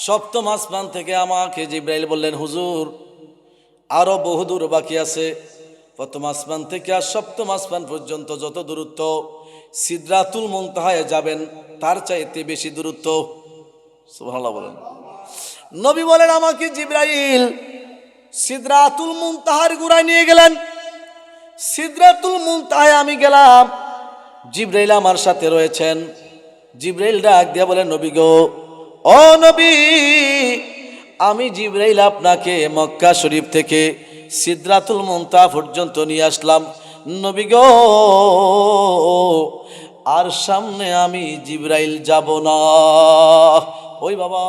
সপ্তম আসমান থেকে আমাকে জিবরাইল বললেন হুজুর আরো বহুদূর বাকি আছে প্রথম আসমান থেকে আর সপ্তম আসমান পর্যন্ত যত দূরত্ব সিদরাতুল মুনতাহায় যাবেন তার চাইতে বেশি দূরত্ব সুবহানাল্লাহ বলেন নবী বলেন আমাকে জিবরাইল সিদরাতুল মুনতাহার গোড়ায় নিয়ে গেলেন সিদরাতুল মুনতাহায় আমি গেলাম জিবরাইল আমার সাথে রয়েছেন জিবরাইল ডাক দিয়া বলেন নবী গো ও নবী আমি জিবরাইল আপনাকে মক্কা শরীফ থেকে সিদরাতুল মুনতাহা পর্যন্ত নিয়ে আসলাম নবী গো আর সামনে আমি জিবরাইল যাব না ওই বাবা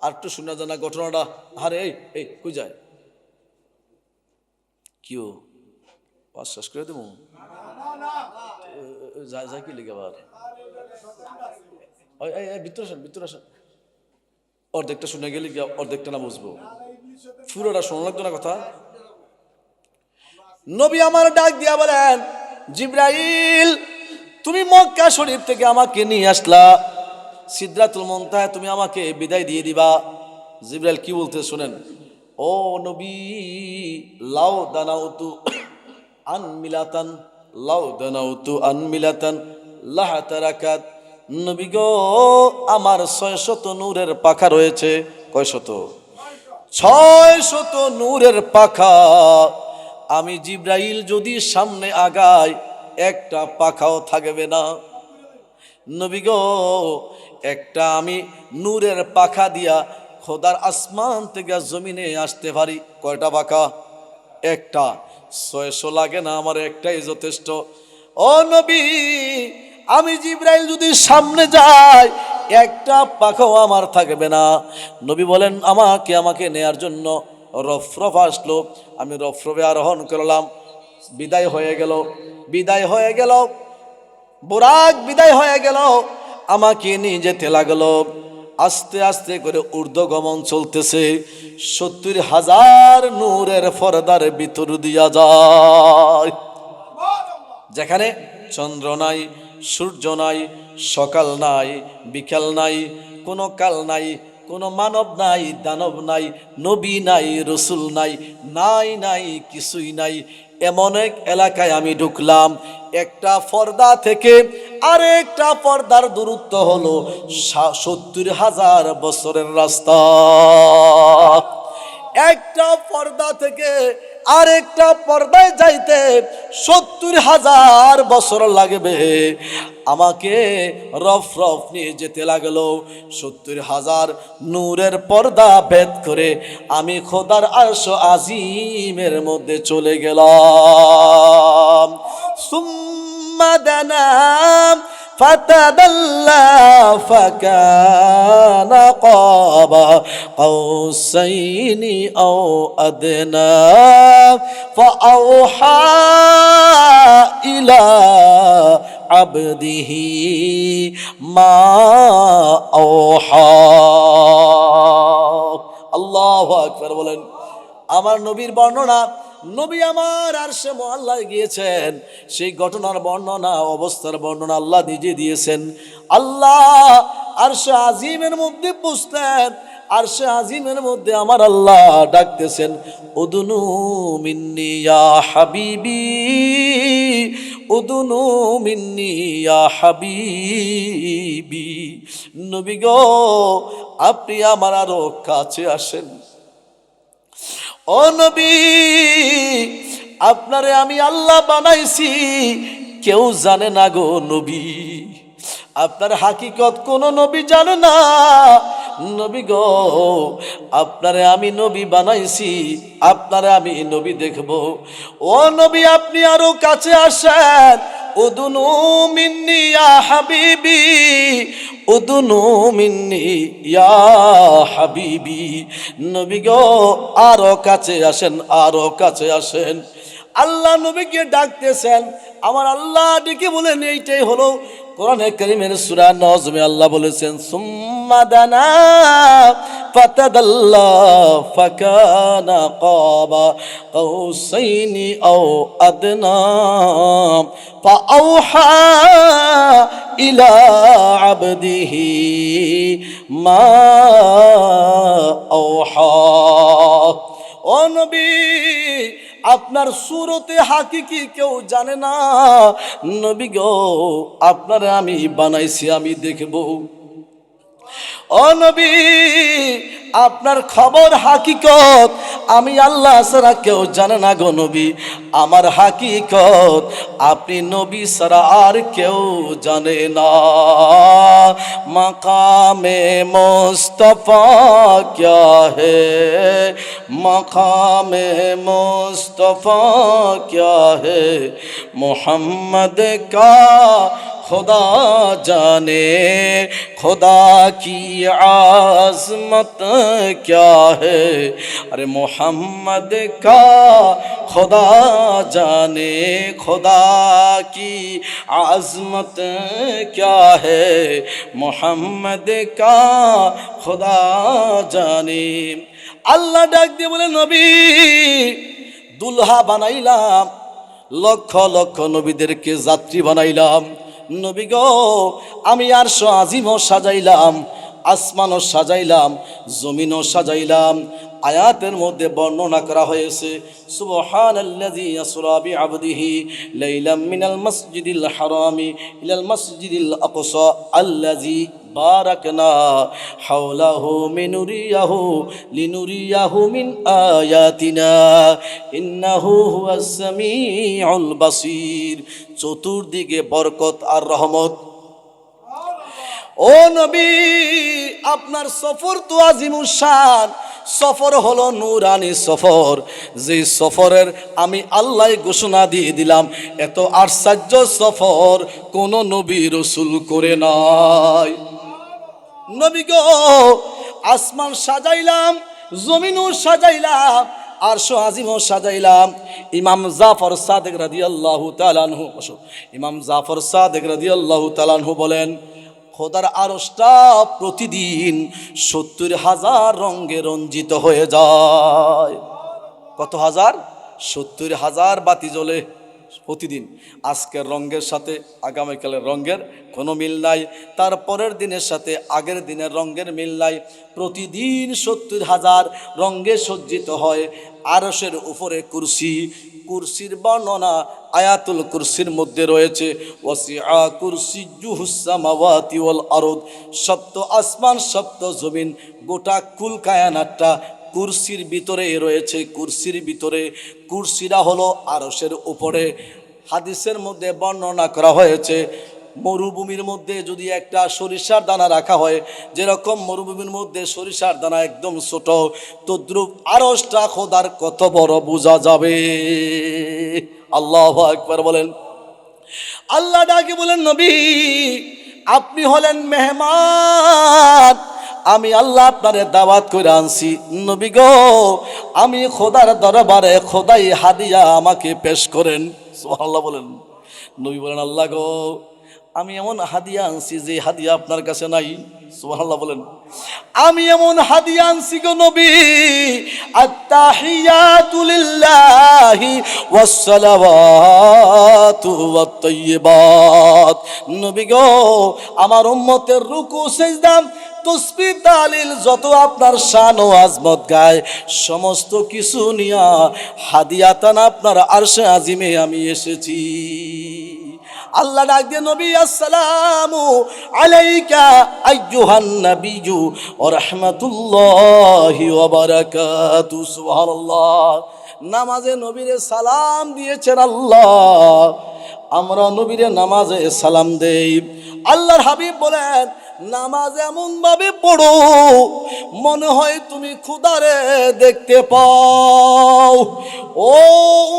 আর একটু শোনা জানা ঘটনাটা আরে এই কই যায় কিও পাস শেষ করে দেবো যায় কি লিখে আবার ভিতরে আসেন অর্ধেকটা শুনে গেলে অর্ধেকটা না বুঝবো পুরোটা শোনা লাগতো না কথা নবী আমার ডাক দিয়া বলেন জিবরাইল তুমি মক্কা শরীফ থেকে আমাকে নিয়ে আসলা সিদরাতুল মুনতাহা তুমি আমাকে বিদায় দিয়ে দিবা জিবরাইল কি বলতে শুনেন ও নবী, লাউ দানাউতু আনমিলাতান, লাউ দানাউতু আনমিলাতান লাহাতারাকাত। নবী গো, আমার 600 নূরের পাখা রয়েছে। কয় শত? 600 নূরের পাখা। আমি জিব্রাইল যদি সামনে আগাই, একটা পাখাও থাকবে না। নবী গো, একটা আমি নূরের পাখা দিয়া খোদার আসমান থেকে জমিনে আসতে পারি। কয়টা পাখা? একটা। 600 লাগে না, আমার একটাই যথেষ্ট। ও নবী, আমি জিব্রাইল যদি সামনে যাই, একটা পাখাও আমার থাকবে না। নবী বলেন, আমাকে নেয়ার জন্য রফরফ আসলো। আমি রফরফে আরোহণ করলাম। বিদায় হয়ে গেল, বুরাক বিদায় হয়ে গেল। আমাকে নিয়ে যেতে লাগলো। আস্তে আস্তে করে ঊর্ধ্বগমন চলতেছে। 70,000 নূরের পর্দার ভিতর দিয়া যায়, যেখানে চন্দ্র নাই, সূর্য নাই, সকাল নাই, বিকাল নাই, কোনো কাল নাই, কোনো মানব নাই, দানব নাই, নবী নাই, রসুল নাই, নাই কিছুই নাই। এমন এক এলাকায় আমি ঢুকলাম, একটা পর্দা থেকে আরেকটা পর্দার দূরত্ব হলো 70,000 বছরের রাস্তা। একটা পর্দা থেকে আরেকটা পর্দায় যাইতে 70,000 বছর লাগবে। আমাকে রফরফ নিয়ে যেতে লাগলো। 70,000 নূরের পর্দা ভেদ করে আমি খোদার আরশ আজিমের মধ্যে চলে গেলাম। সুম্মা দানা فتدلى فكان قاب قوسين أو أدنى فأوحى إلى عبده ما أوحى الله أكبر বলেন। আমার নবীর বর্ণনা, নবী আমার আরশে মুআল্লায় গিয়েছেন, সেই ঘটনার বর্ণনা, অবস্থার বর্ণনা আল্লাহ নিজে দিয়েছেন। আল্লাহ আরশে আজিমের মধ্যে বসলেন। আরশে আজিমের মধ্যে আমার আল্লাহ ডাকতেছেন, উদনু মিন্নি ইয়া হাবিবি, উদনু মিন্নি ইয়া হাবিবি। নবী গো, আপনি আমার আরো কাছে আসেন। ও নবী, আপনারে আমি আল্লাহ বানাইছি, কেউ জানে না গো নবী। আপনার হাকিকত কোন নবী জানে না। নবী গো, আপনারে আমি নবী বানাইছি, আপনারে আমি নবী দেখব। ও নবী, আপনি আরো কাছে আসেন। উদনু মিন্নি ইয়া হাবিবি, উদনু মিন্নি ইয়া হাবিবি। নবী গো, আরো কাছে আসেন, আরো কাছে আসেন। আল্লাহ নবীকে ডাকতেছেন। আমার আল্লাহ ডেকে বলেন, এইটাই হলো কোরআনে কারীমের সূরা নজমে আল্লাহ বলেছেন, সুম্মা দানা ফাতাদাল্লা ফাকানা কাবা কাউসাইনি আও আদনা ফাআওহা ইলা আবদিহি মা আওহা। ও নবী, আপনার সুরতে হাকিকি কেউ জানে না। নবী গো, আপনারে আমি বানাইছি, আমি দেখব। ও নবী, আপনার খবর হাকিকত আমি আল্লাহ ছাড়া কেউ জানে না গো নবী। আমার হাকিকত আপনি নবী ছাড়া আর কেউ জানে না। মাকামে মুস্তাফা क्या है, মাকামে মুস্তাফা क्या है, मोहम्मद का खुदा जाने खुदा की आज़मत क्या है। अरे मोहम्मद का खुदा जाने खुदा की आज़मत क्या है, मोहम्मद का खुदा जाने। আল্লাহ ডাক দিয়ে বলে, নবী দুলহা বানাইলাম, লক্ষ লক্ষ নবীদেরকে যাত্রী বানাইলাম। নবী গো, আমি আরশ আজিমও সাজাইলাম, আসমানও সাজাইলাম, জমিনও সাজাইলাম। আয়াতের মধ্যে বর্ণনা করা হয়েছে সুবহানাল্লাযী আসরা বিআবদিহি লাইলাম মিনাল মাসজিদিল হারামি ইলাল মাসজিদিল আকসা আল্লাযী বারাকনা হাওলাহু লিনুরিয়াহু মিন আয়াতিনা ইন্নাহু হুয়াস সামিউল বাসীর। চতুর্দিকে বরকত আর রহমত। ও নবী, আপনার সফর তো আজিমুস শান, সফর হলো নূরানি সফর, যে সফরের আমি আল্লাহ ঘোষণা দিয়ে দিলাম এত আশ্চর্য সফর কোন নবী রাসূল করে নাই। নবী গো, আসমান সাজাইলাম, জমিনও সাজাইলাম, আরশ আজিমও সাজাইলাম। ইমাম জাফর সাদিক রাদিয়াল্লাহু তাআলা আনহু, ইমাম জাফর সাদিক রাদিয়াল্লাহু তাআলা আনহু বলেন, খোদার আরশটা প্রতিদিন ৭০,০০০ রঙে রঞ্জিত হয়ে যায়। কত হাজার? ৭০,০০০ বাতি জ্বলে প্রতিদিন। আজকের রঙের সাথে আগামীকালের রঙের কোনো মিল নাই, তারপরের দিনের সাথে আগের দিনের রঙের মিল নাই। প্রতিদিন ৭০,০০০ রঙে সজ্জিত হয়। আরশের উপরে কুরসি, কুরসির বর্ণনা আয়াতুল কুরসির মধ্যে রয়েছে ওয়াসিআ কুরসিয়্যুহুস সামাওয়াতি ওয়াল আরদ, সপ্ত আসমান সপ্ত জমিন গোটা কুল কায়নাতটা কুরসির ভিতরে রয়েছে। কুরসির ভিতরে, কুরসিরা হলো আরশের উপরে। হাদিসের মধ্যে বর্ণনা করা হয়েছে মরুভূমির মধ্যে যদি একটা সরিষার দানা রাখা হয়, যেরকম মরুভূমির মধ্যে সরিষার দানা একদম ছোট, তদ্রুপ আরশটা খোদার কত বড় বোঝা যাবে। আল্লাহু আকবার বলেন। আল্লাহ ডাকে বলেন, নবী আপনি হলেন মেহমান, আমি আল্লাহ আপনারে দাওয়াত করে আনছি। নবী গো, আমি খোদার দরবারে খোদাই হাদিয়া আমাকে পেশ করেন। সুবহানাল্লাহ বলেন। নবী বলেন, আল্লাহ গো, আমি এমন হাদিয়া আনছি যে হাদিয়া আপনার কাছে নাই। সুবহানাল্লাহ বলেন। আমি এমন হাদিয়া আনছি গো নবী, আত্তাহিয়াতু লিল্লাহি ওয়াসসালাওয়াতু ওয়াত-তাইয়্যিবাত। নবী গো, আমার উম্মতের রুকু সিজদা তসবিহ তাহলিল যত আপনার শান ও আজমত গায়, সমস্ত কিছু নিয়া হাদিয়াতান আপনার আরশে আজিমে আমি এসেছি। আল্লাহ ডাক দিয়ে, নবী আসসালামু আলাইকা আইয়ুহান নাবিয়্যু ওয়া রাহমাতুল্লাহি ওয়া বারাকাতুহু। সুবহানাল্লাহ। নামাজে নবীরে সালাম দিয়েছেন আল্লাহ, আমরা নবীরে নামাজে সালাম দেই। আল্লাহর হাবিব বলেন, নামাজ এমন ভাবে পড়ো মনে হয় তুমি খোদারে দেখতে পাও। ও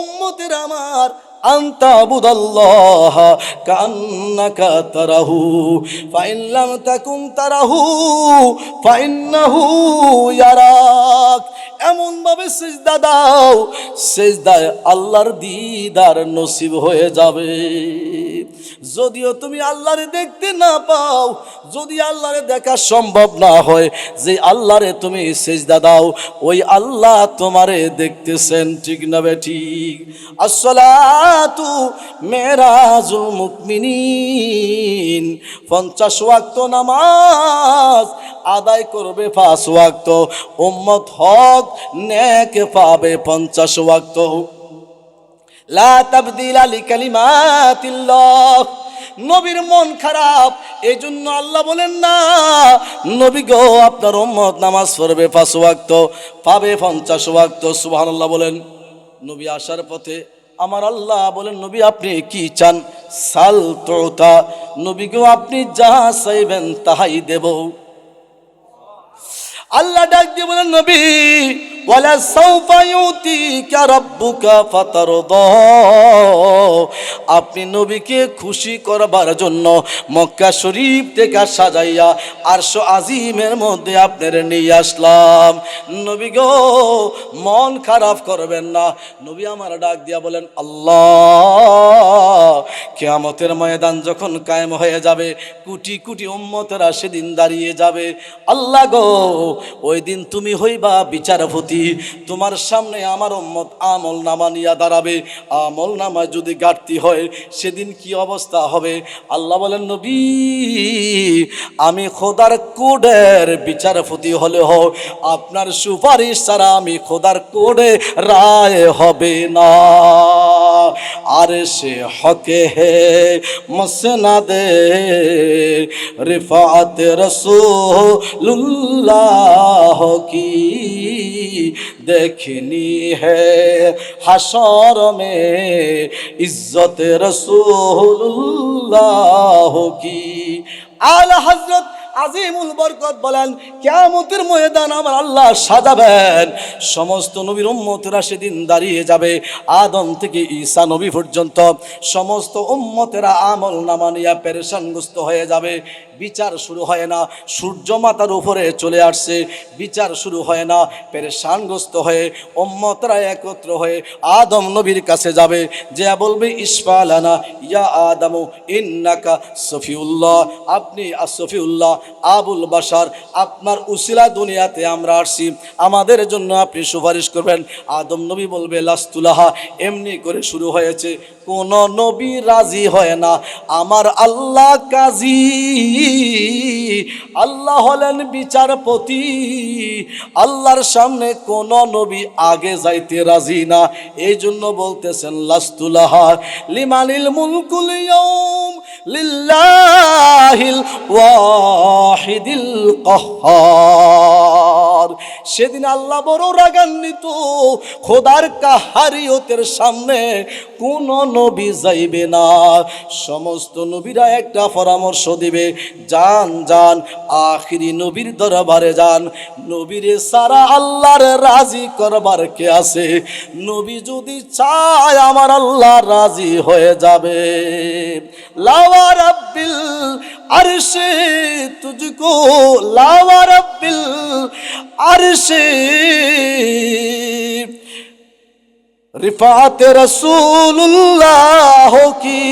উম্মতের আমার, আনতাবুদাল্লাহ কান্নাকা তারাহু ফাইন লাম তাকুন তারাহু ফাইন্নাহু ইয়ারাক। এমন ভাবে সিজদা দাও, সিজদায় আল্লাহর দিদার নসিব হয়ে যাবে। যদিও তুমি আল্লাহরে দেখতে না পাও, যদি আল্লাহরে দেখা সম্ভব না হয়, যে আল্লাহরে তুমি সিজদা দাও ওই আল্লাহ তোমারে দেখতেছেন। ঠিক না বেঠিক? আসসালাতু মেরাজুল মুমিনিন। 50 ওয়াক্ত নামাজ আদায় করবে 5 ওয়াক্ত, উম্মত হক নেক পাবে 50 ওয়াক্ত। লা তাবদিলা লিকালিমাতিল্লাহ। নবীর মন খারাপ, এই জন্য আল্লাহ বলেন না, নবী গো আপনার উম্মত নামাজ পড়বে 5 ওয়াক্ত, পাবে 50 ওয়াক্ত। সুবহানাল্লাহ বলেন। নবী আসার পথে আমার আল্লাহ বলেন, নবী আপনি কি চান? সাল তুতা। নবী গো আপনি যা চাইবেন তাহাই দেব। আল্লাহ ডাক দিয়ে বলেন, নবী ওয়ালা সাউফা ইউতিকা রাব্বুকা ফাতারদা। আপনি নবীকে খুশি করবার জন্য মক্কা শরীফ থেকে সাজাইয়া আরশ আজিমের মধ্যে আপনার নিয়ে আসলাম। নবী গো মন খারাপ করবেন না। নবী আমার ডাক দিয়া বলেন, আল্লাহ কিয়ামতের ময়দান যখন কায়েম হয়ে যাবে, কোটি কোটি উম্মতেরা সেদিন দাঁড়িয়ে যাবে। আল্লাহ গো ওই দিন তুমি হইবা বিচারপতি, তোমার সামনে আমার উম্মত আমল নামা নিয়ে দাঁড়াবে। আমল নামায় যদি ঘাটতি হয় সেদিন কি অবস্থা হবে? আল্লাহ বলেন, নবী আমি খোদার কোডের বিচারপতি হলে হোক, আপনার সুপারিশ ছাড়া আমি খোদার কোডে রায় হবে না। আরে সে হকে হে মসনাদে रिफात रसूलुल्लाह की देखनी है हशर में इज्जत रसूलुल्लाह की। आला हजरत আজিমুল বরকত বলেন, কিয়ামতের ময়দান আমার আল্লাহ সাজাবেন, সমস্ত নবীর উম্মতেরা সেদিন দাঁড়িয়ে যাবে। আদম থেকে ঈসা নবী পর্যন্ত সমস্ত উম্মতেরা আমল নামা নিয়ে পেরেশানগ্রস্ত হয়ে যাবে। বিচার শুরু হয় না, সূর্য মাথার উপরে চলে আসছে, বিচার শুরু হয় না। পেরেশানগ্রস্ত হয়ে উম্মতরা একত্র হয়ে আদম নবীর কাছে যাবে, যে বলবে ইসফালানা ইয়া আদমু ইন্নাকা সফিউল্লাহ, আপনি আসফিউল্লাহ আবুল বাশার, আপনার উসিলা দুনিয়াতে আমরা আসছি, আমাদের জন্য আপনি সুপারিশ করবেন। আদম নবী বলবে লাস্তুলাহা, এমনি করে শুরু হয়েছে। কোন নবী রাজি হয় না, আমার আল্লাহ কাজী, আল্লাহ হলেন বিচারপতি, আল্লাহর সামনে কোন নবী আগে যাইতে রাজি না। এই জন্য বলতেছেন লাস্তুলাহা লিমানিল মুলকুল ইয়াউম লিল্লাহিল ওয়াহিদিল কাহ্হার। সেদিন আল্লাহ বড় রাগান্বিত, খোদার কাহারিয়তের সামনে কোন নবী যাইবে না। সমস্ত নবীরা একটা পরামর্শ দিবে, যান যান আখিরি নবীর দরবারে যান। নবীরে সারা আল্লাহর রাজি করবার কে আছে? নবী যদি চায় আমার আল্লাহ রাজি হয়ে যাবে। লাওয়া রাব্বিল আরশে তুঝকো, লাওয়া রাব্বিল আরশে रिफात रसूलुल्लाह की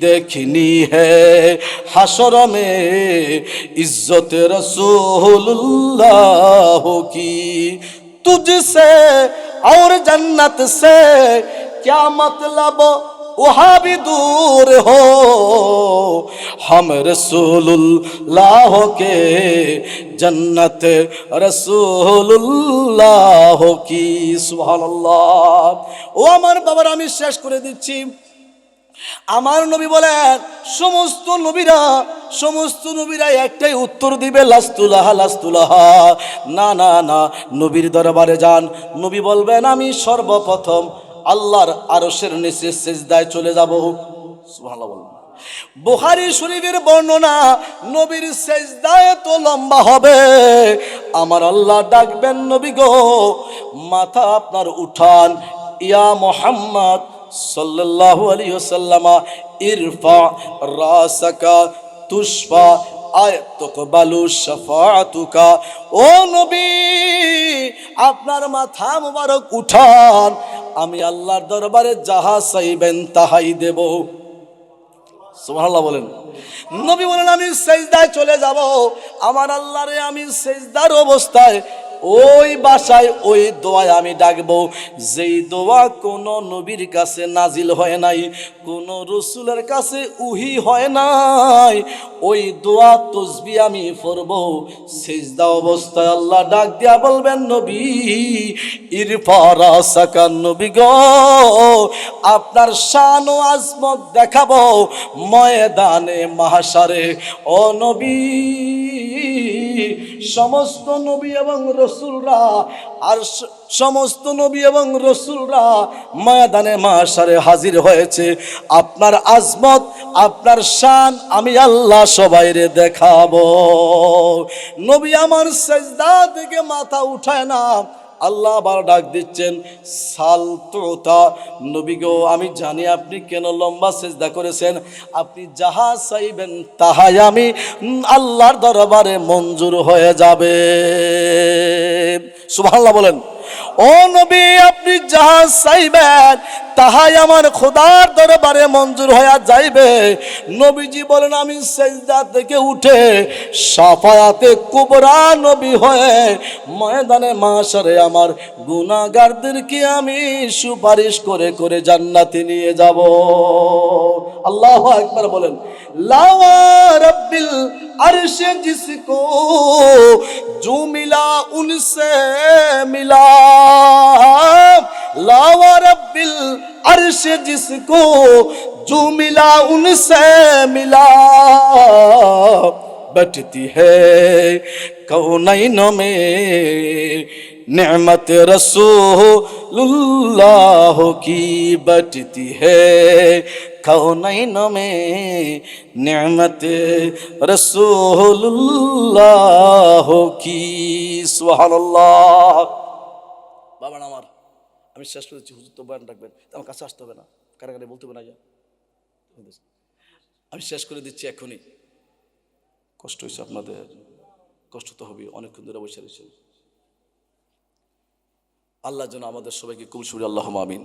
देखनी है हशर में इज्जत रसूलुल्लाह की। तुझसे और जन्नत से क्या मतलब, वहाँ भी दूर हो, हम रसूलुल्लाह के जन्नत रसूलुल्लाह की। सुबहानाल्लाह। ও আমার বাবার, আমি শেষ করে দিচ্ছি। আমার নবী বলেন, সমস্ত নবীরা একটাই উত্তর দিবে, লাস্তুলাহা লাস্তুলাহা, না না না, নবীর দরবারে যান। নবী বলবেন, আমি সর্বপ্রথম আল্লাহর আরশের নিচে সিজদায় চলে যাব। সুবহানাল্লাহ বলুন। বুখারী শরীফের বর্ণনা, নবীর সিজদা এত লম্বা হবে, আমার আল্লাহ ডাকবেন, নবী গো মাথা আপনার উঠান, ইয়া মুহাম্মদ সাল্লাল্লাহু আলাইহি ওয়াসাল্লাম ইরফা রাসাকা তুশফা আয়াতুকবালু শাফাআতুকা। ও নবী আপনার মাথা মুবারক উঠান, আমি আল্লাহর দরবারে যাহা চাইবেন তাহাই দেব। সুবহানাল্লাহ বলেন। নবী বলেন, আমি সিজদায় চলে যাব, আমার আল্লাহরে আমি সিজদার অবস্থায় ওই বাসায় ওই দোয়ায় আমি ডাকবো, যেই দোয়া কোন নবীর কাছে নাজিল হয় নাই, কোন রসুলের কাছে উহি হয় নাই। ওই দোয়া তসবিহ আমি পড়ব। সিজদা অবস্থায় আল্লাহ ডাক দিয়া বলবেন, নবী ইরফা রাসাকা, নবী গো আপনার শান ও আজমত দেখাবো ময়দানে মাহশারে। ও নবী সমস্ত নবী এবং রসুলরা আর সমস্ত নবী এবং রসুলরা ময়দানে মাহশারে হাজির হয়েছে, আপনার আজমত আপনার শান আমি আল্লাহ সবাইরে দেখাবো। নবী আমার সিজদা থেকে মাথা উঠায় না, আল্লাহ আবার ডাক দিচ্ছেন, সালতুতা, নবী গো আমি জানি আপনি কেন লম্বা সিজদা করেছেন, আপনি যাহা চাইবেন তাহাই আমি আল্লাহর দরবারে মঞ্জুর হয়ে যাবে। সুবহানাল্লাহ বলেন। ও নবী আপনি যাহা চাইবেন তাহাই আমার খোদার দরবারে মঞ্জুর হইয়া যাইবে। নবীজি বলেন আমি সেজদা থেকে উঠে শাফায়াতে কুবরা নবী হয়ে ময়দানে মাশারে আমার গুনাহগারদেরকে আমি সুপারিশ করে করে জান্নাতে নিয়ে যাব। আল্লাহু আকবার বলেন। লাওয়া রব্বিল আরশে জিসকো जो मिला उनसे मिला, लावा रब्बिल अर्श जिसको जो मिला उनसे मिला, बटती है कौनैनों में नेमत रसूलुल्लाह की, बटती है कौनैनों में नेमत रसूलुल्लाह की। सुबहानाल्लाह। বাবা আমার আমি শেষ করেছি, হুজুর তো বয়ান রাখবেন, আমার কাছে আসতে হবে না, কারাগারে বলতে হবে না। আমি শেষ করে দিচ্ছি এখনই। কষ্ট হয়েছে আপনাদের, কষ্ট তো হবে, অনেকক্ষণ ধরে বসে রয়েছেন। আল্লাহ যেন আমাদের সবাইকে কবুল করে, আল্লাহুম্মা আমিন।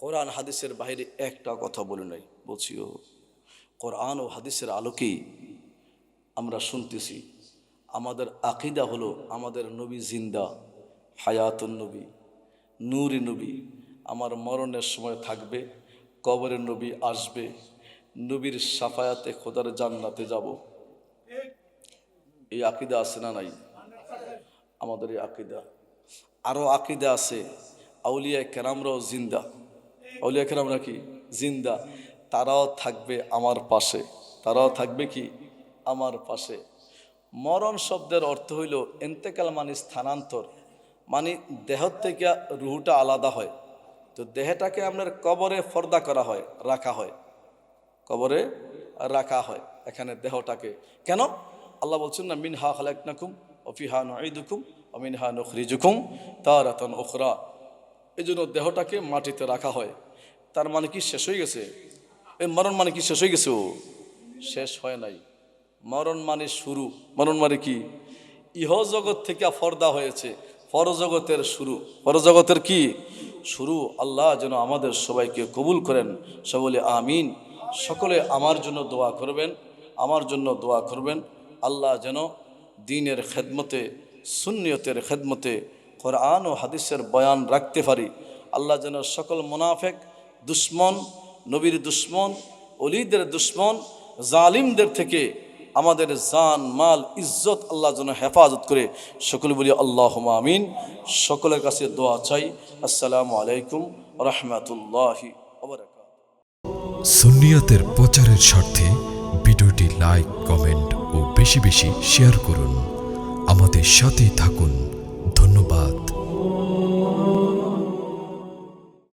কোরআন হাদিসের বাইরে একটা কথা বলে নাই, বলছিও কোরআন ও হাদিসের আলোকেই আমরা শুনতেছি। আমাদের আকীদা হলো আমাদের নবী জিন্দা, হায়াতুন নবী, নূরি নবী, আমার মরণের সময় থাকবে, কবরের নবী আসবে, নবীর শাফায়াতে খোদার জান্নাতে যাব। এই আকীদা আছে না নাই? আমাদের এই আকীদা। আরও আকীদা আছে আউলিয়া কেরামরাও জিন্দা, আউলিয়া কেরামরা কি জিন্দা, তারাও থাকবে আমার পাশে, তারাও থাকবে কি আমার পাশে। মরণ শব্দের অর্থ হইল ইন্তেকাল, মানে স্থানান্তর, মানে দেহ থেকে রুহটা আলাদা হয়। তো দেহটাকে আপনার কবরে ফর্দা করা হয়, রাখা হয়, কবরে রাখা হয় এখানে দেহটাকে। কেন? আল্লাহ বলছেন না মিনহা খালাকনাকুম ওয়া ফিহা নুঈদুকুম ওয়া মিনহা নুখরিজুকুম তারাতান উখরা। এই জন্য দেহটাকে মাটিতে রাখা হয়। তার মানে কি শেষ হয়ে গেছে? এই মরণ মানে কি শেষ হয়ে গেছে? শেষ হয় নাই। মরণ মানে শুরু। মরণ মানে কি? ইহ জগৎ থেকে ফর্দা হয়েছে, পরজগতের শুরু। পরজগতের কি শুরু? আল্লাহ যেন আমাদের সবাইকে কবুল করেন, সকলে আমিন। সকলে আমার জন্য দোয়া করবেন, আমার জন্য দোয়া করবেন। আল্লাহ যেন দ্বীনের খেদমতে, সুন্নিয়তের খেদমতে কোরআন ও হাদিসের বয়ান রাখতে পারি। আল্লাহ যেন সকল মুনাফেক, দুশ্মন, নবীর দুশ্মন, ওলিদের দুশ্মন, জালিমদের থেকে আমাদের জান, মাল, ইজ্জত আল্লাহ যেন হেফাজত করে। সকলে বলি আল্লাহুম্মা আমিন। সকলের কাছে দোয়া চাই। আসসালামু আলাইকুম রাহমাতুল্লাহি ওয়া বারাকাতুহু। সুন্নিয়তের প্রচারের স্বার্থে ভিডিওটি লাইক, কমেন্ট ও বেশি বেশি শেয়ার করুন। আমাদের সাথেই থাকুন। ধন্যবাদ।